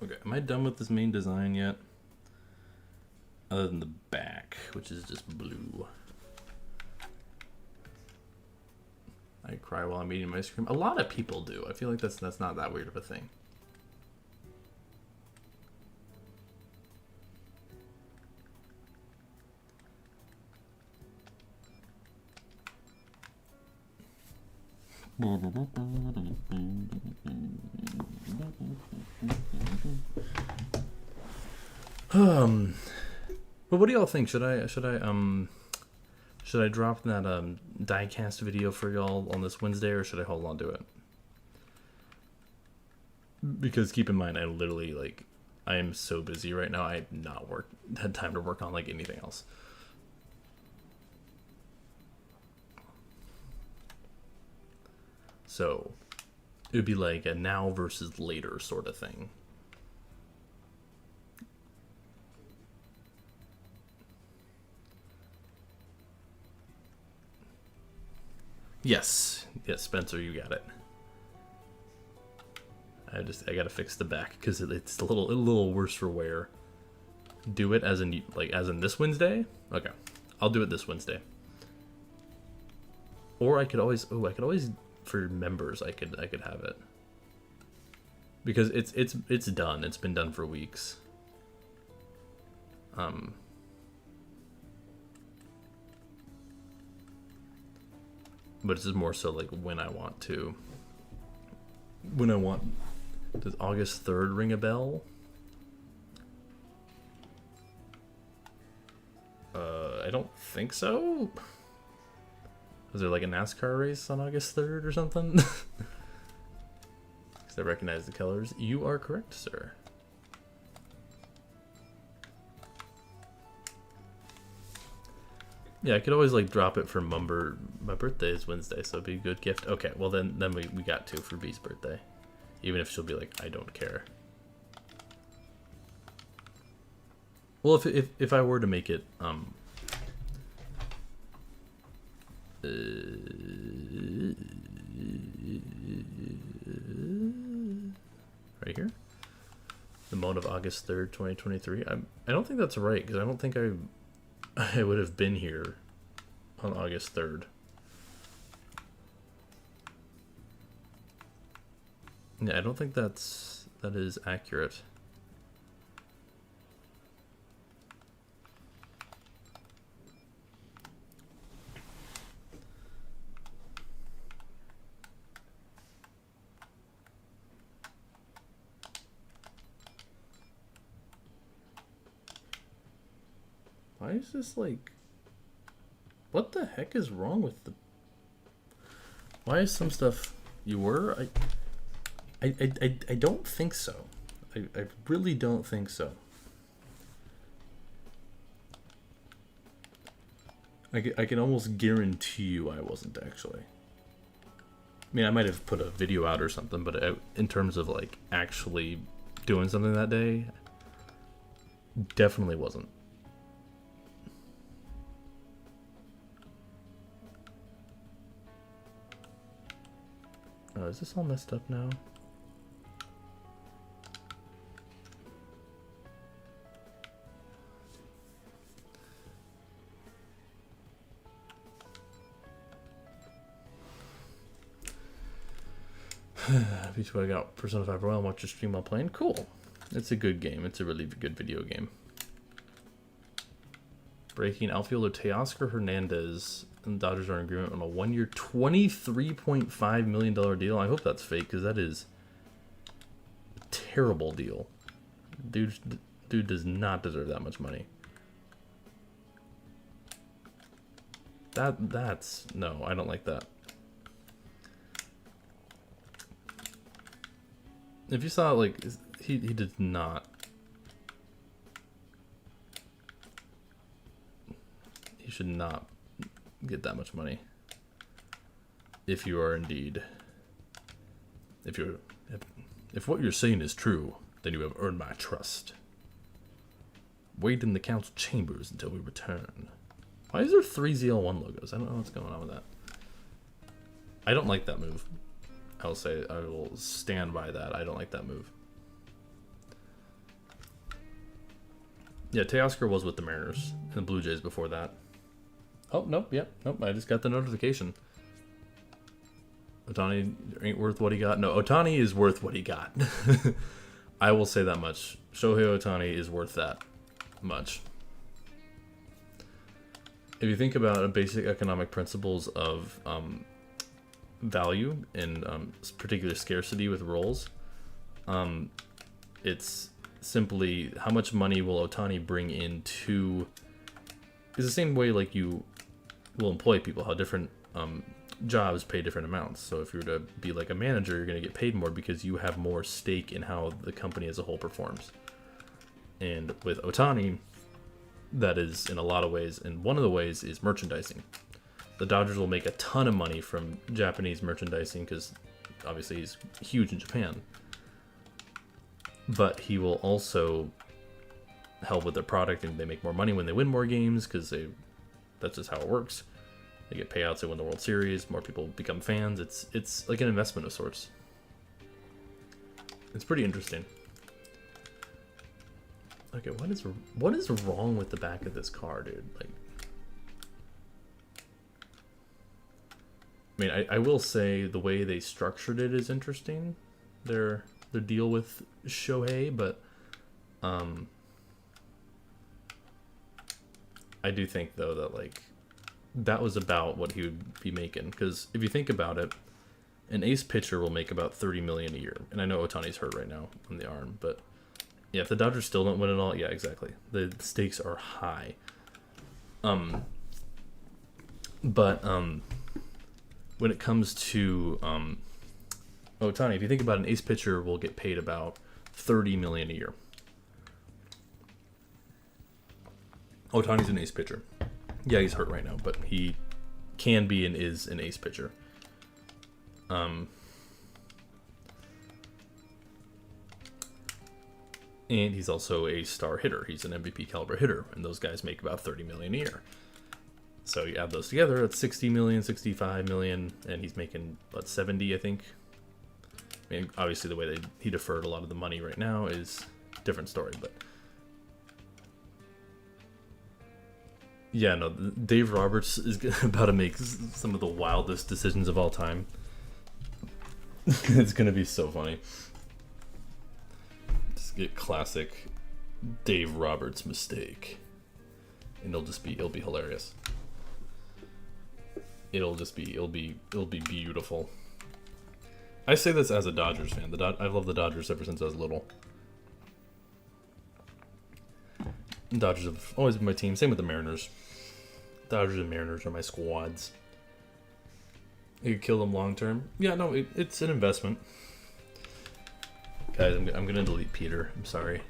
Okay, am I done with this main design yet? Other than the back, which is just blue. I cry while I'm eating my ice cream. A lot of people do. I feel like that's not that weird of a thing. But what do y'all think? Should I drop that diecast video for y'all on this Wednesday, or should I hold on to it? Because keep in mind, I literally I am so busy right now. I have not had time to work on like anything else. So it would be like a now versus later sort of thing. Yes, Spencer, you got it. I gotta fix the back because it's a little worse for wear. Do it as in this Wednesday. Okay, I'll do it this Wednesday. Or I could always for members I could have it, because it's done. It's been done for weeks. But it's just more so like when I want. Does August 3rd ring a bell? I don't think so. Was there like a NASCAR race on August 3rd or something? Because I recognize the colors. You are correct, sir. Yeah, I could always like drop it for Mumber. My birthday is Wednesday, so it'd be a good gift. Okay, well then we got two for B's birthday. Even if she'll be like, I don't care. Well, if I were to make it right here, the moan August 3rd, 2023. I don't think that's right, because I don't think I would have been here on August 3rd. Yeah, I don't think that is accurate. Why is this like... What the heck is wrong with the... Why is some stuff... You were? I don't think so. I really don't think so. I can almost guarantee you I wasn't, actually. I mean, I might have put a video out or something, but in terms of like actually doing something that day, definitely wasn't. Oh, is this all messed up now? I got Persona 5 Royal and watch your stream while playing. Cool. It's a good game. It's a really good video game. Breaking outfielder Teoscar Hernandez and the Dodgers are in agreement on a 1-year, $23.5 million deal. I hope that's fake, because that is a terrible deal. Dude does not deserve that much money. That's no, I don't like that. If you saw, like, he did not. He should not get that much money. If you are indeed, if what you're saying is true, then you have earned my trust. Wait in the council chambers until we return. Why is there 3 ZL1 logos? I don't know what's going on with that. I don't like that move. I will stand by that. I don't like that move. Yeah, Teoscar was with the Mariners and the Blue Jays before that. Oh, nope, yep, nope, I just got the notification. Ohtani ain't worth what he got. No, Ohtani is worth what he got. I will say that much. Shohei Ohtani is worth that much. If you think about basic economic principles of value and particular scarcity with roles, it's simply how much money will Ohtani bring into... It's the same way like you will employ people, how different jobs pay different amounts. So if you're to be like a manager, you're going to get paid more because you have more stake in how the company as a whole performs. And with Ohtani, that is in a lot of ways, and one of the ways is merchandising. The Dodgers will make a ton of money from Japanese merchandising because obviously he's huge in Japan. But he will also help with their product, and they make more money when they win more games because that's just how it works. They get payouts, they win the World Series, more people become fans. It's like an investment of sorts. It's pretty interesting. Okay, what is wrong with the back of this car, dude? Like, I mean, I will say the way they structured it is interesting. Their deal with Shohei, but I do think though that like that was about what he would be making, because if you think about it, an ace pitcher will make about $30 million a year. And I know Ohtani's hurt right now on the arm, but yeah, if the Dodgers still don't win it all, yeah, exactly. The stakes are high. But when it comes to Ohtani, if you think about an ace pitcher will get paid about $30 million a year. Ohtani's an ace pitcher. Yeah, he's hurt right now, but he can be and is an ace pitcher. And he's also a star hitter. He's an MVP caliber hitter, and those guys make about $30 million a year. So you add those together, it's 60 million, 65 million, and he's making about 70, I think. I mean, obviously the way he deferred a lot of the money right now is different story, but yeah, no, Dave Roberts is about to make some of the wildest decisions of all time. It's gonna be so funny. Just get classic Dave Roberts mistake, and it'll be hilarious. It'll be beautiful. I say this as a Dodgers fan. I love the Dodgers ever since I was little. Dodgers have always been my team. Same with the Mariners. Dodgers and Mariners are my squads. You could kill them long term. Yeah, no, it's an investment. Guys, I'm gonna delete Peter. I'm sorry.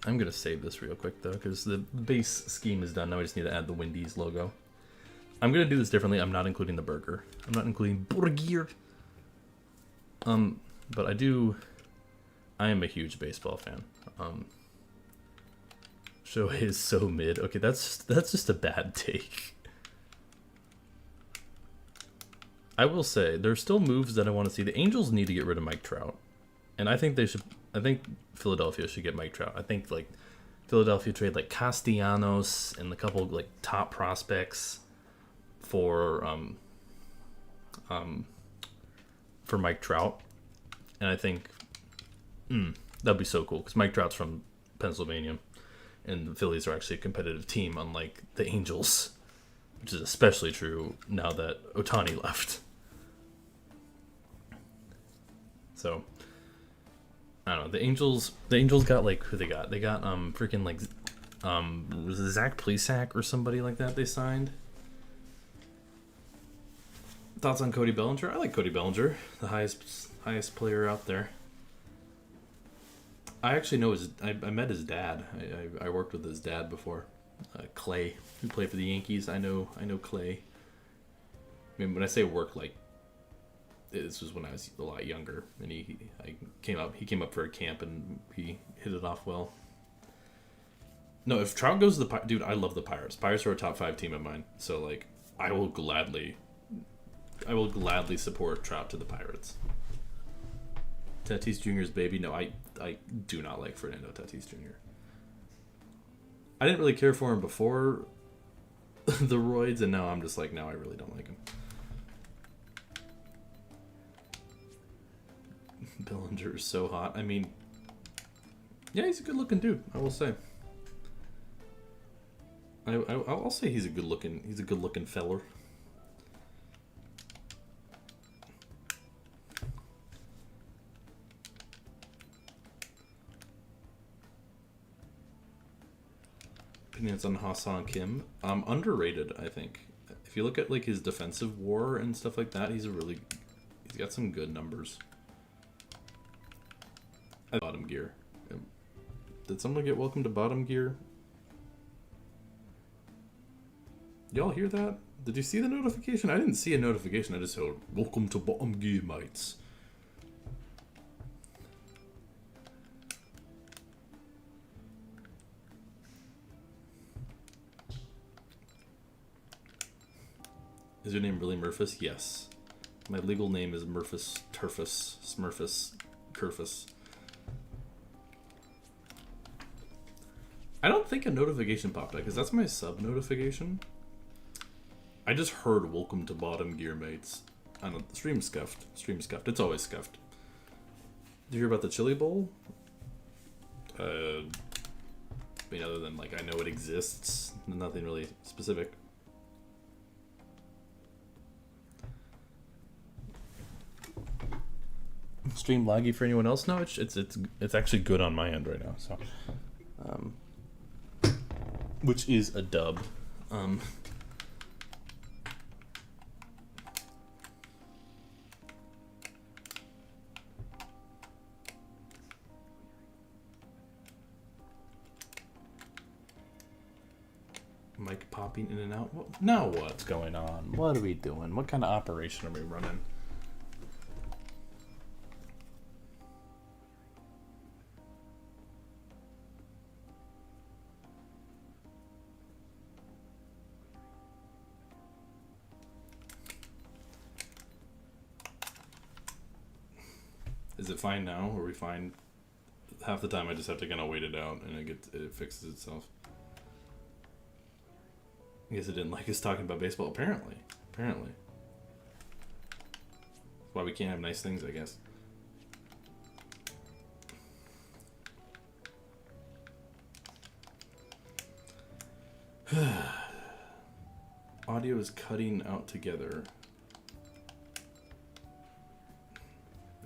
I'm gonna save this real quick though, because the base scheme is done. Now I just need to add the Wendy's logo. I'm gonna do this differently. I'm not including the burger. I'm not including burger. But I am a huge baseball fan. Shohei is so mid. Okay, that's just a bad take. I will say there's still moves that I want to see. The Angels need to get rid of Mike Trout, and I think Philadelphia should get Mike Trout. I think like Philadelphia trade like Castellanos and a couple like top prospects for Mike Trout, and I think that'd be so cool because Mike Trout's from Pennsylvania, and the Phillies are actually a competitive team, unlike the Angels, which is especially true now that Ohtani left. So I don't know. The Angels got like who they got? They got freaking like was it Zach Plesac or somebody like that they signed. Thoughts on Cody Bellinger? I like Cody Bellinger, the highest player out there. I actually know I met his dad. I worked with his dad before, Clay, who played for the Yankees. I know Clay. I mean, when I say work, like this was when I was a lot younger, and he came up for a camp and he hit it off well. No, if Trout goes to dude, I love the Pirates. Pirates are a top 5 team of mine, so like I will gladly support Trout to the Pirates. Tatis Jr.'s baby. No, I do not like Fernando Tatis Jr. I didn't really care for him before the roids, and now I'm just like, no, I really don't like him. Bellinger is so hot. I mean, yeah, he's a good looking dude, I will say. I'll say he's a good looking feller. Opinions on Hassan Kim? Underrated, I think. If you look at like his defensive WAR and stuff like that, he's got some good numbers. Bottom gear. Did someone get welcome to bottom gear? Y'all hear that? Did you see the notification? I didn't see a notification. I just heard welcome to bottom gear, mates. Is your name really Murphus? Yes. My legal name is Murphus Turfus Smurfus Kerfus. I don't think a notification popped up because that's my sub notification. I just heard welcome to bottom gear, mates. I don't know, the stream's scuffed. It's always scuffed. Did you hear about the chili bowl? I mean, other than like I know it exists, nothing really specific. Stream laggy for anyone else? No, it's actually good on my end right now. So, which is a dub. Mic popping in and out. Now what's going on? What are we doing? What kind of operation are we running? it fine now? Or are we fine? Half the time I just have to kind of wait it out and it fixes itself. I guess it didn't like us talking about baseball. Apparently. That's why we can't have nice things, I guess. Audio is cutting out together.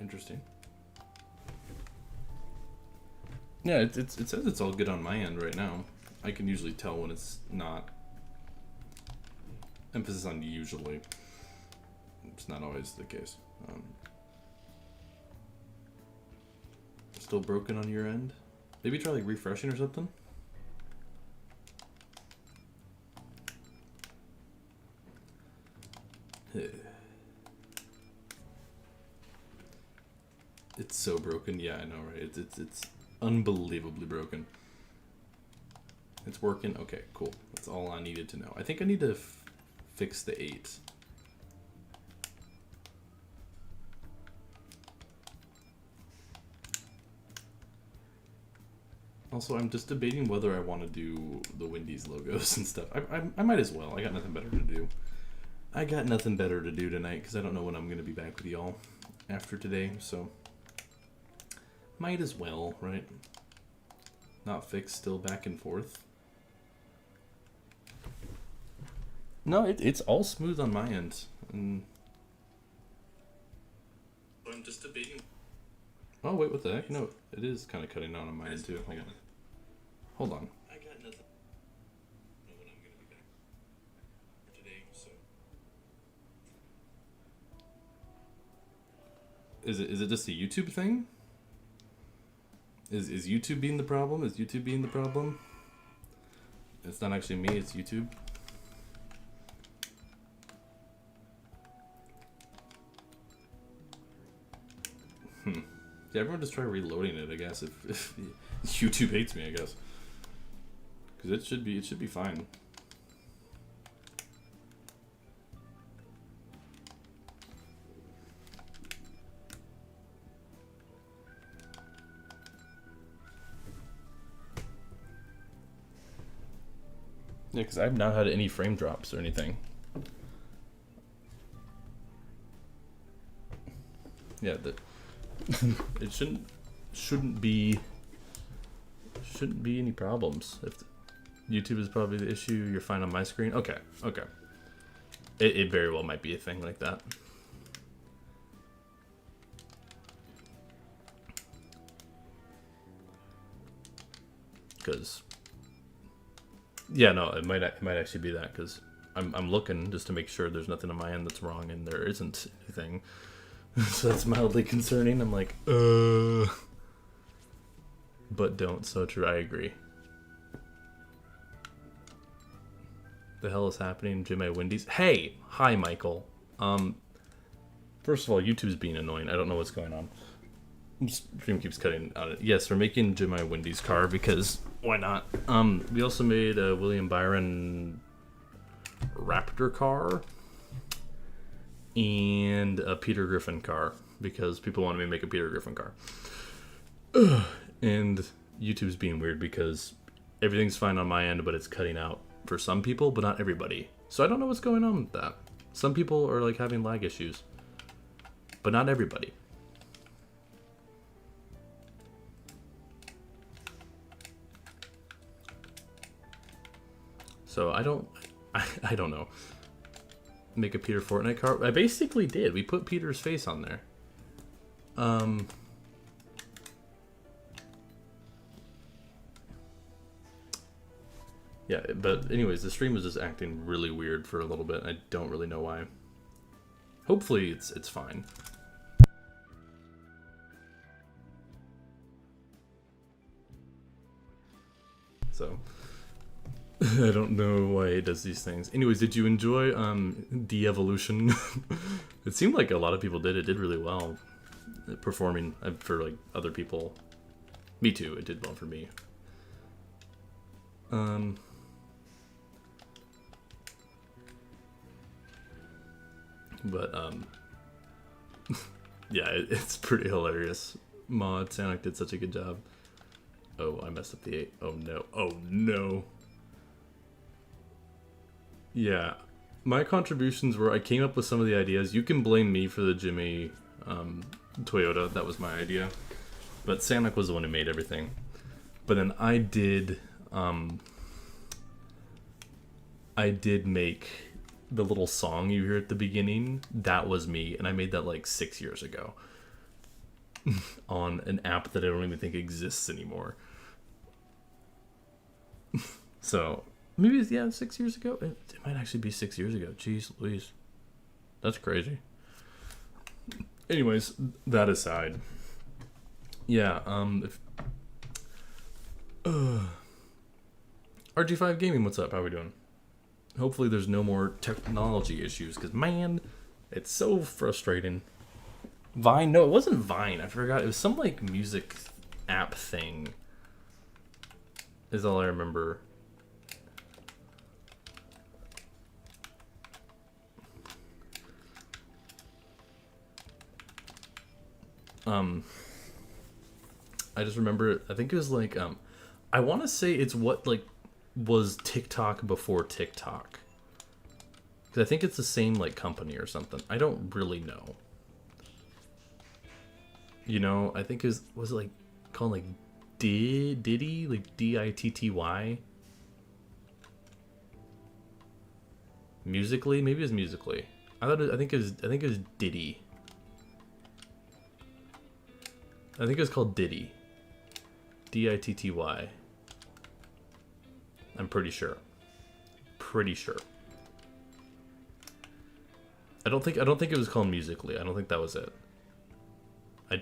Interesting. Yeah, it says it's all good on my end right now. I can usually tell when it's not. Emphasis on usually. It's not always the case. Still broken on your end? Maybe try like refreshing or something? It's so broken. Yeah, I know, right? It's unbelievably broken. It's working. Okay, cool. That's all I needed to know. I think I need to fix the 8. Also, I'm just debating whether I want to do the Wendy's logos and stuff. I might as well. I got nothing better to do. I got nothing better to do tonight because I don't know when I'm going to be back with y'all after today, so might as well, right? Not fixed, still back and forth. No, it's all smooth on my end. And I'm just debating. Oh wait, what the heck? No, it is kind of cutting out on my end too. Hang on. Hold on. I got nothing. I know when I'm gonna be back for today, so. Is it just a YouTube thing? Is YouTube being the problem? Is YouTube being the problem? It's not actually me, it's YouTube. Yeah, everyone just try reloading it, I guess, if YouTube hates me, I guess. Because it should be fine. Yeah, because I've not had any frame drops or anything. Yeah, it shouldn't be any problems. If YouTube is probably the issue, you're fine on my screen. Okay. It very well might be a thing like that. Because yeah, no, it might actually be that, because I'm looking just to make sure there's nothing on my end that's wrong, and there isn't anything. So that's mildly concerning. I'm like, but don't. So true. I agree. The hell is happening, Jim at Wendy's? Hey, hi, Michael. First of all, YouTube's being annoying. I don't know what's going on. Stream keeps cutting out. Yes, we're making Jim at Wendy's car because why not? We also made a William Byron Raptor car and a Peter Griffin car because people wanted me to make a Peter Griffin car. And YouTube's being weird because everything's fine on my end, but it's cutting out for some people, but not everybody. So I don't know what's going on with that. Some people are like having lag issues, but not everybody. So I don't know. Make a Peter Fortnite car. I basically did. We put Peter's face on there. Yeah, but anyways, the stream was just acting really weird for a little bit. I don't really know why. Hopefully it's fine. So I don't know why it does these things. Anyways, did you enjoy De-Evolution? It seemed like a lot of people did. It did really well. Performing for like other people. Me too. It did well for me. But Yeah, it's pretty hilarious. Mod Sonic did such a good job. Oh, I messed up the 8. Oh no. Oh no. Yeah. My contributions were I came up with some of the ideas. You can blame me for the Jimmy Toyota. That was my idea. But Sonic was the one who made everything. But then I did make the little song you hear at the beginning. That was me, and I made that like 6 years ago on an app that I don't even think exists anymore. So maybe it's 6 years ago. It might actually be 6 years ago. Jeez Louise, that's crazy. Anyways, that aside, yeah. RG5 Gaming, what's up? How we doing? Hopefully there's no more technology issues, because, man, it's so frustrating. Vine? No, it wasn't Vine. I forgot. It was some, like, music app thing. Is all I remember. I just remember, I think it was, like, I want to say it's what, like, was TikTok before TikTok. Because I think it's the same, like, company or something. I don't really know. You know, I think was it, like, called, like, Diddy? Like, Ditty? Musically? Maybe it was Musically. I think it was Diddy. I think it was called Diddy. Ditty. I'm pretty sure. I don't think it was called Musically. I don't think that was it. A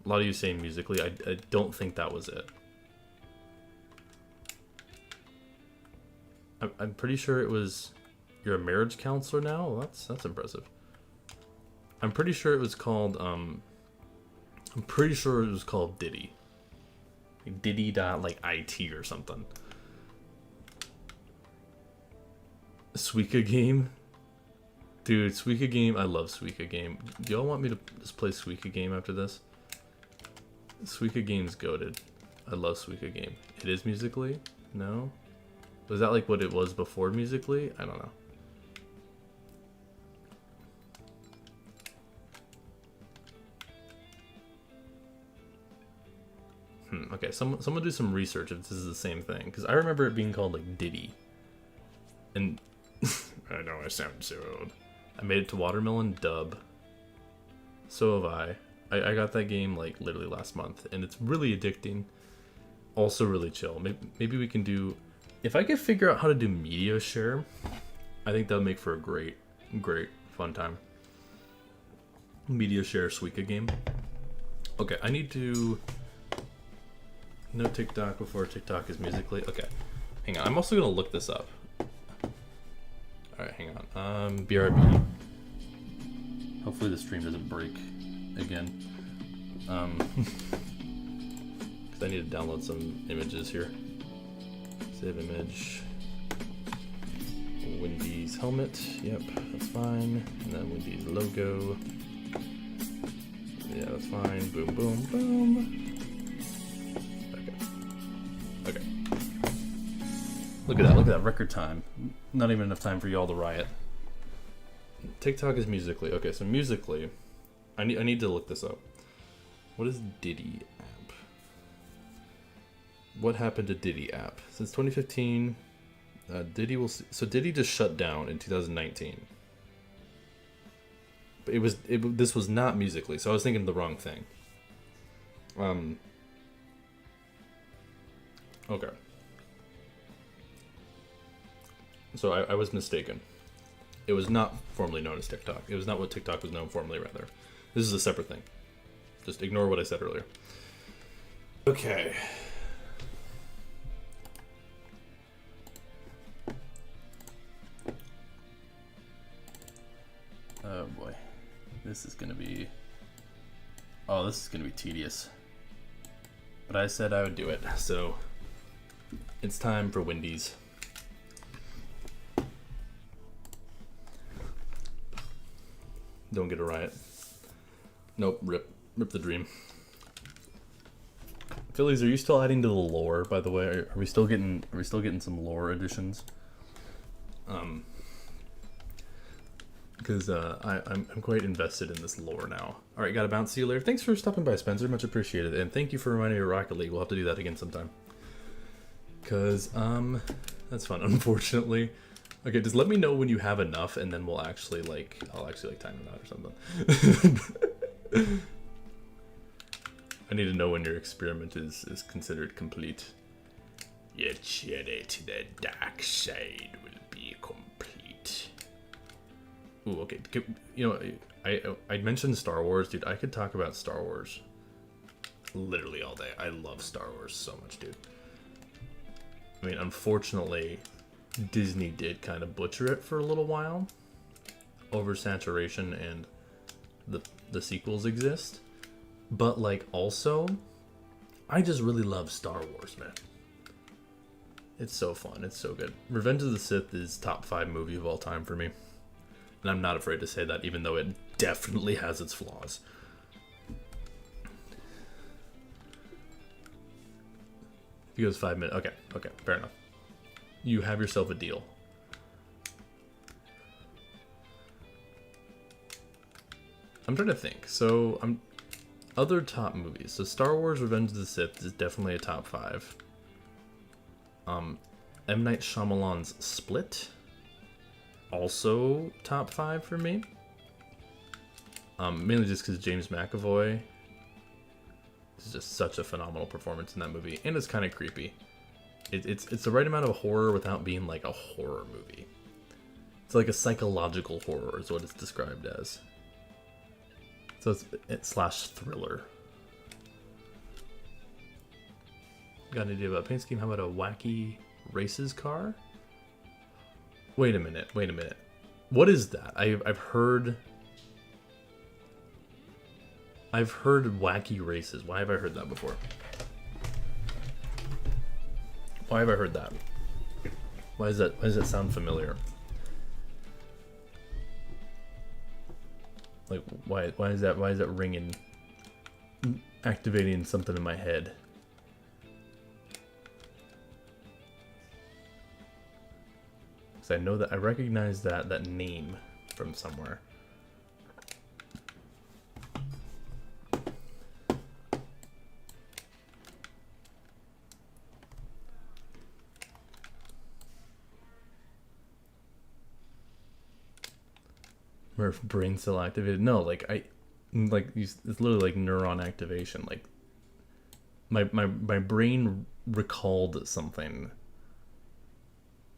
lot of you saying Musically. I don't think that was it. I'm pretty sure it was. You're a marriage counselor now? Well, that's impressive. I'm pretty sure it was called Diddy. Diddy.it or something. Suika game? Dude, Suika game, I love Suika game. Do y'all want me to just play Suika game after this? Suika game's goated. I love Suika game. It is Musically? No? Was that like what it was before Musically? I don't know. Okay, someone do some research if this is the same thing, because I remember it being called like Diddy. And I know I sound so old. I made it to Watermelon Dub. So have I. I got that game like literally last month, and it's really addicting. Also really chill. Maybe we can do. If I could figure out how to do media share, I think that would make for a great fun time. Media share Suika game. Okay, I need to. No TikTok before TikTok is Musically. Okay, hang on. I'm also gonna look this up. All right, hang on. BRB. Hopefully the stream doesn't break again. Because I need to download some images here. Save image. Wendy's helmet. Yep, that's fine. And then Wendy's logo. Yeah, that's fine. Boom, boom, boom. Okay. Look at that record time. Not even enough time for y'all to riot. TikTok is Musically. Okay, so Musically, I need to look this up. What is Diddy app? What happened to Diddy app since 2015? Diddy just shut down in 2019. But this was not Musically, so I was thinking the wrong thing. Okay. So I was mistaken. It was not formerly known as TikTok. It was not what TikTok was known formerly, rather. This is a separate thing. Just ignore what I said earlier. Okay. Oh boy. This is gonna be... Oh, this is gonna be tedious. But I said I would do it, so... It's time for Wendy's. Don't get a riot. Nope, rip the dream. Phillies, are you still adding to the lore, by the way? Are we still getting some lore additions? Because I'm quite invested in this lore now. All right, gotta bounce. See you later. Thanks for stopping by, Spencer. Much appreciated. And thank you for reminding me of Rocket League. We'll have to do that again sometime. Because that's fun. Unfortunately, okay. Just let me know when you have enough, and then we'll actually I'll actually time it out or something. I need to know when your experiment is considered complete. Your journey to the dark side will be complete. Ooh, okay. You know, I mentioned Star Wars, dude. I could talk about Star Wars literally all day. I love Star Wars so much, dude. I mean, unfortunately, Disney did kind of butcher it for a little while. Oversaturation and the sequels exist. But, like, also, I just really love Star Wars, man. It's so fun. It's so good. Revenge of the Sith is top 5 movie of all time for me. And I'm not afraid to say that, even though it definitely has its flaws. He goes 5 minutes. Okay, fair enough. You have yourself a deal. I'm trying to think. So, other top movies. So Star Wars Revenge of the Sith is definitely a top 5. M. Night Shyamalan's Split, also top 5 for me. Mainly just because James McAvoy is just such a phenomenal performance in that movie, and it's kind of creepy. It's the right amount of horror without being like a horror movie. It's like a psychological horror is what it's described as. So it's slash thriller. Got an idea about a paint scheme? How about a wacky races car? Wait a minute. What is that? I've heard wacky races. Why have I heard that before? Why have I heard that? Why does that sound familiar? Like, why is that ringing, activating something in my head? Because I know that I recognize that name from somewhere. Or brain cell activated. No, it's literally like neuron activation. Like my brain recalled something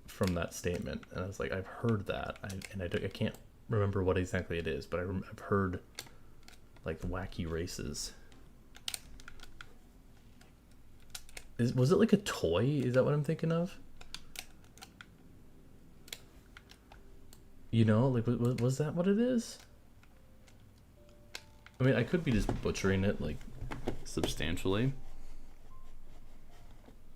from that statement, and I was like, I've heard that, I can't remember what exactly it is, but I've heard like wacky races. Was it like a toy? Is that what I'm thinking of? You know, like, was that what it is? I mean, I could be just butchering it, like, substantially.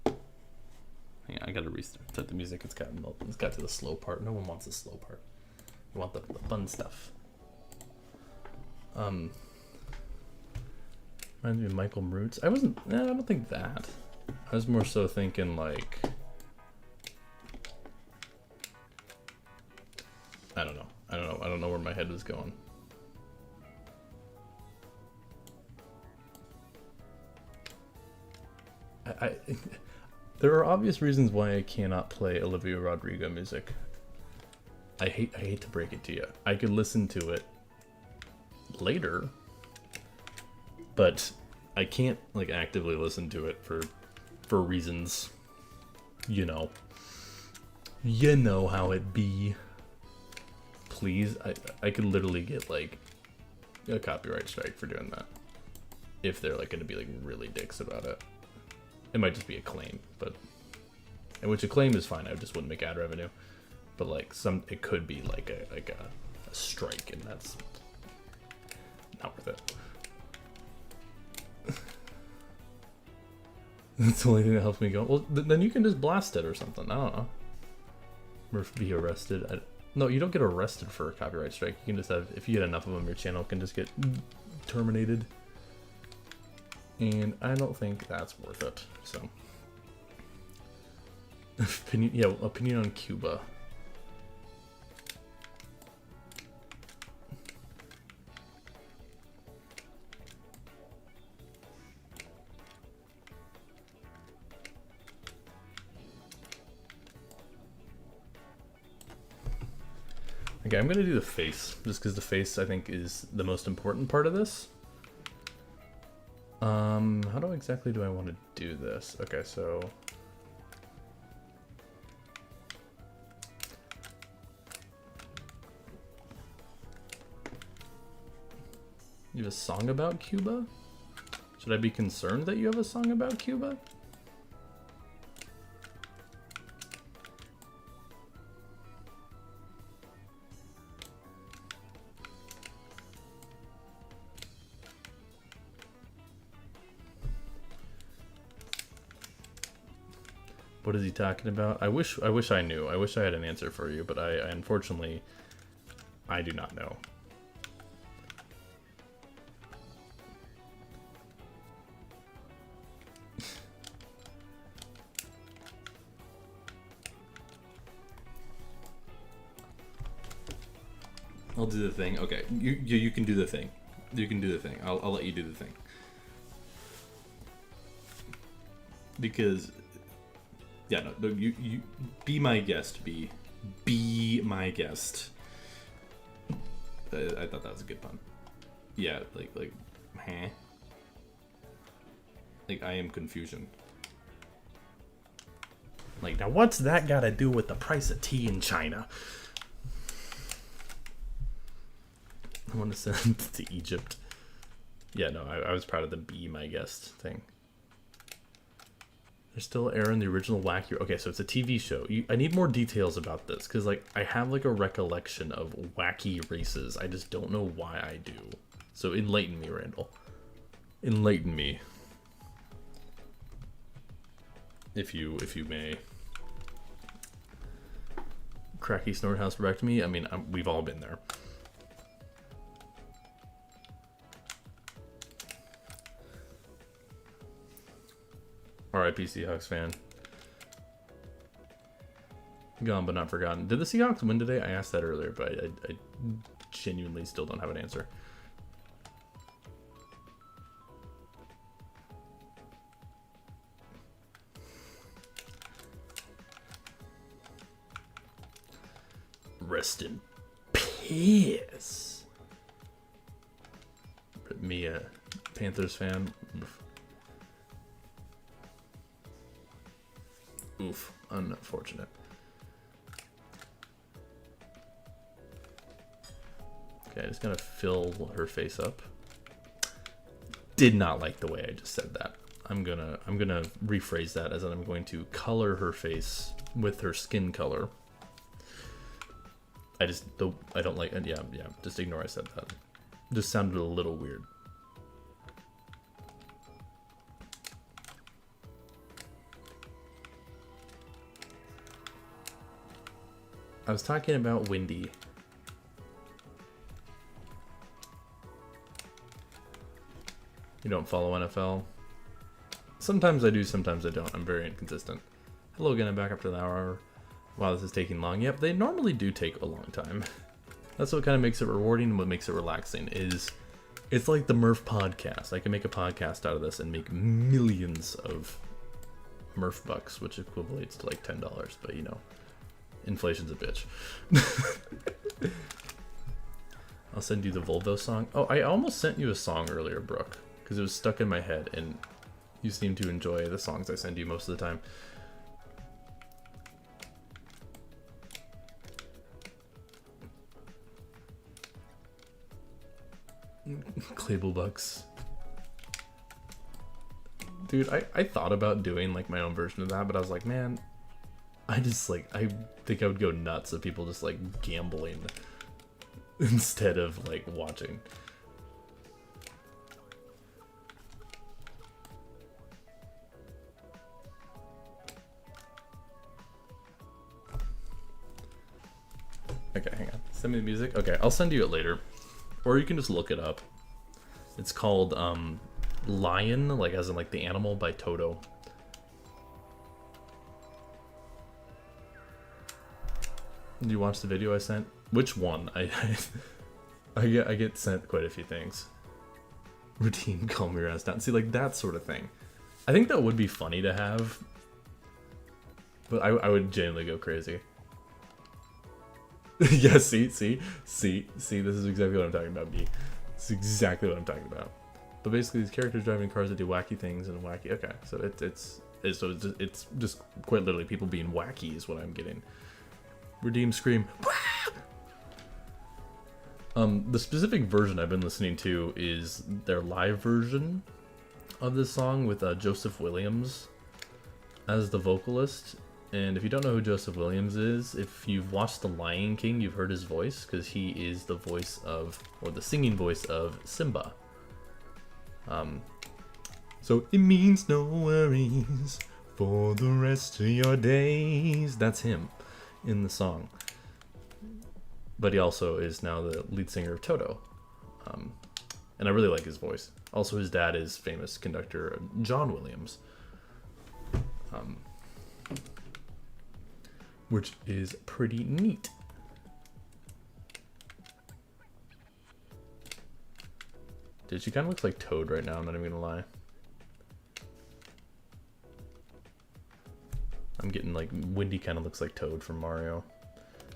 Hang on, I gotta restart the music. It's got to the slow part. No one wants the slow part. We want the fun stuff. Reminds me of Michael Roots. I don't think that. I was more so thinking, like... I don't know where my head was going. There are obvious reasons why I cannot play Olivia Rodrigo music. I hate to break it to you. I could listen to it later, but I can't like actively listen to it for reasons, you know how it be. Please, I could literally get like a copyright strike for doing that if they're like going to be like really dicks about it. It might just be a claim, and which a claim is fine. I just wouldn't make ad revenue, but like it could be like a strike, and that's not worth it. That's the only thing that helps me go. Well, then you can just blast it or something. I don't know. Or be arrested. No, you don't get arrested for a copyright strike. You can just have, if you get enough of them, your channel can just get terminated. And I don't think that's worth it. So, opinion on Cuba. Okay, I'm gonna do the face, just because the face I think is the most important part of this. How exactly do I want to do this? Okay, so you have a song about Cuba? Should I be concerned that you have a song about Cuba? What is he talking about? I wish I knew. I wish I had an answer for you, but I unfortunately I do not know. I'll do the thing. Okay, you can do the thing. You can do the thing. I'll let you do the thing. Because yeah, no, you be my guest, be my guest. I thought that was a good pun. Yeah, like, huh? Like, I am confusion. Like, now what's that got to do with the price of tea in China? I want to send it to Egypt. Yeah, no, I was proud of the be my guest thing. They're still airing the original Wacky... Okay, so it's a TV show. I need more details about this, because, like, I have, like, a recollection of wacky races. I just don't know why I do. So enlighten me, Randall. Enlighten me. If you may. Cracky snort house me. I mean, we've all been there. R.I.P. Seahawks fan. Gone but not forgotten. Did the Seahawks win today? I asked that earlier, but I genuinely still don't have an answer. Rest in peace. Me, a Panthers fan. Oof, unfortunate. Okay, I just gotta fill her face up. Did not like the way I just said that. I'm gonna rephrase that as I'm going to color her face with her skin color. I don't like, yeah, just ignore I said that. Just sounded a little weird. I was talking about Wendy. You don't follow NFL? Sometimes I do, sometimes I don't. I'm very inconsistent. Hello again, I'm back after the hour. Wow, this is taking long. Yep, they normally do take a long time. That's what kind of makes it rewarding and what makes it relaxing is it's like the Murph podcast. I can make a podcast out of this and make millions of Murph bucks, which equates to like $10, but you know. Inflation's a bitch. I'll send you the Volvo song. Oh, I almost sent you a song earlier, Brooke, because it was stuck in my head, and you seem to enjoy the songs I send you most of the time. Clable bucks. Dude, I thought about doing like my own version of that, but I was like, man, I think I would go nuts if people just like gambling instead of like watching. Okay, hang on. Send me the music. Okay, I'll send you it later. Or you can just look it up. It's called Lion, like as in like the animal, by Toto. Did you watch the video I sent? Which one? I get sent quite a few things. Routine, calm your ass down. See, like that sort of thing. I think that would be funny to have, but I would genuinely go crazy. Yeah, see, this is exactly what I'm talking about, B. This is exactly what I'm talking about. But basically, these characters driving cars that do wacky things and wacky. Okay, so it's just quite literally people being wacky is what I'm getting. Redeem scream. The specific version I've been listening to is their live version of this song with Joseph Williams as the vocalist. And if you don't know who Joseph Williams is, if you've watched The Lion King, you've heard his voice, because he is the voice of, or the singing voice of, Simba. So it means no worries for the rest of your days. That's him in the song. But he also is now the lead singer of Toto. And I really like his voice. Also, his dad is famous conductor John Williams. Which is pretty neat. Dude, she kind of looks like Toad right now, I'm not even gonna lie. I'm getting like, Wendy kind of looks like Toad from Mario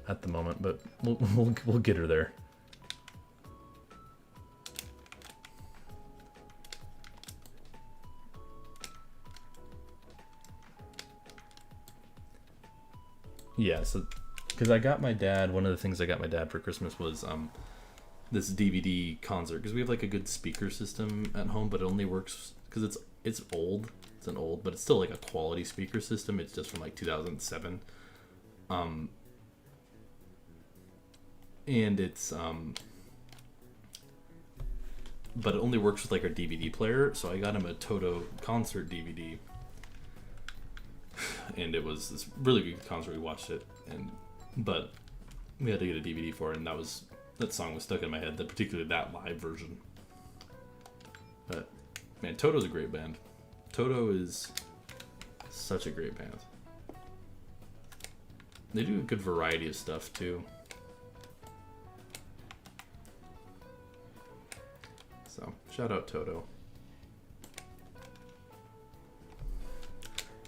at the moment, but we'll get her there. Yeah, so because I got my dad, one of the things I got my dad for Christmas was this DVD concert, because we have like a good speaker system at home, but it only works because it's old. It's an old, but it's still like a quality speaker system. It's just from like 2007. And it's but it only works with like our DVD player, so I got him a Toto concert DVD. And it was this really good concert. We watched it, but we had to get a DVD for it, and that song was stuck in my head, particularly that live version. But man, Toto's a great band. Toto is such a great band. They do a good variety of stuff too. So shout out Toto.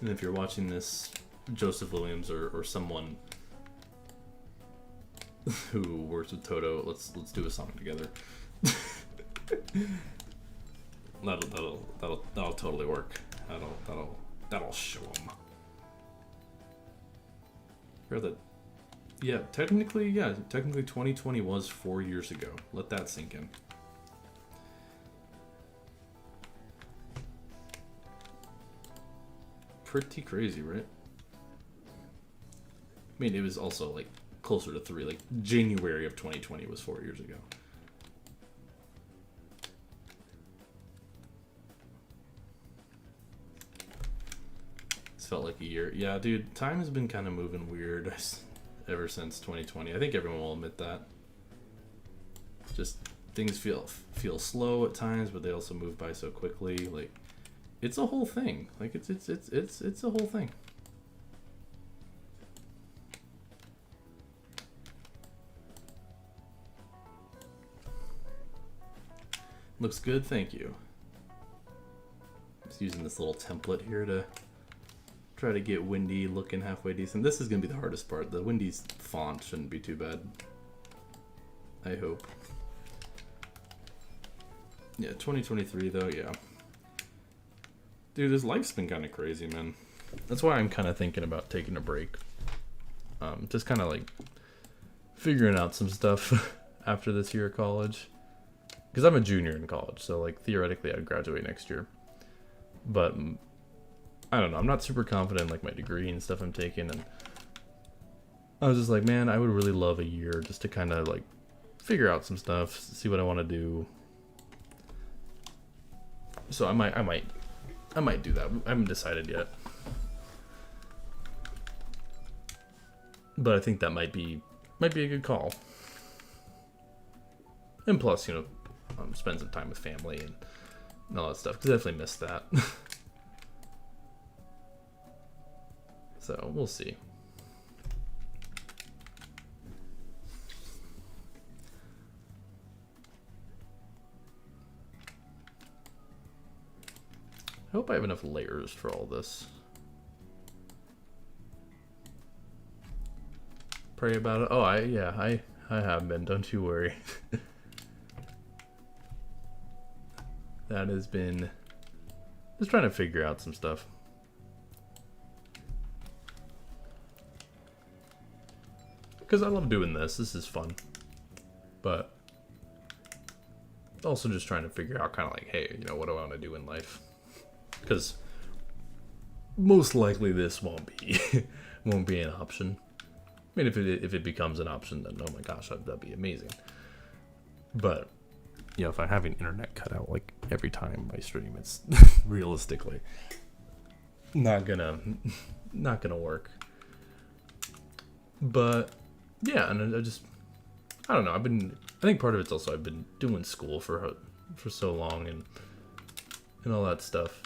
And if you're watching this, Joseph Williams or someone who works with Toto, let's do a song together. that'll totally work. That'll show them. Yeah, technically 2020 was 4 years ago. Let that sink in. Pretty crazy, right? I mean, it was also like closer to 3. Like January of 2020 was 4 years ago. It's felt like a year. Yeah, dude, time has been kind of moving weird ever since 2020. I think everyone will admit that. Just things feel slow at times, but they also move by so quickly. Like, it's a whole thing. Like it's a whole thing. Looks good, thank you. Just using this little template here to try to get Wendy looking halfway decent. This is gonna be the hardest part. The Wendy's font shouldn't be too bad, I hope. Yeah, 2023 though, yeah. Dude, his life's been kind of crazy, man. That's why I'm kind of thinking about taking a break. Just kind of like figuring out some stuff after this year of college. Because I'm a junior in college, so like theoretically I'd graduate next year. But I don't know, I'm not super confident in like my degree and stuff I'm taking. And I was just like, man, I would really love a year just to kind of like figure out some stuff, see what I want to do. So I might do that. I haven't decided yet. But I think that might be a good call. And plus, you know, spend some time with family and all that stuff. Cause I definitely missed that. So we'll see. I hope I have enough layers for all this. Pray about it. Oh, I have been. Don't you worry. That has been just trying to figure out some stuff. Because I love doing this. This is fun. But also just trying to figure out kind of like, hey, you know, what do I want to do in life? Because most likely this won't be an option. I mean, if it becomes an option, then oh my gosh, that'd be amazing. But you know, if I have an internet cut out like every time I stream, it's realistically not gonna work. But yeah, and I don't know. I think part of it's also I've been doing school for so long and all that stuff.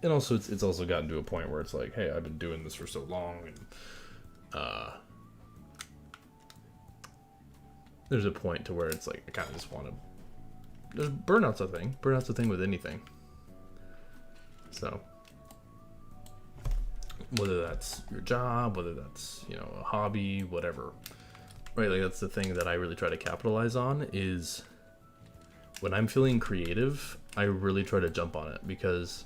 And also, it's also gotten to a point where it's like, hey, I've been doing this for so long, and there's a point to where it's like I kind of just want to. Burnout's a thing. Burnout's a thing with anything. So whether that's your job, whether that's, you know, a hobby, whatever, right? Like that's the thing that I really try to capitalize on is when I'm feeling creative, I really try to jump on it because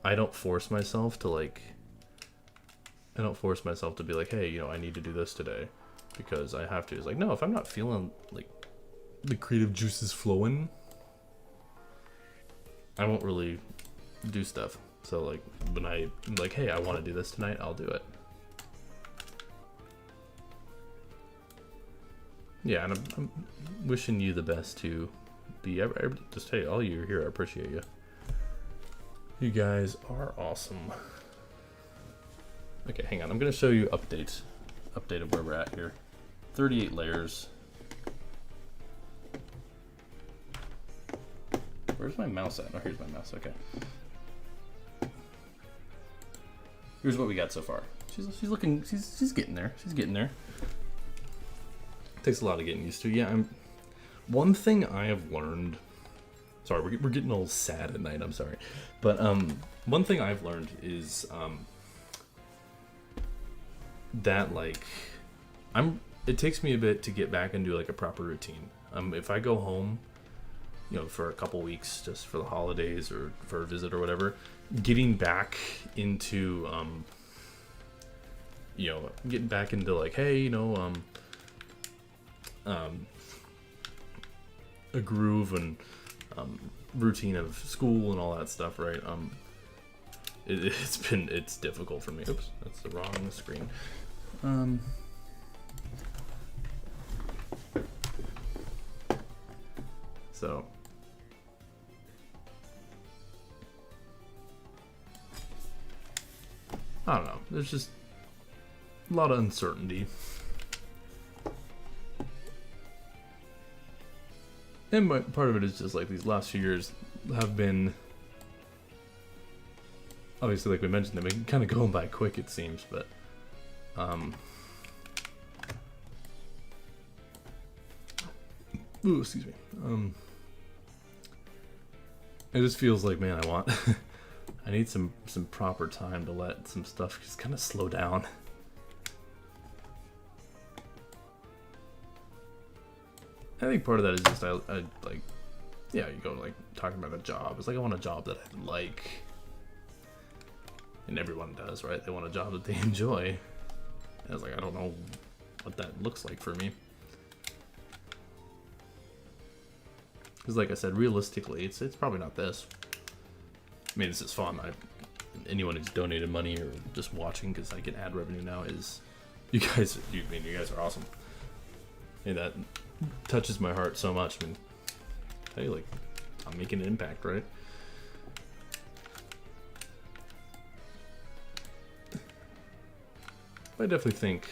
I don't force myself to be like, hey, you know, I need to do this today because I have to. It's like, no, if I'm not feeling like the creative juices flowing, I won't really do stuff. So like when I'm like, hey, I want to do this tonight, I'll do it. Yeah, and I'm wishing you the best to be just, hey, all you here, I appreciate you. You guys are awesome. Okay, hang on. I'm going to show you update of where we're at here. 38 layers. Where's my mouse at? Oh, here's my mouse. Okay. Here's what we got so far. She's looking. She's getting there. She's getting there. Takes a lot of getting used to. Yeah, one thing I have learned. Sorry, we're getting all sad at night. I'm sorry, but one thing I've learned is that like it takes me a bit to get back into like a proper routine. If I go home, you know, for a couple weeks just for the holidays or for a visit or whatever, getting back into you know, getting back into like, hey, you know, a groove and routine of school and all that stuff, right? It's difficult for me. Oops, that's the wrong screen. So I don't know. There's just a lot of uncertainty. And part of it is just like these last few years have been, obviously, like we mentioned, they've been kind of going by quick, it seems, but ooh, excuse me. It just feels like, man, I need some proper time to let some stuff just kind of slow down. I think part of that is just I like, yeah, you go like talking about a job. It's like I want a job that I like, and everyone does, right? They want a job that they enjoy. And I was like, I don't know what that looks like for me. Because like I said, realistically, it's probably not this. I mean, this is fun. Anyone who's donated money or just watching, because I get ad revenue now, is you guys are awesome. And that touches my heart so much. I mean, hey, like, I'm making an impact, right? I definitely think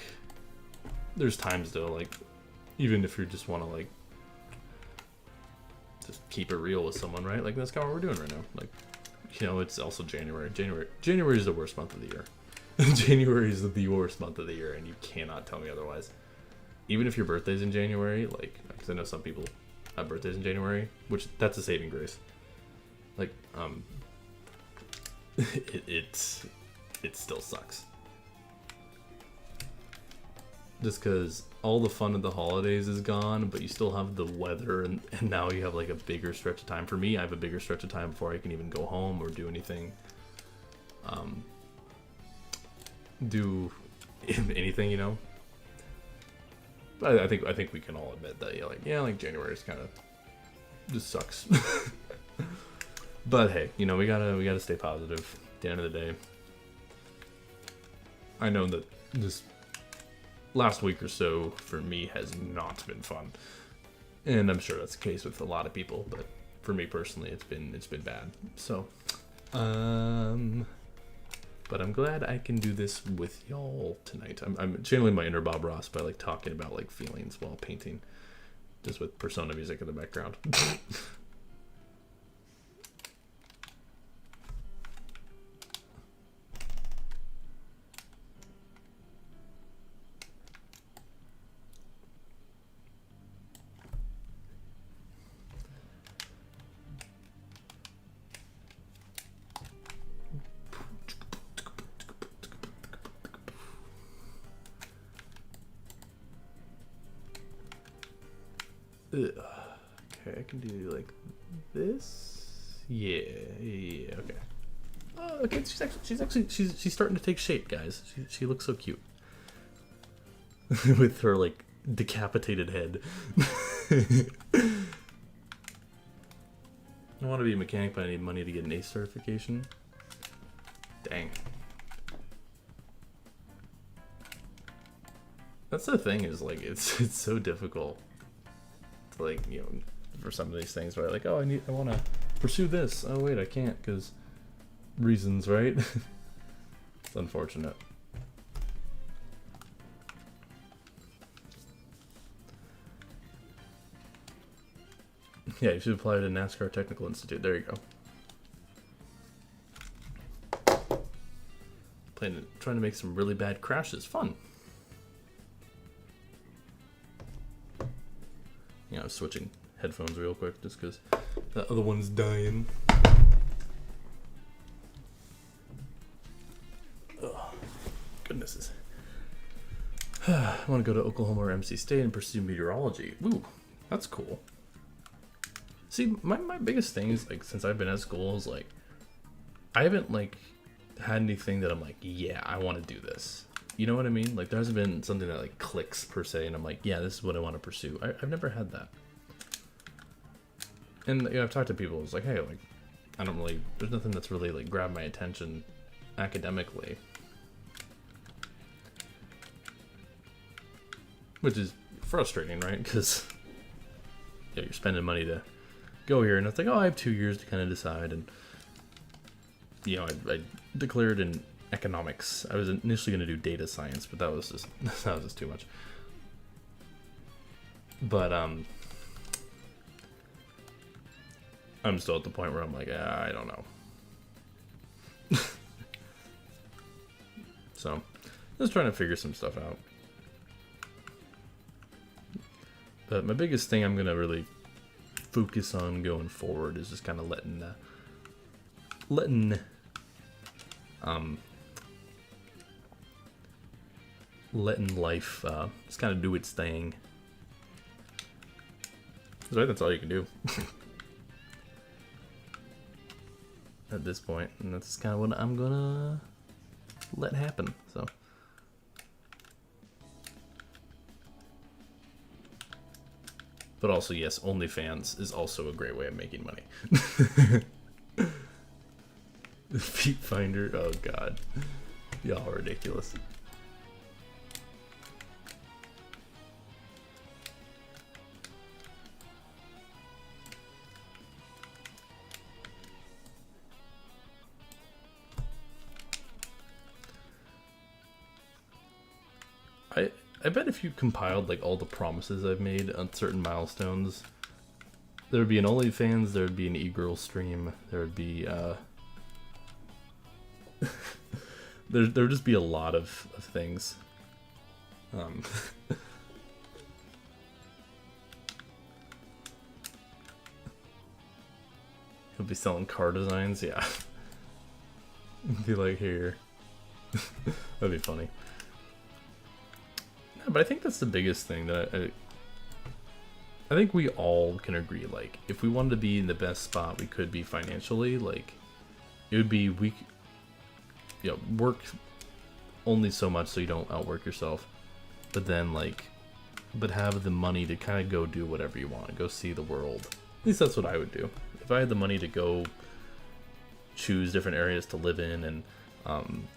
there's times though, like Even if you just want to like just keep it real with someone, right? Like that's kind of what we're doing right now. Like, you know, it's also January. January is the worst month of the year. January is the worst month of the year, and you cannot tell me otherwise. Even if your birthday's in January, like, because I know some people have birthdays in January, which that's a saving grace. Like, it still sucks. Just because all the fun of the holidays is gone, but you still have the weather, and now you have like a bigger stretch of time. For me, I have a bigger stretch of time before I can even go home or do anything. Do anything, you know. But I think we can all admit that, like January is kind of just sucks. But hey, you know, we gotta stay positive at the end of the day. I know that this last week or so for me has not been fun, and I'm sure that's the case with a lot of people, but for me personally it's been bad. So but I'm glad I can do this with y'all tonight. I'm channeling my inner Bob Ross by like talking about like feelings while painting, just with Persona music in the background. Okay, I can do like this. Yeah, okay. Oh, okay, she's starting to take shape, guys. She looks so cute. With her like decapitated head. I want to be a mechanic, but I need money to get an ACE certification. Dang. That's the thing, is like it's so difficult to, like, you know, for some of these things where like, oh, I want to pursue this. Oh wait, I can't because reasons, right? It's unfortunate. Yeah, you should apply to NASCAR Technical Institute. There you go. Trying to make some really bad crashes fun. You know, I was switching headphones real quick just because the other one's dying. Oh, goodnesses. I want to go to Oklahoma or MC State and pursue meteorology. Ooh, that's cool. See, my biggest thing is, like, since I've been at school, is, like, I haven't, like, had anything that I'm like, yeah, I want to do this. You know what I mean? Like, there hasn't been something that, like, clicks, per se, and I'm like, yeah, this is what I want to pursue. I've never had that. And, you know, I've talked to people, it's like, hey, like, I don't really, there's nothing that's really, like, grabbed my attention academically. Which is frustrating, right? Because, yeah, you're spending money to go here, and it's like, oh, I have 2 years to kind of decide, and, you know, I declared in economics. I was initially going to do data science, but that was just too much. But I'm still at the point where I'm like, I don't know. So, just trying to figure some stuff out. But my biggest thing I'm gonna really focus on going forward is just kind of letting life just kind of do its thing. Right, that's all you can do at this point, and that's kind of what I'm gonna let happen. So. But also, yes, OnlyFans is also a great way of making money. Feet finder, oh god. Y'all are ridiculous. I bet if you compiled like all the promises I've made on certain milestones, there would be an OnlyFans, there would be an e-girl stream, there would be there would just be a lot of things. He'll be selling car designs, yeah. Be like, here. That'd be funny. Yeah, but I think that's the biggest thing that I think we all can agree, like, if we wanted to be in the best spot we could be financially, like, it would be, work only so much so you don't outwork yourself, but then, like, but have the money to kind of go do whatever you want, go see the world. At least that's what I would do. If I had the money to go choose different areas to live in and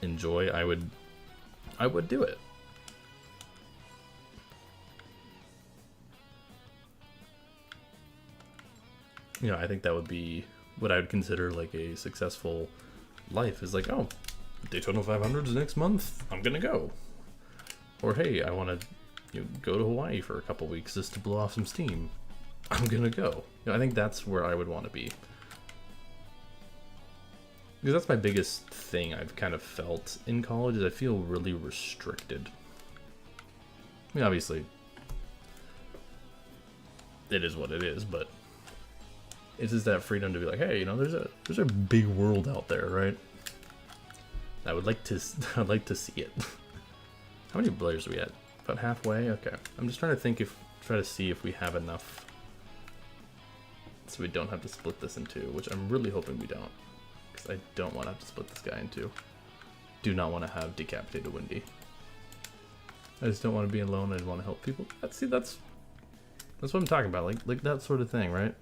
enjoy, I would do it. You know, I think that would be what I would consider like a successful life, is like, oh, Daytona 500 is next month, I'm gonna go. Or hey, I want to go to Hawaii for a couple weeks just to blow off some steam, I'm gonna go. You know, I think that's where I would want to be. Because that's my biggest thing I've kind of felt in college, is I feel really restricted. I mean, obviously, it is what it is, but it's just that freedom to be like, hey, there's a big world out there, right? I'd like to see it. How many players are we at? About halfway? Okay. I'm just trying to try to see if we have enough so we don't have to split this in two, which I'm really hoping we don't. Because I don't want to have to split this guy in two. Do not want to have decapitated Wendy. I just don't want to be alone. I want to help people. That's what I'm talking about. Like that sort of thing, right?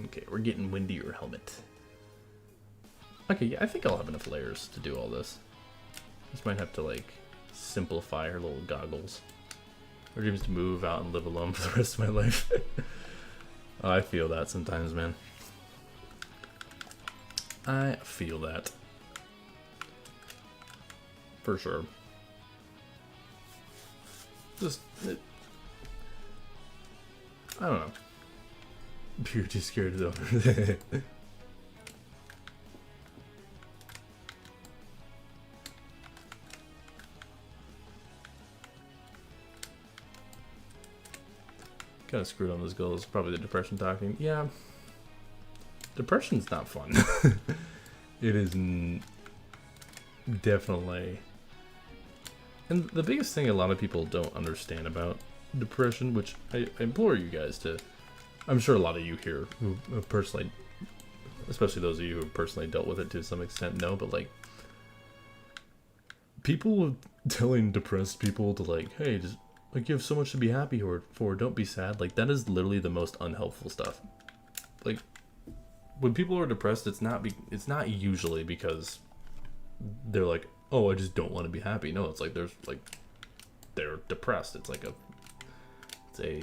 Okay, we're getting Wendy your helmet. Okay, yeah, I think I'll have enough layers to do all this. Just might have to, like, simplify her little goggles. Her dream is to move out and live alone for the rest of my life. Oh, I feel that sometimes, man. I feel that. For sure. Just... I don't know. You're too scared though. Kind of screwed on those goals. Probably the depression talking. Yeah. Depression's not fun. It is definitely. And the biggest thing a lot of people don't understand about depression, which I implore you guys to, I'm sure a lot of you here who have personally, especially those of you who have personally dealt with it to some extent, know, but like, people telling depressed people to like, hey, just like, you have so much to be happy for, don't be sad. Like, that is literally the most unhelpful stuff. Like, when people are depressed, it's not usually because they're like, oh, I just don't want to be happy. No, it's like they're depressed. It's a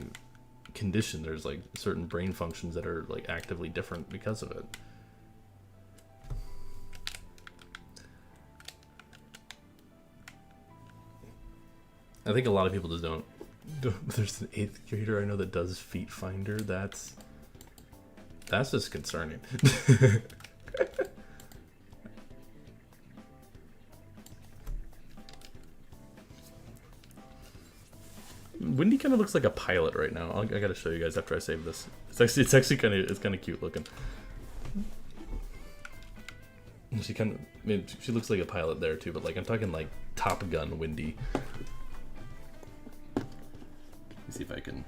condition. There's like certain brain functions that are like actively different because of it. I think a lot of people just don't. There's an 8th grader I know that does Feet Finder. That's just concerning. Wendy kind of looks like a pilot right now. I gotta show you guys after I save this. It's actually kind of cute looking. She looks like a pilot there too, but like I'm talking like Top Gun Wendy. Let's see if I can.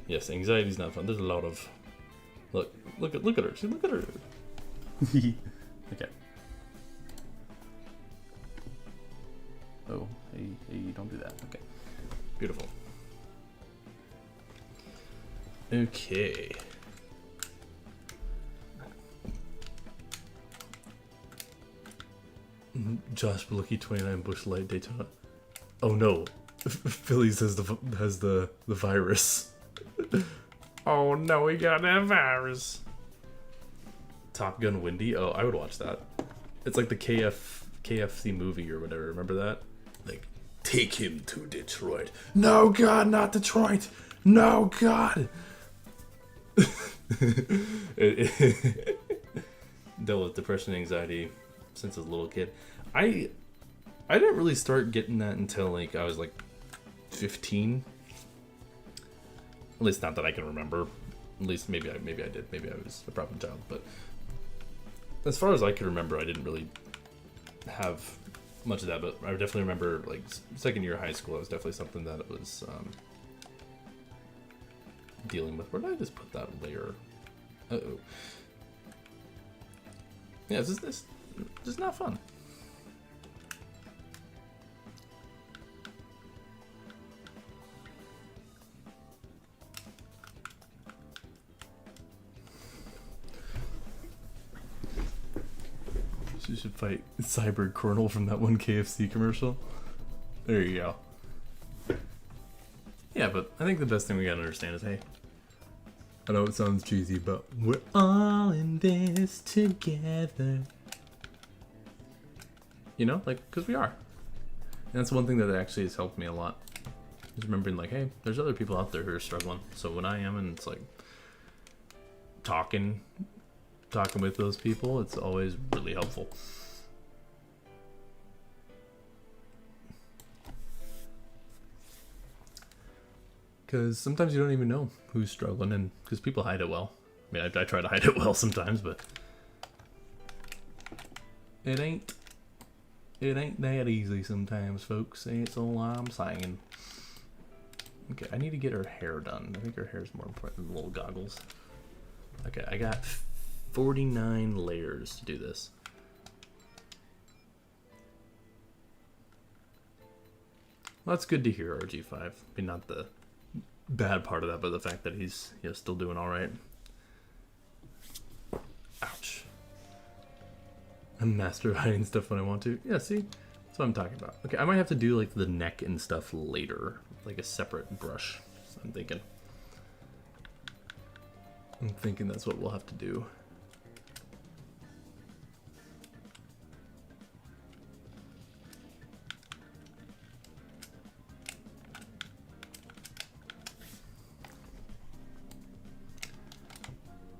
Yes, anxiety's not fun. There's a lot of look at her. See, look at her. Okay. Oh, hey, don't do that. Okay. Beautiful. Okay. Josh Belucki 29 Bush Light Daytona. Oh no. Phillies has the virus. Oh no, we got that virus. Top Gun Wendy? Oh, I would watch that. It's like the KFC movie or whatever. Remember that? Like, take him to Detroit. No, God, not Detroit. No, God. Dealt with depression and anxiety since I was a little kid. I didn't really start getting that until like I was like 15. At least not that I can remember. At least maybe I did. Maybe I was a problem child. But as far as I can remember, I didn't really have much of that. But I definitely remember like second year of high school. It was definitely something that it was dealing with. Where did I just put that layer? Uh-oh. Yeah, it's just not fun. You should fight Cyber Colonel from that one KFC commercial. There you go. Yeah, but I think the best thing we gotta understand is, hey, I know it sounds cheesy, but we're all in this together. You know, like, because we are. And that's one thing that actually has helped me a lot. Is remembering, like, hey, there's other people out there who are struggling. So when I am, and it's like talking with those people, it's always really helpful. Because sometimes you don't even know who's struggling, and because people hide it well. I mean, I try to hide it well sometimes, but it ain't that easy sometimes, folks. That's all I'm saying. Okay, I need to get her hair done. I think her hair is more important than the little goggles. Okay, I got 49 layers to do this. Well, that's good to hear, RG5. I mean, not the bad part of that, but the fact that he's still doing all right. Ouch. I'm master hiding stuff when I want to. Yeah, see? That's what I'm talking about. Okay, I might have to do like the neck and stuff later, like a separate brush. So I'm thinking that's what we'll have to do.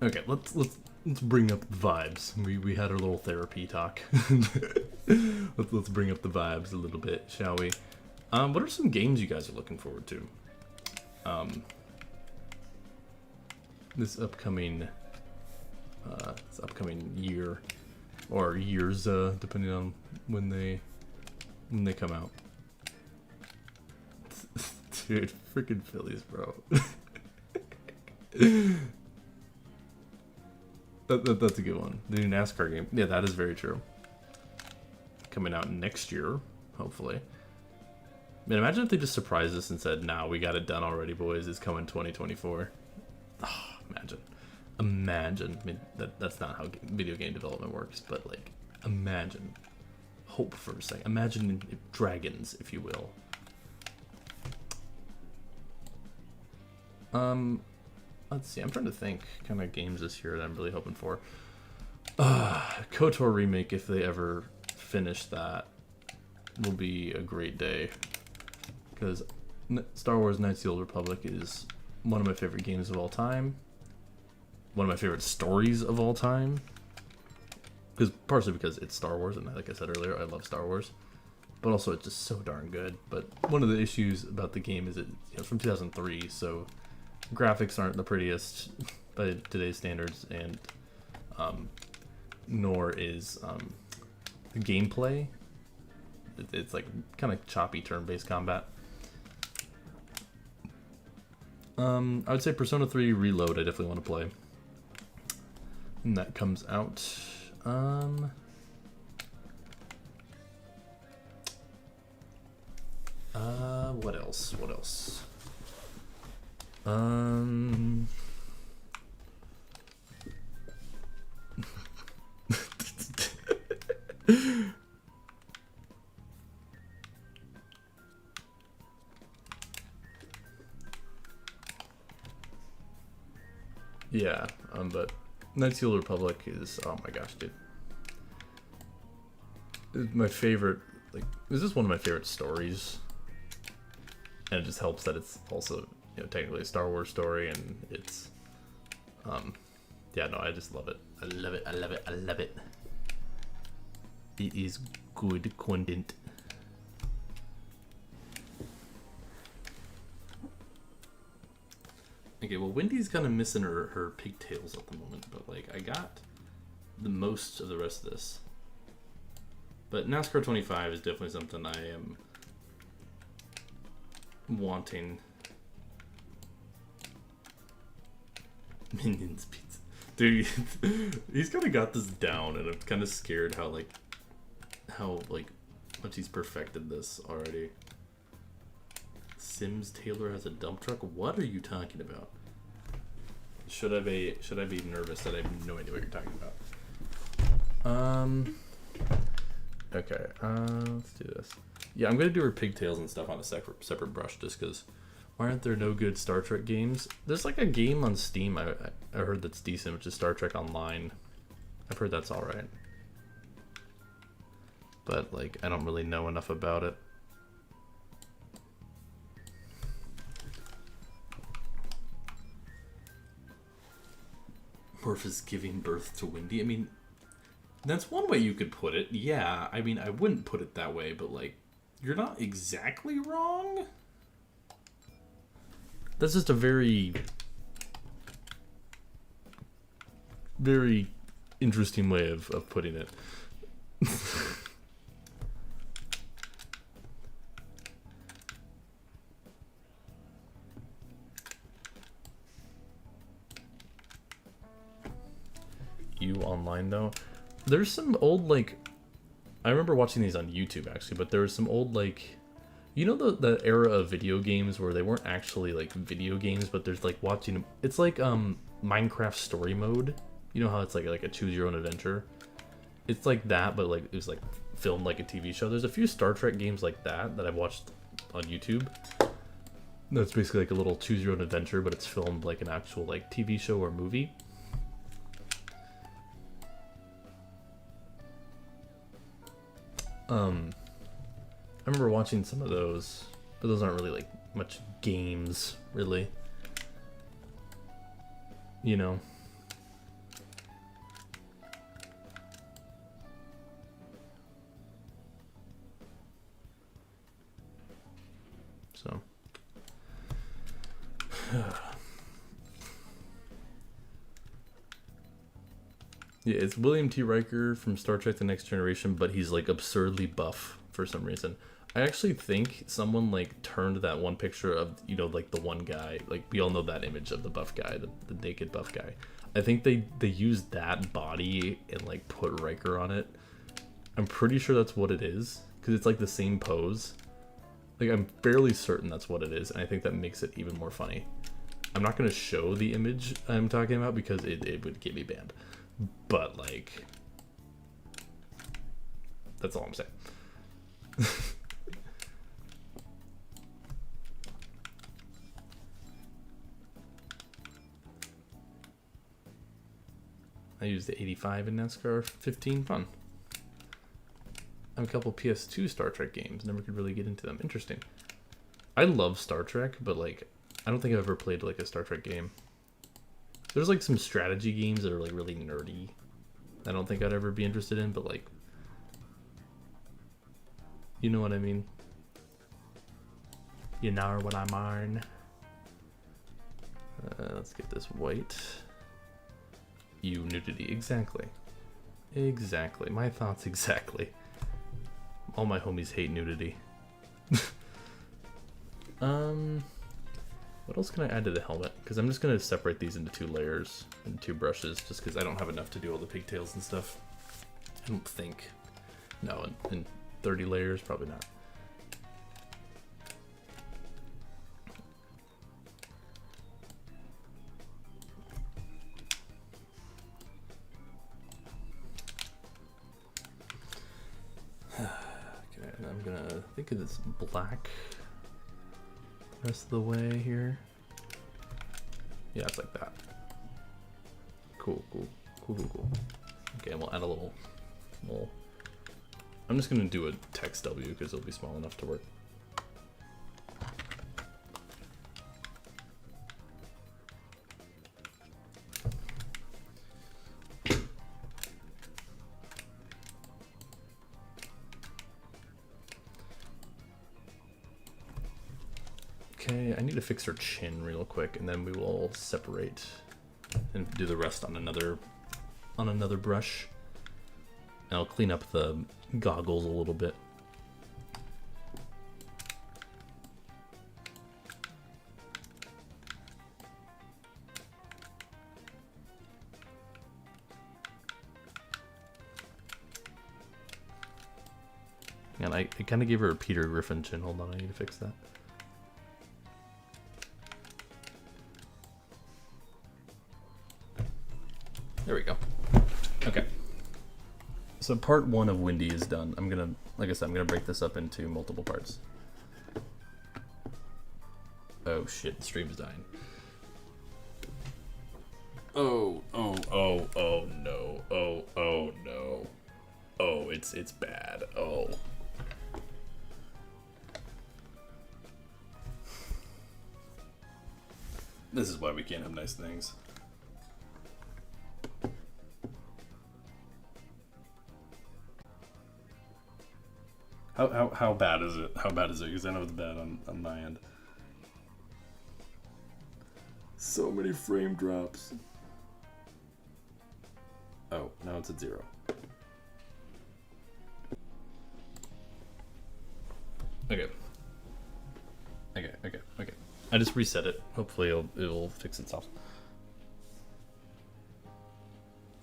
Okay, let's bring up the vibes. We had our little therapy talk. let's bring up the vibes a little bit, shall we? What are some games you guys are looking forward to? This upcoming year, or years, depending on when they come out. Dude, freaking Phillies, bro. That's a good one. The new NASCAR game. Yeah, that is very true. Coming out next year, hopefully. Man, imagine if they just surprised us and said, "Nah, we got it done already, boys. It's coming 2024." Oh, imagine. I mean, that's not how video game development works, but like, imagine. Hope for a second. Imagine dragons, if you will. Let's see, I'm trying to think kind of games this year that I'm really hoping for. KOTOR remake, if they ever finish that, will be a great day. Because Star Wars Knights of the Old Republic is one of my favorite games of all time. One of my favorite stories of all time. Partially because it's Star Wars, and like I said earlier, I love Star Wars. But also it's just so darn good. But one of the issues about the game is it's from 2003, so graphics aren't the prettiest by today's standards, and nor is the gameplay. It's like kind of choppy turn-based combat. I would say Persona 3 Reload I definitely want to play. And that comes out What else? What else? Yeah, but Knights of the Old Republic is, oh my gosh, dude. It's my favorite, like, this is one of my favorite stories. And it just helps that it's also, you know, technically a Star Wars story, and it's, yeah, no, I just love it. I love it, I love it, I love it. It is good content. Okay, well, Wendy's kind of missing her pigtails at the moment, but, like, I got the most of the rest of this. But NASCAR 25 is definitely something I am wanting. Minions pizza. Dude, he's kind of got this down, and I'm kind of scared how much he's perfected this already. Sims Taylor has a dump truck? What are you talking about? Should I be nervous that I have no idea what you're talking about? Okay, let's do this. Yeah, I'm gonna do her pigtails and stuff on a separate brush, just because. Why aren't there no good Star Trek games? There's like a game on Steam I heard that's decent, which is Star Trek Online. I've heard that's alright. But, like, I don't really know enough about it. Morph is giving birth to Wendy. I mean, that's one way you could put it. Yeah, I mean, I wouldn't put it that way, but, like, you're not exactly wrong. That's just a very, very interesting way of putting it. You online though? There's some old, like, I remember watching these on YouTube actually, but there was some old, like, you know, the era of video games where they weren't actually like video games, but there's like watching them. It's like Minecraft story mode. You know how it's like a choose your own adventure. It's like that, but like it was like filmed like a TV show. There's a few Star Trek games like that I've watched on YouTube. That's basically like a little choose your own adventure, but it's filmed like an actual like TV show or movie. I remember watching some of those, but those aren't really like much games, really. You know. So. Yeah, it's William T. Riker from Star Trek The Next Generation, but he's like absurdly buff for some reason. I actually think someone like turned that one picture of, you know, like the one guy, like we all know that image of the buff guy, the naked buff guy. I think they used that body and like put Riker on it. I'm pretty sure that's what it is, because it's like the same pose. Like I'm fairly certain that's what it is, and I think that makes it even more funny. I'm not going to show the image I'm talking about because it would get me banned. But like, that's all I'm saying. I used the 85 in NASCAR 15, fun. I have a couple PS2 Star Trek games, never could really get into them. Interesting. I love Star Trek, but like, I don't think I've ever played like a Star Trek game. There's like some strategy games that are like really nerdy. I don't think I'd ever be interested in, but like, you know what I mean? You know what I mean? Let's get this white. You nudity, exactly. Exactly, my thoughts exactly. All my homies hate nudity. What else can I add to the helmet? Because I'm just going to separate these into 2 layers and 2 brushes, just because I don't have enough to do all the pigtails and stuff. I don't think. No, in 30 layers, probably not. think it's black the rest of the way here. Yeah, it's like that. Cool. Okay, and we'll add a little. I'm just gonna do a text W because it'll be small enough to work. Okay, I need to fix her chin real quick, and then we will separate and do the rest on another brush. And I'll clean up the goggles a little bit. And I kind of gave her a Peter Griffin chin. Hold on, I need to fix that. There we go. Okay. So part 1 of Wendy is done. I'm gonna, like I said, I'm gonna break this up into multiple parts. Oh shit, the stream's dying. Oh no. Oh no. Oh, it's bad. Oh. This is why we can't have nice things. How bad is it? How bad is it? Because I know it's bad on my end. So many frame drops. Oh, now it's at 0. Okay. I just reset it. Hopefully it'll fix itself.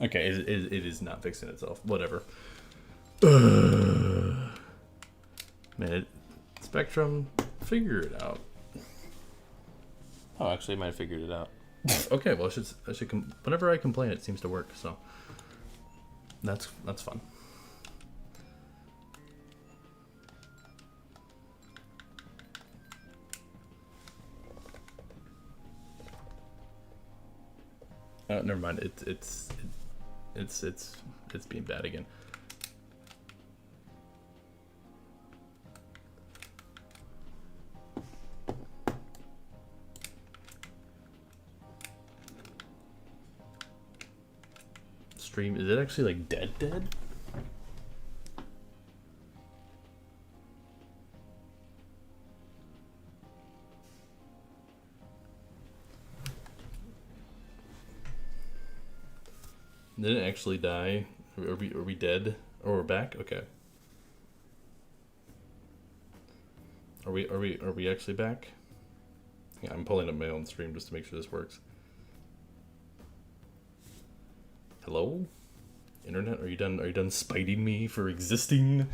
Okay, it is not fixing itself. Whatever. Man, Spectrum, figure it out. Oh, actually, I might have figured it out. Okay, well, I should whenever I complain, it seems to work. So that's fun. Never mind. It's being bad again. Stream, is it actually like dead? Did it actually die? Are we dead? Or we're back? Okay. Are we actually back? Yeah, I'm pulling up my own stream just to make sure this works. Hello? Internet, are you done spiting me for existing?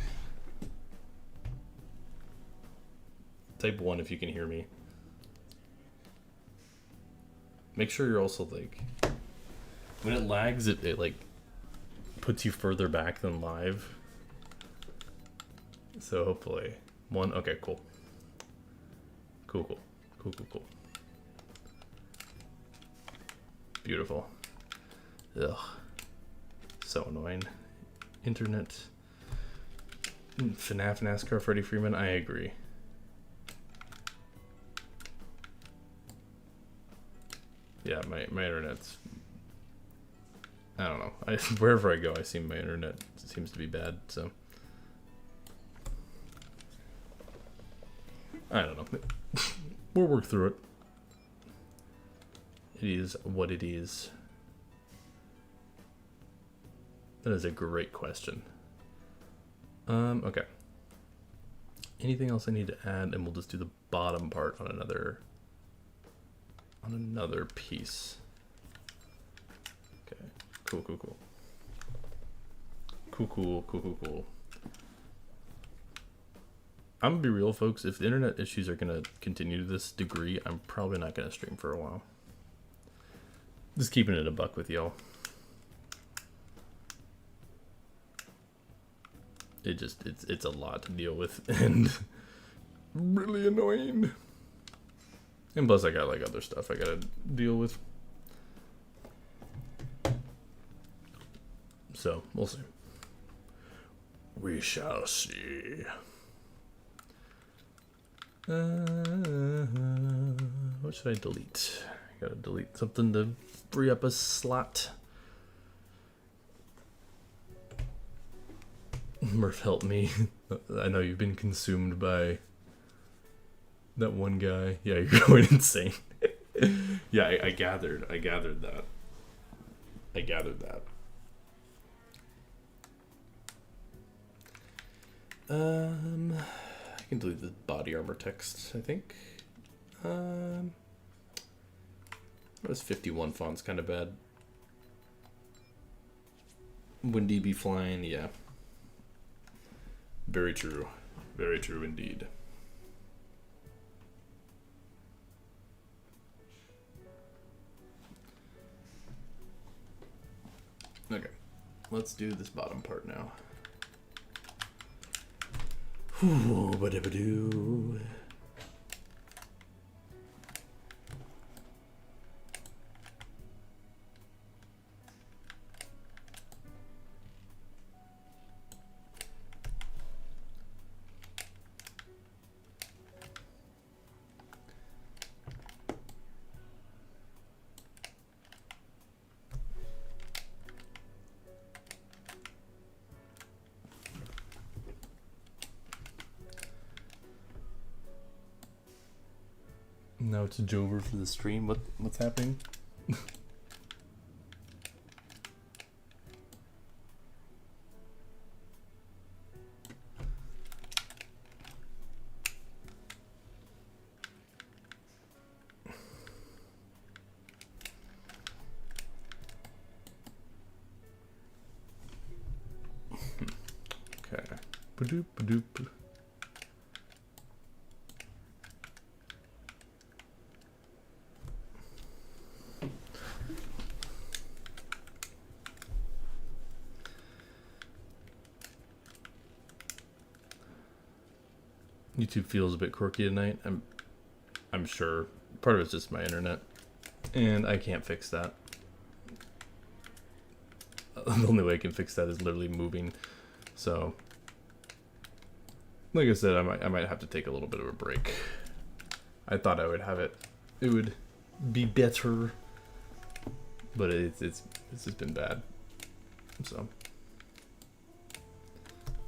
Type 1 if you can hear me. Make sure you're also like, when it lags, it like puts you further back than live. So hopefully one. Okay, cool. Cool. Beautiful. Ugh. So annoying. Internet. FNAF, NASCAR, Freddie Freeman. I agree. Yeah, my internet's. I don't know. Wherever I go, I see my internet seems to be bad. So I don't know. We'll work through it. It is what it is. That is a great question. Okay. Anything else I need to add? And we'll just do the bottom part on another piece. Okay. Cool. I'm gonna be real, folks. If the internet issues are gonna continue to this degree, I'm probably not gonna stream for a while. Just keeping it a buck with y'all. it's a lot to deal with and really annoying. And plus I got like other stuff I gotta deal with. So we'll see. We shall see. What should I delete? I gotta delete something to free up a slot. Murph, help me. I know you've been consumed by that one guy. Yeah, you're going insane. Yeah, I gathered that. I gathered that. I can delete the body armor text, I think. That's 51 font's kind of bad. Wendy be flying, yeah. Very true. Very true indeed. Okay, let's do this bottom part now. Ooh, ba-da-ba-doo. Now it's Jover for the stream. What's happening? Okay. Ba-doop, ba-doop. YouTube feels a bit quirky tonight. I'm sure part of it's just my internet, and I can't fix that. The only way I can fix that is literally moving. So, like I said, I might have to take a little bit of a break. I thought I would have it. It would be better, but it's just been bad. So,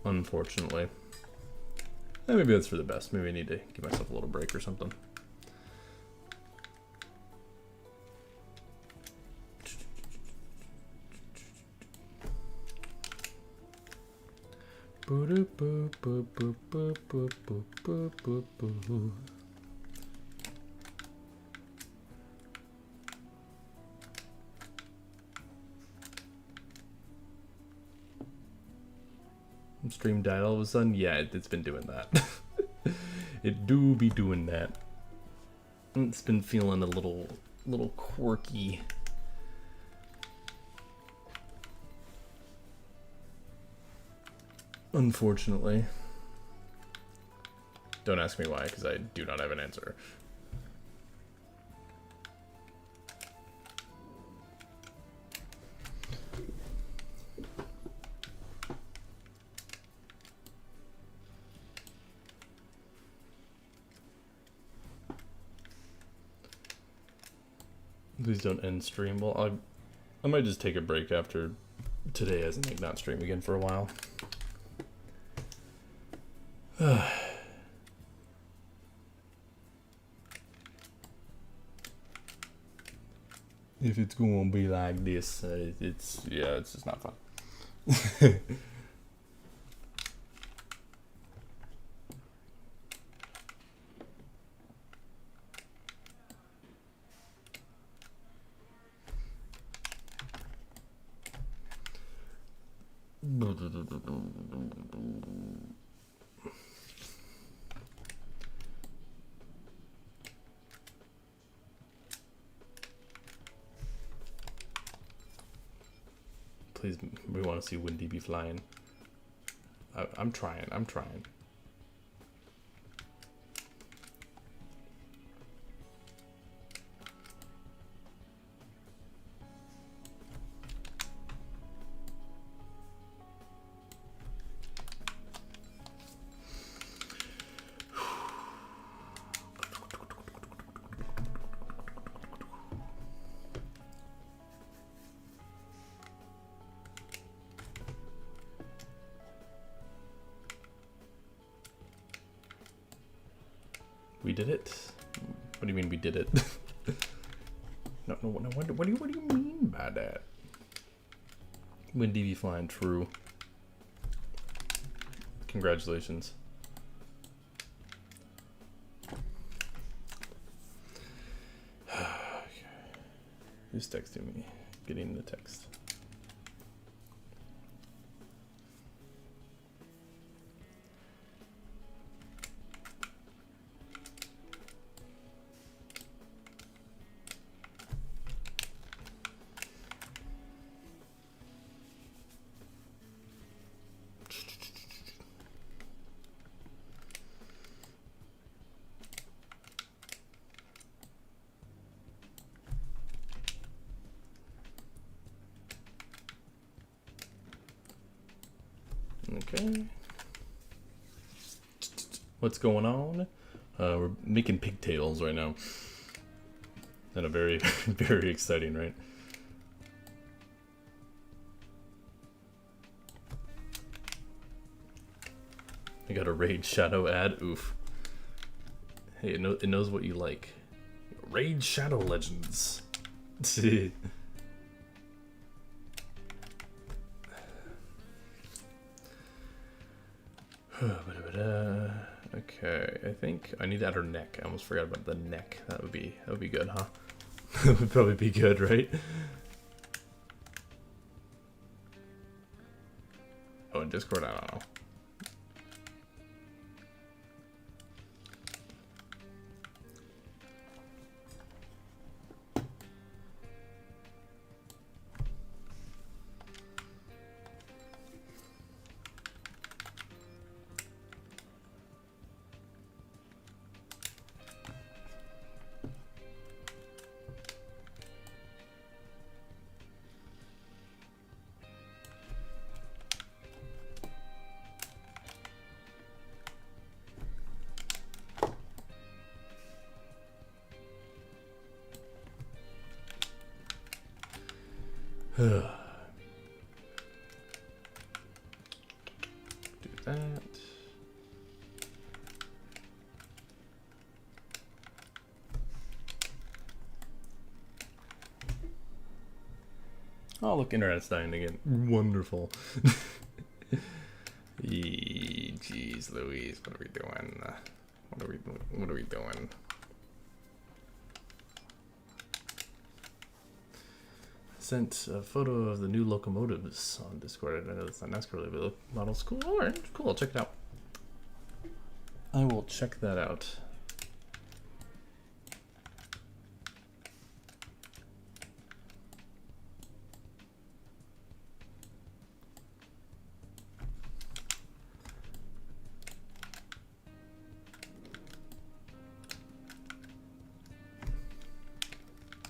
unfortunately. Maybe that's for the best. Maybe I need to give myself a little break or something. Stream died all of a sudden? Yeah, it's been doing that. It do be doing that. It's been feeling a little quirky. Unfortunately. Don't ask me why, because I do not have an answer. Please don't end stream. Well, I might just take a break after today as in not stream again for a while. If it's gonna be like this, it's just not fun. Please, we want to see Wendy be flying. I'm trying. I'm trying. We did it? What do you mean we did it? no, what do you mean by that? Wendy be flying, true. Congratulations. Who's texting me? Getting the text. Okay. What's going on? We're making pigtails right now. And a very, very exciting, right? I got a Raid Shadow ad. Oof. Hey, it knows what you like. Raid Shadow Legends. Okay, I think I need to add her neck. I almost forgot about the neck. That would be good, huh? That would probably be good, right? Oh, in Discord, I don't know. Do that. Oh, look, internet's dying again. Wonderful. Jeez Louise, what are we doing? What are we doing? Sent a photo of the new locomotives on Discord. I know it's not NASCAR related, but the model's cool. Alright, cool, I'll check it out. I will check that out.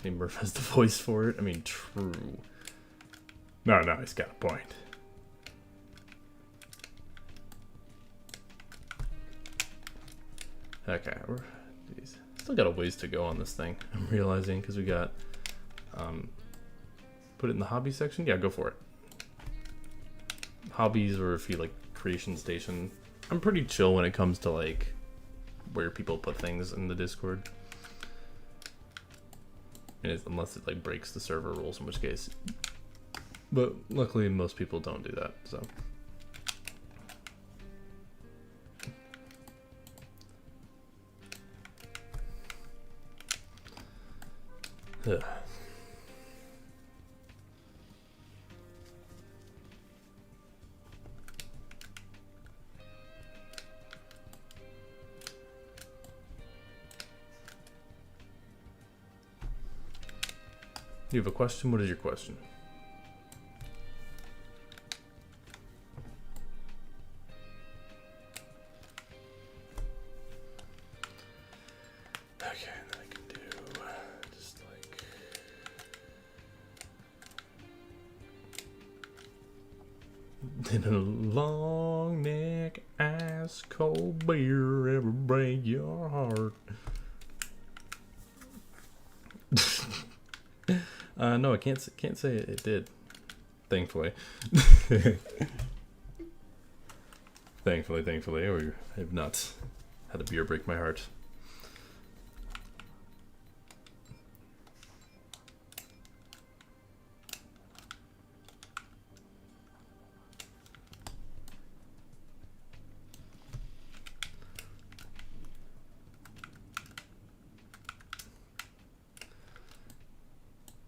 Hey, Murph has the voice for it. I mean, true. No, he's got a point. Okay, geez. Still got a ways to go on this thing. I'm realizing because we got put it in the hobby section. Yeah, go for it. Hobbies, or if you like creation station. I'm pretty chill when it comes to like where people put things in the Discord. Unless it like breaks the server rules, in which case. But luckily most people don't do that, so. Ugh. You have a question? What is your question? In a long neck, ice cold beer ever break your heart? No, I can't say it did. Thankfully. Thankfully, I have not had a beer break my heart.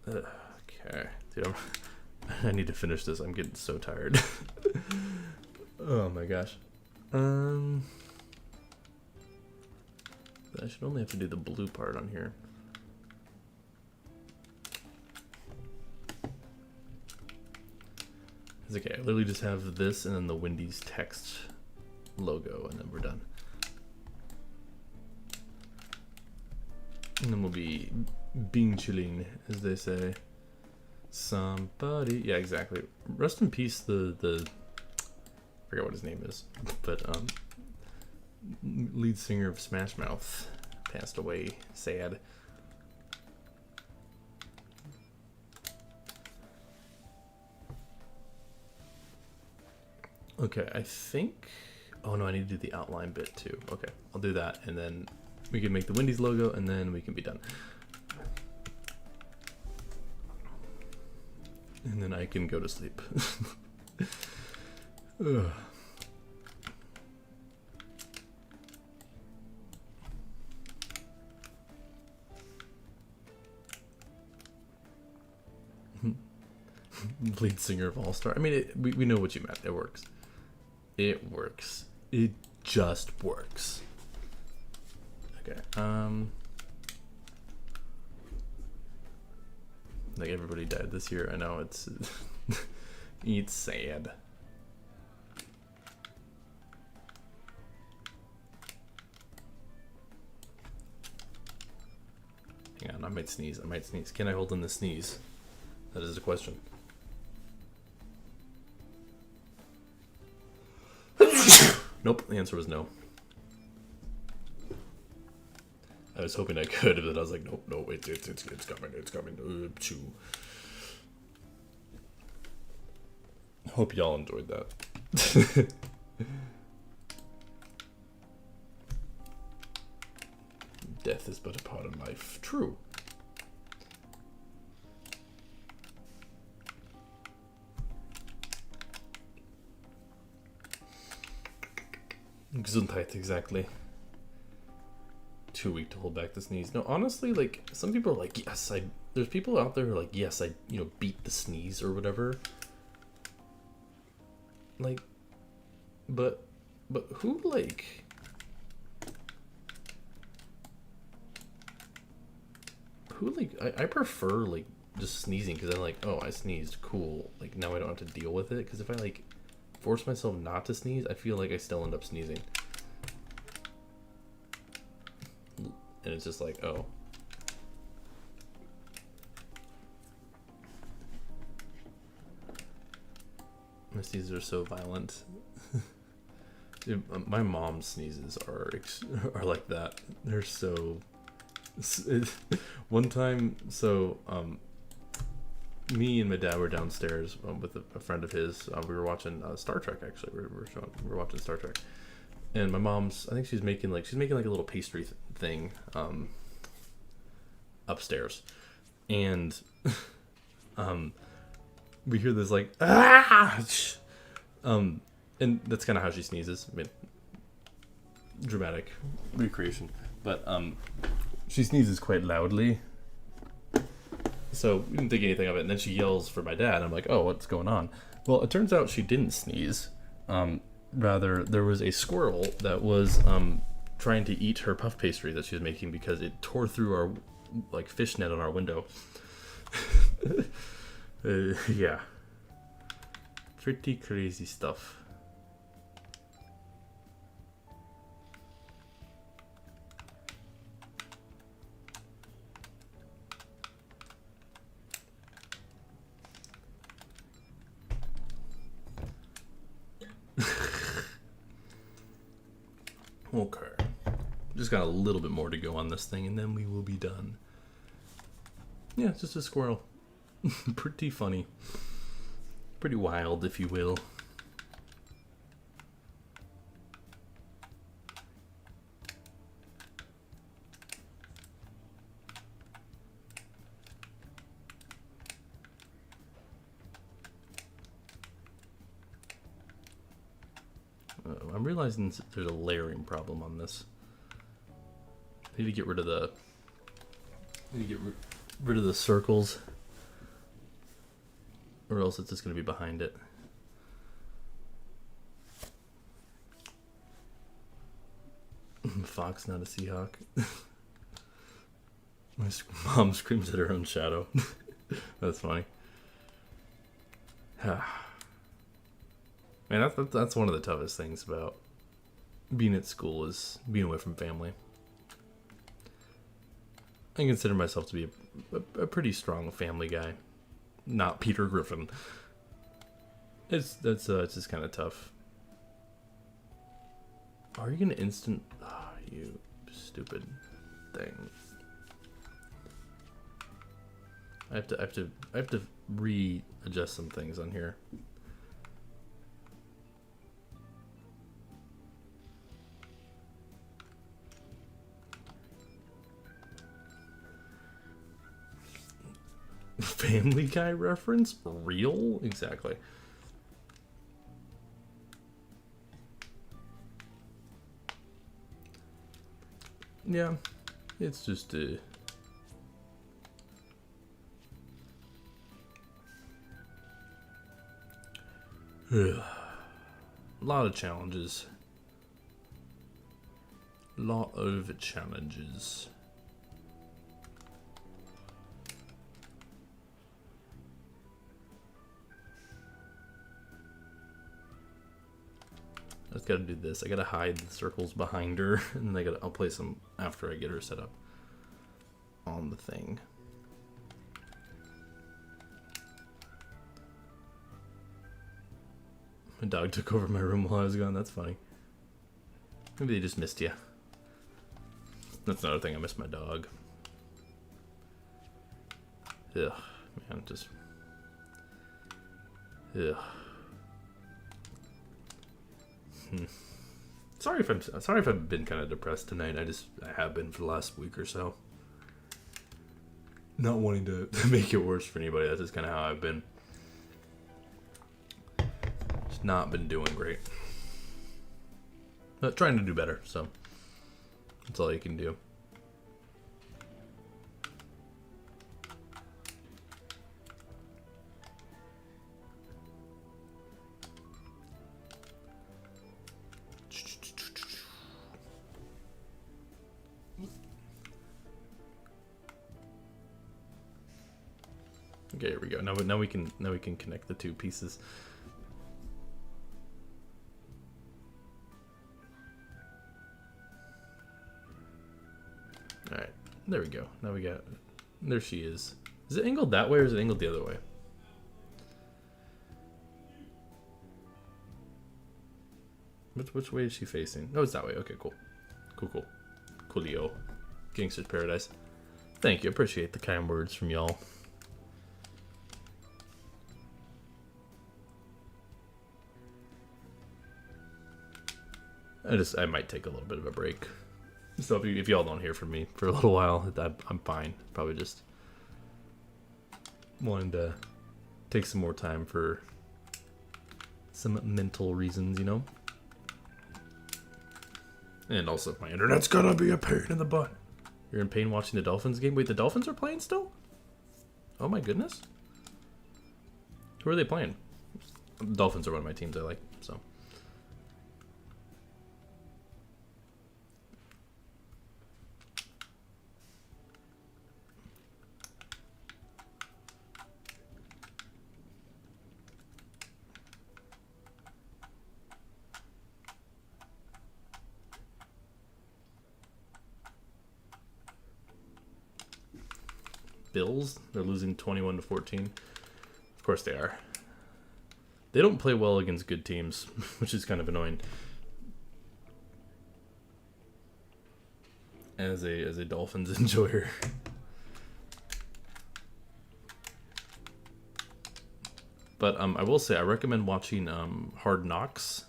Okay, dude, I need to finish this. I'm getting so tired. Oh my gosh. I should only have to do the blue part on here. It's okay. I literally just have this and then the Wendy's text logo, and then we're done. And then we'll be being chilling, as they say. Somebody, yeah, exactly. Rest in peace. The I forget what his name is, but lead singer of Smash Mouth passed away. Sad. Okay, I think. Oh no, I need to do the outline bit too. Okay, I'll do that, and then we can make the Wendy's logo, and then we can be done. And then I can go to sleep. Ugh. Lead singer of All Star. I mean, we know what you meant. It works. It works. It just works. Okay. Like everybody died this year. I know it's it's sad. Hang on, I might sneeze. Can I hold in the sneeze? That is the question. Nope, the answer was no. I was hoping I could, but I was like, nope, it's coming. Chew. Hope y'all enjoyed that. Death is but a part of life. True. Gesundheit, exactly. Too weak to hold back the sneeze. No, honestly, like, some people are like, yes, there's people out there who are like, yes, I beat the sneeze or whatever. Like, but who, like, I prefer, like, just sneezing, because I'm like, oh, I sneezed, cool. Like, now I don't have to deal with it, because if I, like, force myself not to sneeze, I feel like I still end up sneezing. And it's just like, oh. My sneezes are so violent. Dude, my mom's sneezes are like that. They're so... One time, so, me and my dad were downstairs with a friend of his. We were watching Star Trek, actually. We were watching Star Trek. And my mom's, I think she's making like a little pastry thing upstairs. And we hear this like, ah! And that's kind of how she sneezes. I mean, dramatic recreation. But she sneezes quite loudly. So we didn't think anything of it. And then she yells for my dad. I'm like, oh, what's going on? Well, it turns out she didn't sneeze. Rather, there was a squirrel that was trying to eat her puff pastry that she was making because it tore through our like fishnet on our window. Yeah. Pretty crazy stuff. Okay. Just got a little bit more to go on this thing, and then we will be done. Yeah, it's just a squirrel. Pretty funny. Pretty wild, if you will. I'm realizing there's a layering problem on this. I need to get rid of the. I need to get rid of the circles, or else it's just going to be behind it. Fox, not a Seahawk. My mom screams at her own shadow. That's funny. Man, that's one of the toughest things about being at school is being away from family. I consider myself to be a pretty strong family guy, not Peter Griffin. It's just kind of tough. Are you gonna instant? Oh, you stupid thing! I have to readjust some things on here. Family Guy reference? Real? Exactly. Yeah, it's just a lot of challenges. Lot of challenges. I just gotta do this. I gotta hide the circles behind her, and then I'll place them after I get her set up on the thing. My dog took over my room while I was gone. That's funny. Maybe they just missed you. That's another thing. I miss my dog. Ugh, man, just. Ugh. Sorry if I've been kind of depressed tonight. I have been for the last week or so. Not wanting to make it worse for anybody. That's just kind of how I've been. Just not been doing great. But trying to do better. So that's all you can do. Okay, here we go. Now we can connect the two pieces. All right, there we go. Now we got. There she is. Is it angled that way or is it angled the other way? Which way is she facing? Oh, it's that way. Okay, cool. Cool. Coolio. Gangster's Paradise. Thank you. Appreciate the kind words from y'all. I might take a little bit of a break. So if y'all don't hear from me for a little while, I'm fine. Probably just wanting to take some more time for some mental reasons, you know? And also, my internet's gonna be a pain in the butt. You're in pain watching the Dolphins game? Wait, the Dolphins are playing still? Oh my goodness. Who are they playing? The Dolphins are one of my teams I like, so. Bills, they're losing 21-14. Of course they are. They don't play well against good teams, which is kind of annoying. as a Dolphins enjoyer. But I will say I recommend watching Hard Knocks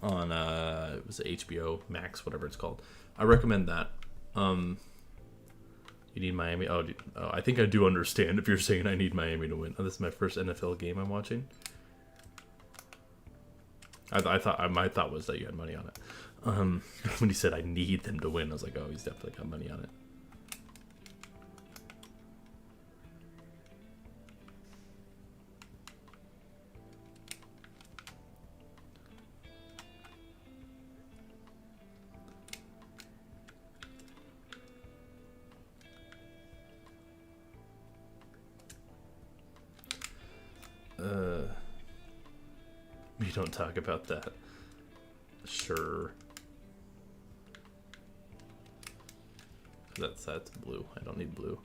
on it was HBO Max, whatever it's called. I recommend that. You need Miami. Oh, I think I do understand if you're saying I need Miami to win. Oh, this is my first NFL game I'm watching. I thought my thought was that you had money on it. When he said I need them to win, I was like, oh, he's definitely got money on it. We don't talk about that. Sure. That's blue. I don't need blue.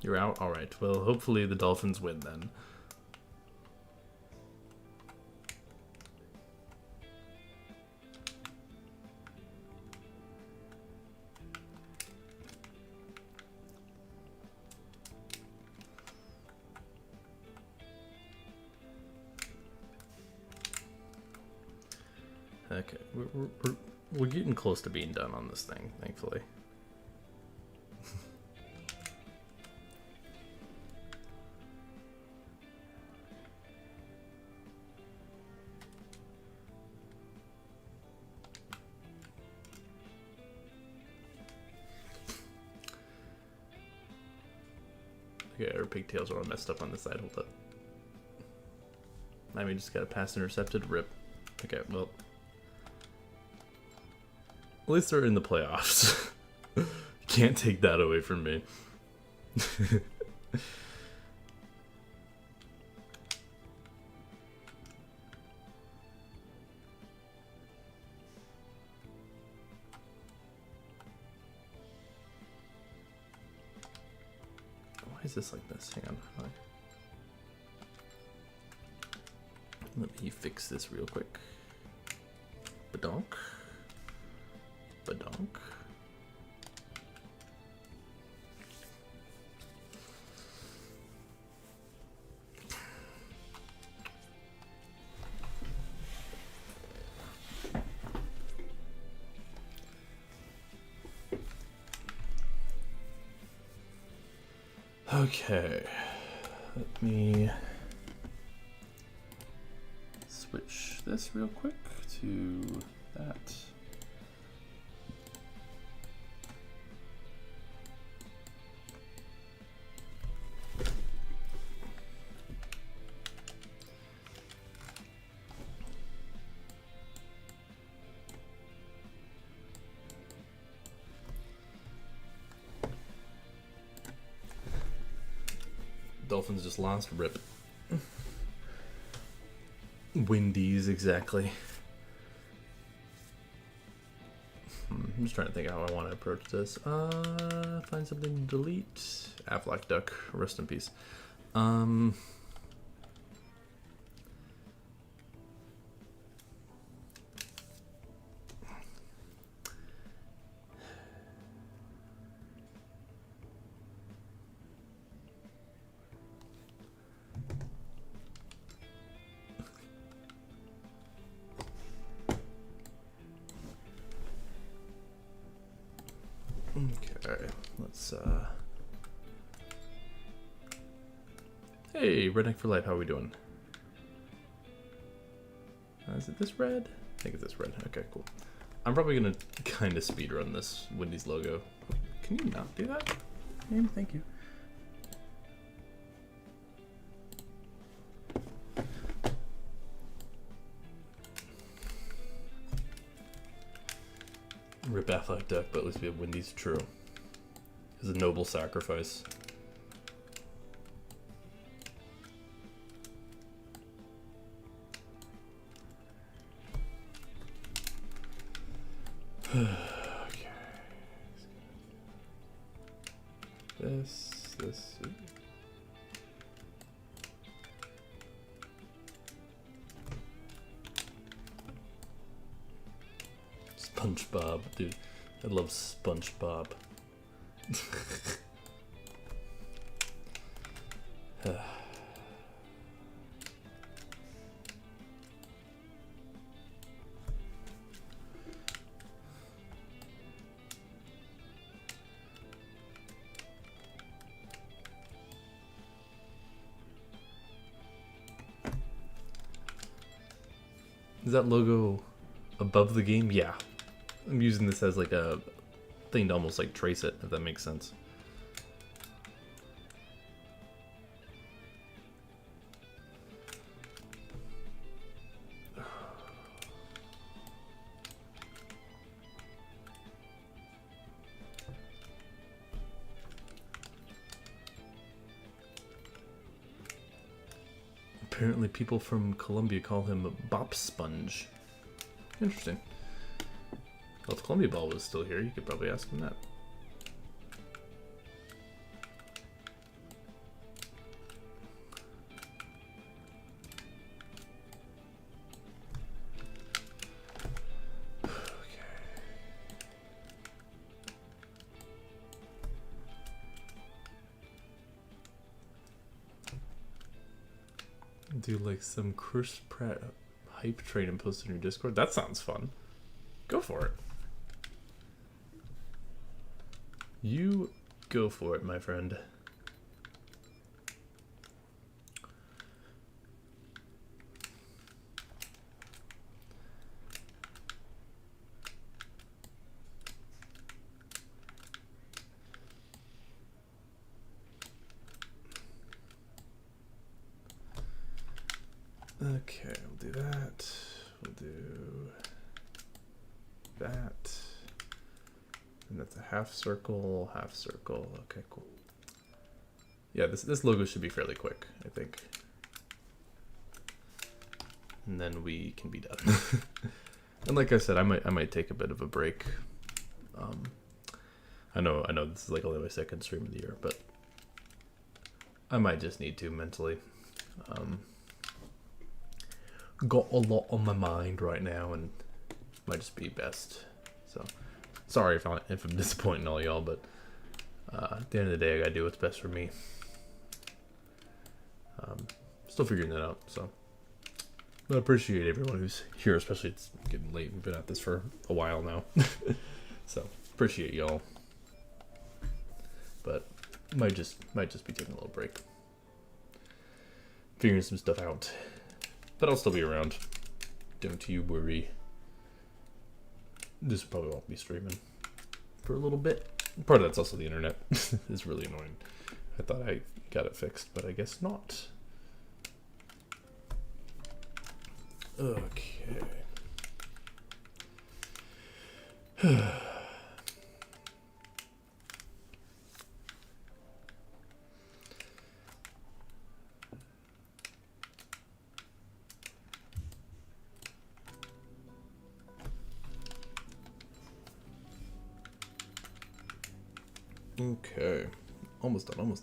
You're out? Alright, well, hopefully the Dolphins win then. Okay, we're getting close to being done on this thing, thankfully. Okay, our pigtails are all messed up on this side. Hold up. I mean, just got a pass intercepted. Rip. Okay, well. At least they're in the playoffs. Can't take that away from me. Why is this like this? Hang on. Let me fix this real quick. Badonk. Badonk. Okay, let me switch this real quick to that. Dolphins just lost. Rip. Wendy's, exactly. I'm just trying to think how I want to approach this. Find something to delete. Aflac Duck, rest in peace. Okay, let's hey, Redneck for Life, how are we doing? Is it this red? I think it's this red. Okay, cool. I'm probably gonna kind of speedrun this Wendy's logo. Can you not do that? Thank you. Rip Affleck Duck, but at least we have Wendy's. True. It's a noble sacrifice. Okay. This. SpongeBob, dude. I love SpongeBob. Is that logo above the game? Yeah. I'm using this as like a thing to almost like trace it, if that makes sense. Apparently people from Colombia call him Bop Sponge. Interesting. Well, if Columbia Ball was still here, you could probably ask him that. Do like some Chris Pratt hype train and post in your Discord. That sounds fun. Go for it. You go for it, my friend. Okay, we'll do that. We'll do that. And that's a half circle, half circle. Okay, cool. Yeah, this logo should be fairly quick, I think. And then we can be done. And like I said, I might take a bit of a break. I know this is like only my second stream of the year, but I might just need to mentally. Got a lot on my mind right now, and might just be best. So, sorry if I'm disappointing all y'all, but at the end of the day, I gotta do what's best for me. Still figuring that out, so. But I appreciate everyone who's here, especially it's getting late. We've been at this for a while now. So, appreciate y'all. But might just be taking a little break. Figuring some stuff out. But I'll still be around. Don't you worry. This probably won't be streaming for a little bit. Part of that's also the internet. It's really annoying. I thought I got it fixed, but I guess not. Okay. Okay. Almost done.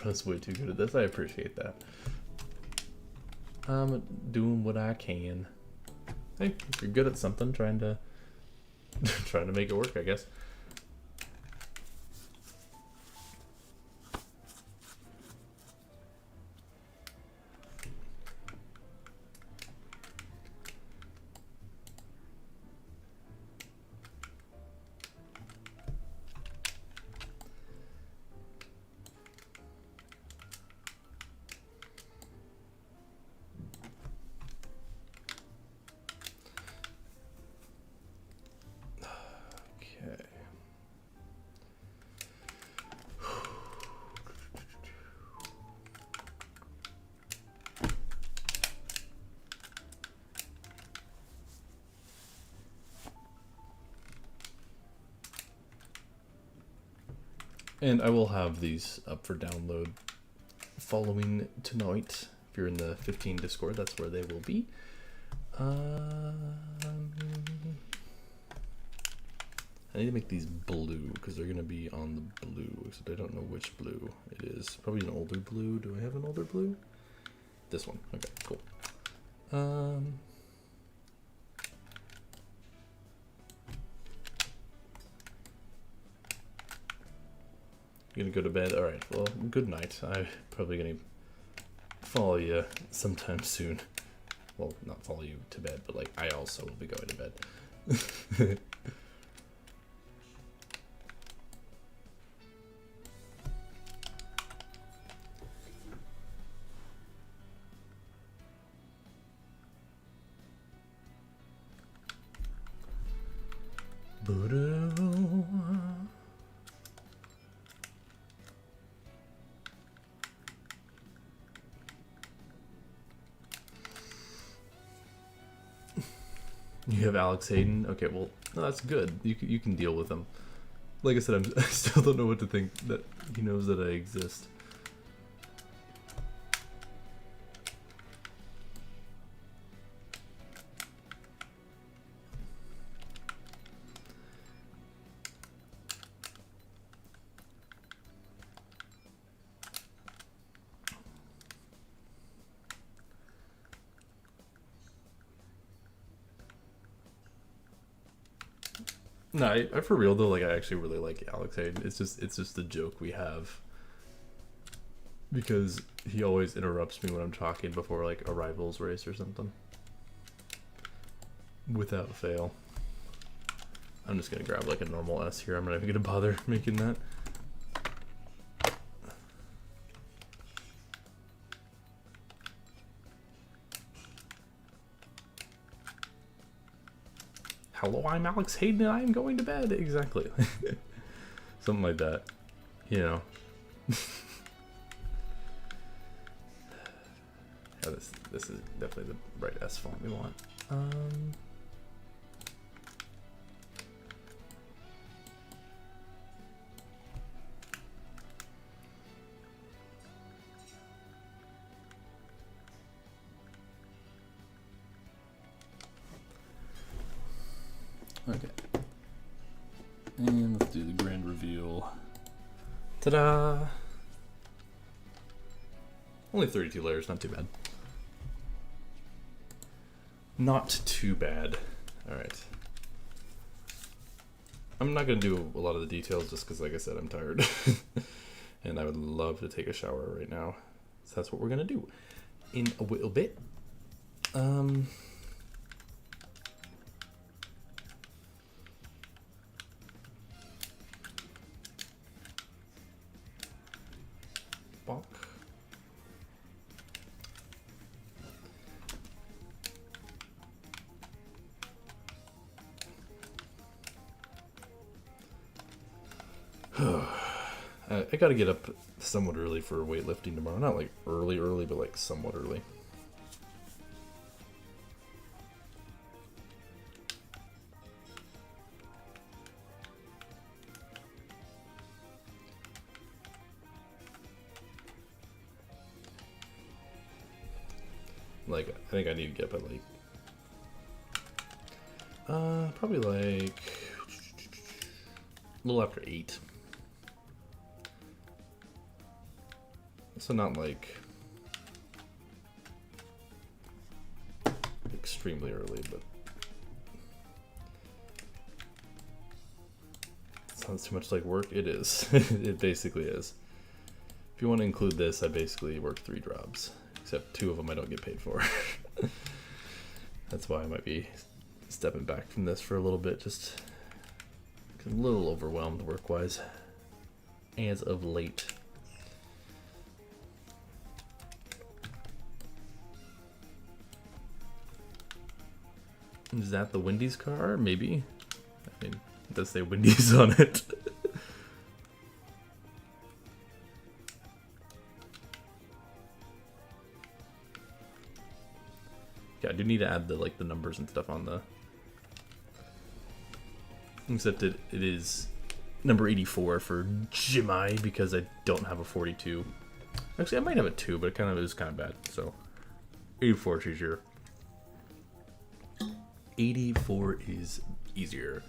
Russ way too good at this. I appreciate that. I'm doing what I can. Hey, if you're good at something, trying to make it work, I guess. And I will have these up for download following tonight. If you're in the 15 Discord, that's where they will be. I need to make these blue because they're gonna be on the blue, except I don't know which blue it is. Probably an older blue. Do I have an older blue? This one. Okay, cool. You gonna go to bed? All right. Well, good night. I'm probably gonna follow you sometime soon. Well, not follow you to bed, but like I also will be going to bed. You have Alex Hayden? Okay, well, no, that's good. You can deal with him. Like I said, I still don't know what to think that he knows that I exist. No, I for real though, like I actually really like Alex Hayden. It's just a joke we have because he always interrupts me when I'm talking before like a rivals race or something. Without fail. I'm just gonna grab like a normal S here. I'm not even gonna bother making that. Hello, I'm Alex Hayden and I'm going to bed. Exactly. Something like that. You know. Yeah, this is definitely the right S font we want. Okay. And let's do the grand reveal. Ta-da! Only 32 layers, not too bad. Not too bad. Alright. I'm not going to do a lot of the details just because, like I said, I'm tired. And I would love to take a shower right now. So that's what we're going to do in a little bit. Bonk. I gotta get up somewhat early for weightlifting tomorrow. Not like early, but like somewhat early. Like, I think I need to get up at like, probably like a little after 8. So not like extremely early, but it sounds too much like work. It is. It basically is. If you want to include this, I basically work 3 jobs, except 2 of them I don't get paid for. That's why I might be stepping back from this for a little bit, just a little overwhelmed work-wise as of late. Is that the Wendy's car? Maybe. I mean, it does say Wendy's on it. Yeah, I do need to add the the numbers and stuff on the. Except it is number 84 for Jimmy because I don't have a 42. Actually, I might have a 2, but it is kind of bad. So 84 is easier. 84 is easier.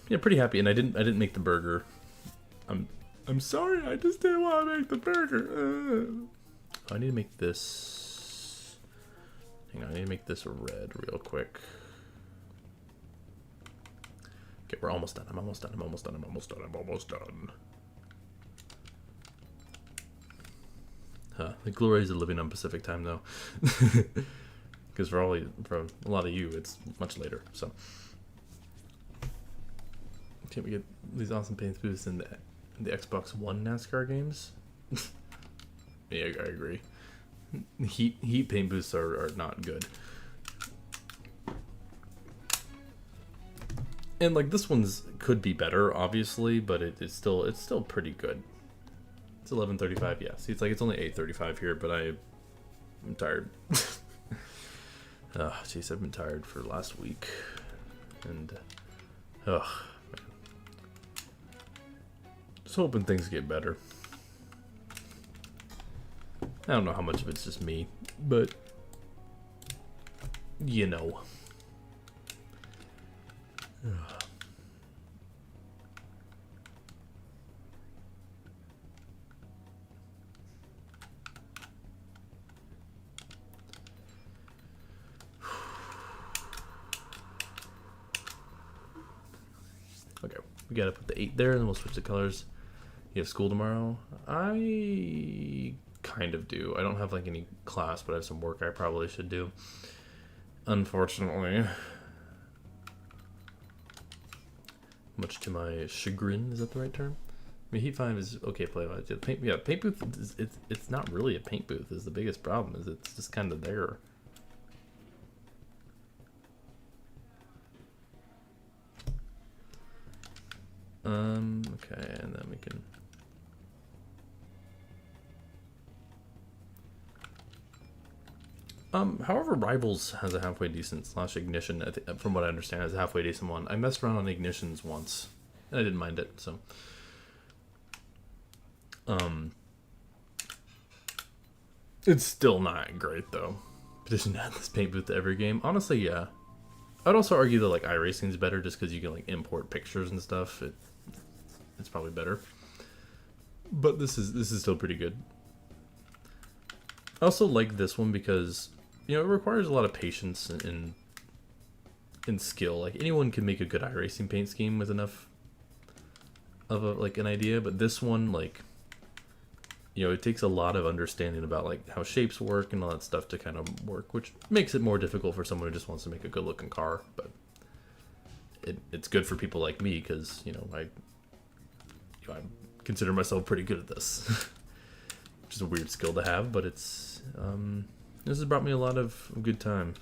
Yeah, pretty happy, and I didn't make the burger. I'm sorry, I just didn't want to make the burger. I need to make this. Hang on, I need to make this red real quick. Okay, we're almost done. I'm almost done. Huh, the glories of living on Pacific time, though. Because for a lot of you, it's much later, so. Can't we get these awesome paint booths in the Xbox One NASCAR games? Yeah, I agree. Heat paint booths are not good. And like this one's could be better, obviously, but it's still pretty good. It's 11:35. Yeah, see, it's only 8:35 here, but I'm tired. Jeez, I've been tired for last week, and just hoping things get better. I don't know how much of it's just me, but you know. Okay, we gotta put the 8 there, and then we'll switch the colors. You have school tomorrow? I kind of do. I don't have like any class, but I have some work I probably should do. Unfortunately. Much to my chagrin, is that the right term? I mean, Heat 5 is okay play-wise. Paint booth, it's not really a paint booth is the biggest problem, is it's just kind of there. Okay, and then we can... However, Rivals has a halfway decent / Ignition, from what I understand, is a halfway decent one. I messed around on Ignitions once, and I didn't mind it, so... It's still not great, though. Petition to add this paint booth to every game. Honestly, yeah. I'd also argue that, like, iRacing is better just because you can, like, import pictures and stuff. It's probably better. But this is still pretty good. I also like this one because, you know, it requires a lot of patience and skill. Like, anyone can make a good iRacing paint scheme with enough of an idea, but this one, like, you know, it takes a lot of understanding about, like, how shapes work and all that stuff to kind of work, which makes it more difficult for someone who just wants to make a good looking car, but it's good for people like me because, you know, I consider myself pretty good at this. Which is a weird skill to have, but it's this has brought me a lot of good time,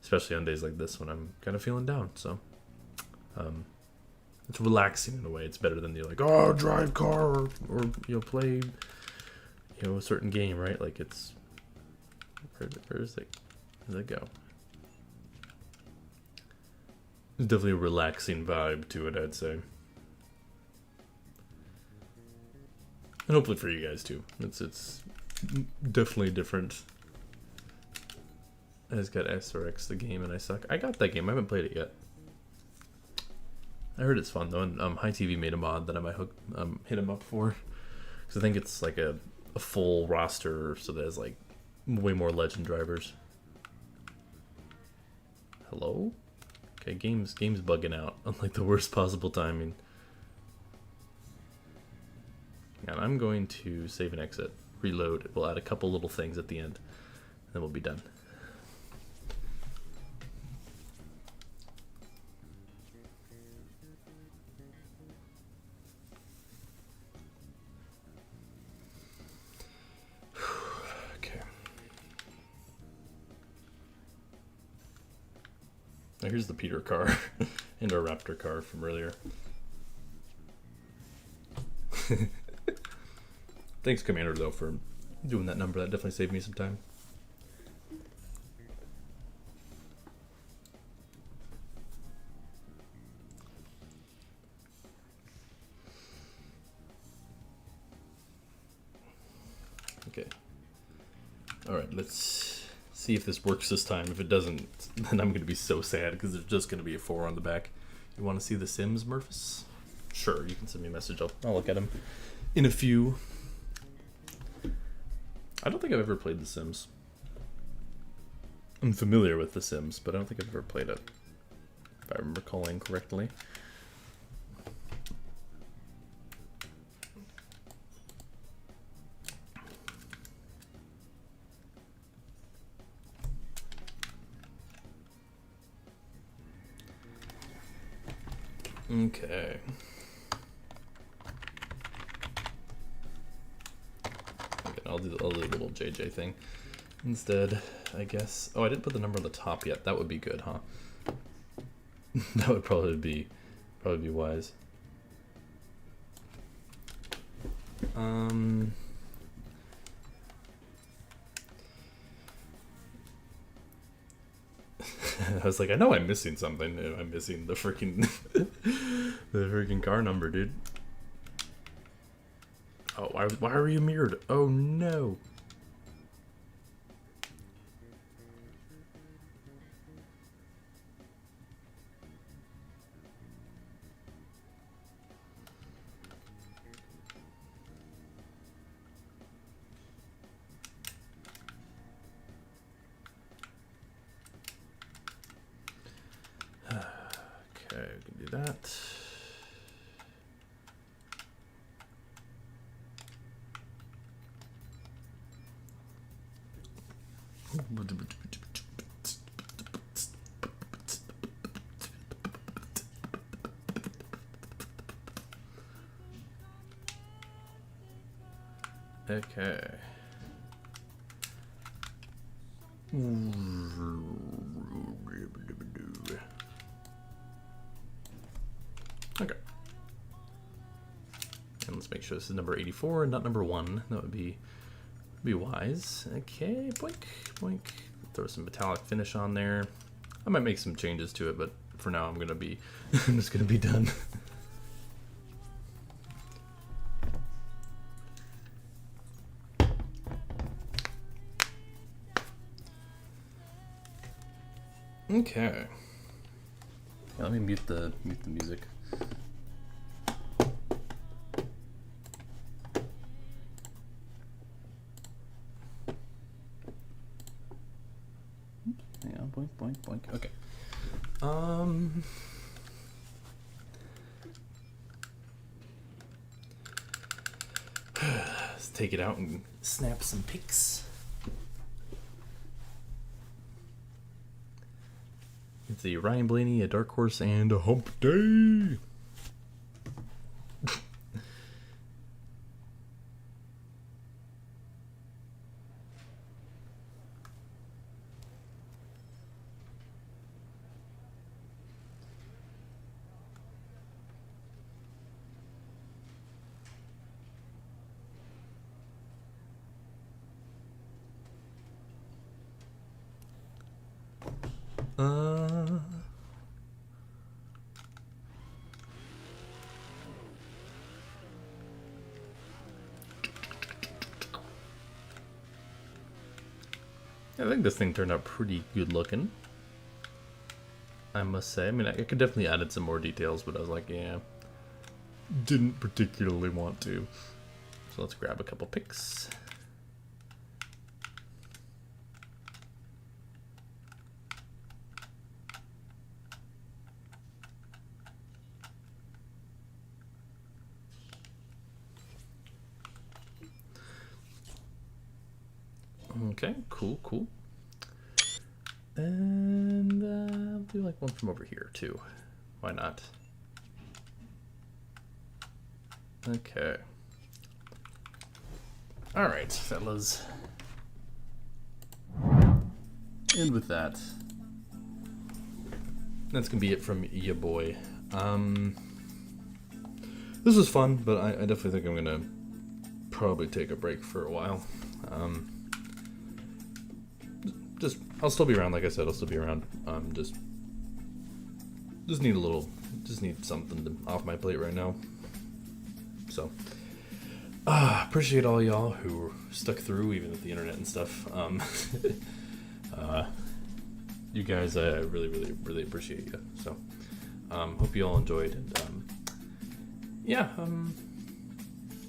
especially on days like this when I'm kind of feeling down. So it's relaxing in a way. It's better than the like, oh, drive car or you know, play, you know, a certain game, right? Like, it's where's it go? There's definitely a relaxing vibe to it, I'd say. And hopefully for you guys too. It's definitely different. I just got SRX the game and I suck. I got that game. I haven't played it yet. I heard it's fun though, and High TV made a mod that I might hit him up for. Because I think it's like a full roster, so there's like way more legend drivers. Hello? Okay, game's bugging out on like the worst possible timing. And I'm going to save and exit, reload. We'll add a couple little things at the end, and then we'll be done. Okay. Now here's the Peter car and our Raptor car from earlier. Thanks, Commander, though, for doing that number. That definitely saved me some time. Okay. Alright, let's see if this works this time. If it doesn't, then I'm going to be so sad because there's just going to be a 4 on the back. You want to see The Sims, Murphys? Sure, you can send me a message. I'll look at them in a few. I don't think I've ever played The Sims. I'm familiar with The Sims, but I don't think I've ever played it, if I'm recalling correctly. Okay. I'll do the little JJ thing instead, I guess. Oh, I didn't put the number on the top yet. That would be good, huh? That would probably be wise. I was like, I know I'm missing something. I'm missing the freaking the freaking car number, dude. Oh, why are you mirrored? Oh no. Okay, we can do that. Okay. Okay. And let's make sure this is number 84 and not number 1. That would be wise. Okay, boink, boink. Throw some metallic finish on there. I might make some changes to it, but for now I'm gonna be I'm just gonna be done. Okay. Yeah, let me mute the music. Yeah, boink, boink, boink. Okay. Let's take it out and snap some pics. It's a Ryan Blaney, a Dark Horse, and a Hump Day. I think this thing turned out pretty good looking, I must say. I mean, I could definitely added some more details, but I was like, yeah, didn't particularly want to. So let's grab a couple pics. Okay, cool, cool. And I'll do like one from over here too. Why not? Okay. All right, fellas. And with that, that's gonna be it from ya boy. This was fun, but I definitely think I'm gonna probably take a break for a while. I'll still be around, like I said, I'll still be around. Just need something off my plate right now. So, Appreciate all y'all who stuck through, even with the internet and stuff. You guys, I really, really, really appreciate you. So, hope you all enjoyed. And yeah,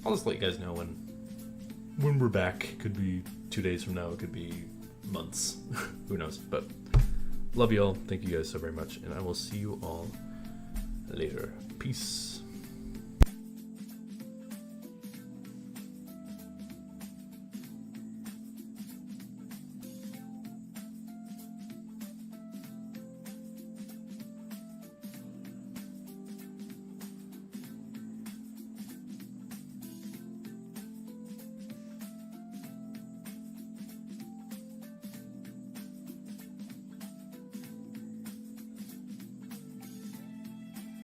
I'll just let you guys know when we're back. Could be 2 days from now. It could be months. Who knows? But love you all. Thank you guys so very much, and I will see you all later. Peace.